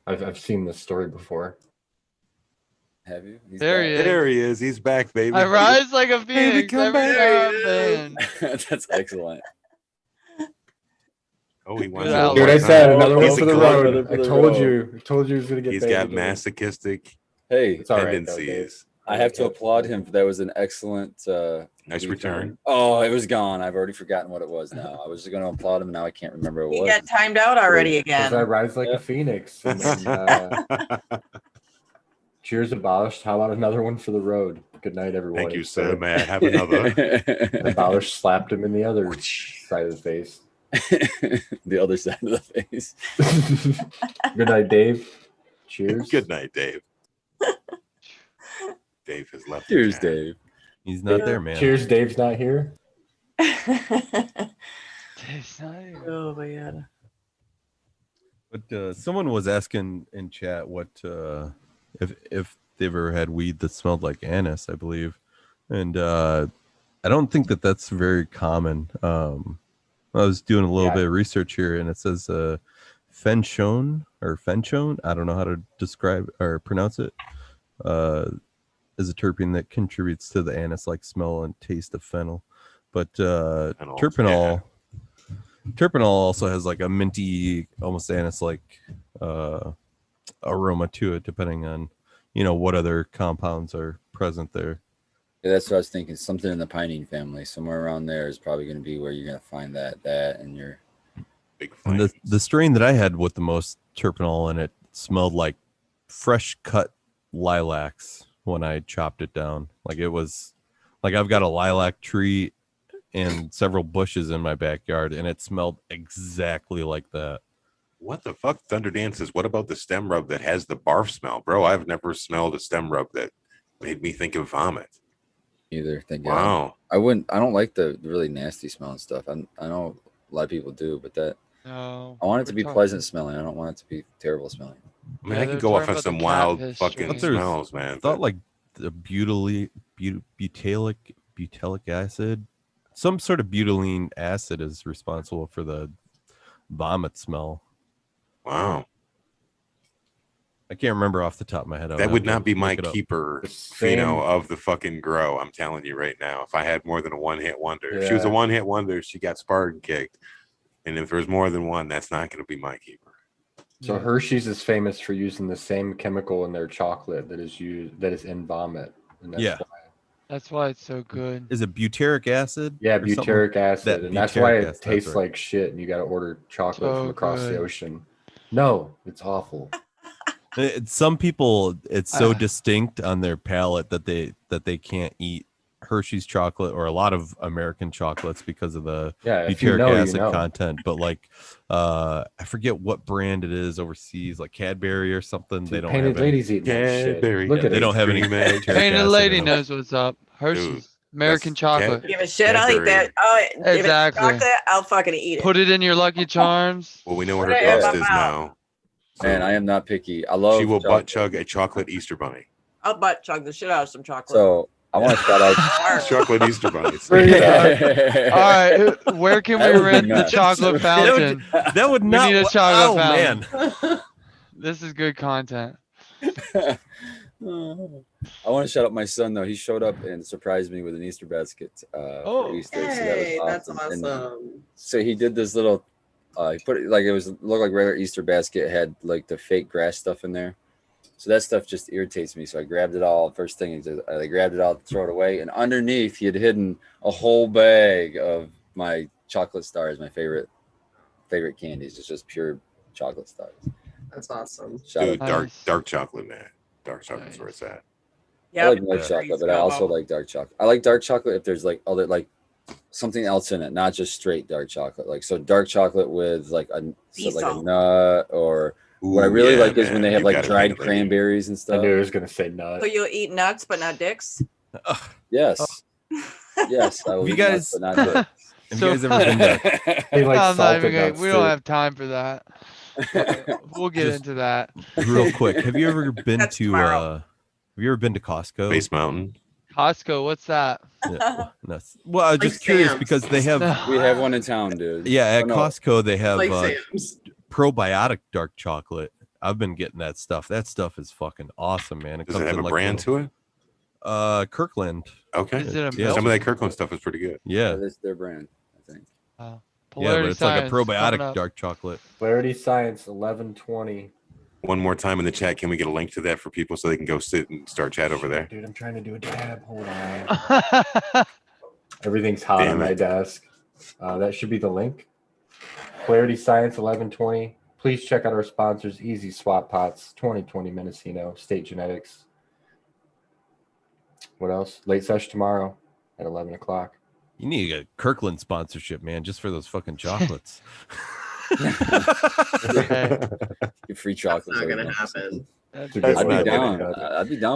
I've seen this story before. Have you? He's There he back. is. There he is. He's back, baby. I rise like a phoenix come every back. time I'm banned. That's excellent. Oh, he wants Good to outlook. Dude, I said another one He's for a the glutton. road. For I the told road. you. I told you he was gonna get He's banned got again. masochistic Hey, It's all right, though, Dave. tendencies. I have to applaud him. That was an excellent Nice return. Oh, it was gone. I've already forgotten what it was now. I was just going to applaud him. Now I can't remember what He it was. got timed out already Because I again. rise like Yeah. a phoenix. And then, cheers, abolished. How about another one for the road? Good night, everyone. Thank you, Instead sir. of- May I have another? Abolished slapped him in the other side of the face. The other side of the face. Good night, Dave. Cheers. Good night, Dave. Dave has left. the Cheers, chat. Dave. He's not there, man. Cheers, Dave's not here. It's not even- Oh my god. But someone was asking in chat what if they ever had weed that smelled like anise, I believe, and I don't think that that's very common. I was doing a little Yeah. bit of research here, and it says fenchone. I don't know how to describe or pronounce it. Is a terpene that contributes to the anise-like smell and taste of fennel, but terpenol. Terpenol also has like a minty, almost anise-like aroma to it, depending on what other compounds are present there. Yeah, that's what I was thinking. Something in the pinene family, somewhere around there, is probably going to be where you're going to find that and your. Big And flames. the strain that I had with the most terpenol in it smelled like fresh cut lilacs when I chopped it down. Like it was like I've got a lilac tree and several bushes in my backyard, and it smelled exactly like that. What the fuck, Thunder Dances? What about the stem rub that has the barf smell, bro? I've never smelled a stem rub that made me think of vomit. Either. Thank God. Wow. I don't like the really nasty smelling stuff. I know a lot of people do, but No. I want it to we're be talking- pleasant smelling. I don't want it to be terrible smelling. I mean, Yeah, I they're could go off talking on about some the wild catfish fucking strain. There's- smells, man. I thought like the butylic acid, some sort of butylene acid is responsible for the vomit smell. Wow. I can't remember off the top of my head. That would not be my keeper. keeper, The same- of the fucking grow. I'm telling you right now. If I had more than a one-hit wonder, if she was a Yeah. one-hit wonder, she got Spartan kicked. And if there's more than one, that's not going to be my keeper. So Yeah. Hershey's is famous for using the same chemical in their chocolate that is in vomit. And that's Yeah. why- That's why it's so good. Is it butyric acid? Yeah, or something? butyric acid, That and that's why butyric it acid, that's tastes right. like shit, and you got to order chocolate So from across the good. ocean. No, it's awful. Some people, it's so Ah. distinct on their palate that they can't eat Hershey's chocolate or a lot of American chocolates because of the Yeah, if you butyric know, you acid know. content. But like, I forget what brand it is overseas, like Cadbury or something. They don't Painted have any. ladies eating that shit. Cadbury. Look Yeah, at they it. don't have any Cream egg. butyric Painted acid lady in them. knows what's up. Hershey's Dude, American that's chocolate. Give a shit. I'll eat that. Cadbury. Oh, give it Exactly. chocolate. I'll fucking eat it. Put it in your Lucky Charms. Well, we know what Put her it in crust my is mouth. now. So Man, I am not picky. I love she will chocolate. butt chug a chocolate Easter bunny. I'll butt chug the shit out of some chocolate. So I want to shout out. Chocolate Easter bunnies. Bring it up. All right, where can That we would be rent the nuts. chocolate fountain? That would We not. need a chocolate oh fountain. man, This is good content. I want to shout out my son though. He showed up and surprised me with an Easter basket Oh. for Easter. Hey, so that that's was awesome. And awesome. so he did this little. He put it like it was looked like regular Easter basket. It had like the fake grass stuff in there. So that stuff just irritates me. So I grabbed it all. First thing I grabbed it all to throw it away, and underneath he had hidden a whole bag of my chocolate stars, my favorite candies. It's just pure chocolate stars. That's awesome. Shout Dude, out. Nice. dark chocolate, man. Dark chocolate's where it's at. I Yep. like milk chocolate, but I also like dark chocolate. I like dark chocolate if there's like other like something else in it, not just straight dark chocolate. Like so dark chocolate with like a nut, or what I really like is when they have like dried cranberries and I stuff. knew he was gonna say nut. So you'll eat nuts, but not dicks? Yes. Yes, I will You eat nuts, guys- but not dicks. Have So- you guys ever been to He likes I'm not salted even gonna, nuts we don't too. have time for that. We'll get Just- into that. real quick? Have you ever been That's to tomorrow. Have you ever been to Costco? Space Mountain. Costco, what's that? Yeah, no. Well, I was Like just curious Sam's. because they have We have one in town, dude. yeah, at Oh, no. Costco they have Like Sam's. probiotic dark chocolate. I've been getting that stuff. That stuff is fucking awesome, man. Does it have a brand to it? Kirkland. Okay. Is it a Yeah, milk? Some of that Kirkland stuff is pretty good. Yeah. That's their brand, I think. Yeah, Polarity but it's like a Science coming probiotic up. dark chocolate. Clarity Science 1120. One more time in the chat, can we get a link to that for people so they can go sit and start chat over there? Dude, I'm trying to do a tab. Hold on. Everything's hot Damn on my it. desk. That should be the link. Clarity Science 1120. Please check out our sponsors, Easy Swap Pots, 2020 Mendocino, State Genetics. What else? Late sesh tomorrow at 11 o'clock. You need a Kirkland sponsorship, man, just for those fucking chocolates. Hey, Free That's chocolate. not gonna happen. that's I'd I'd be be down. down. I'd be down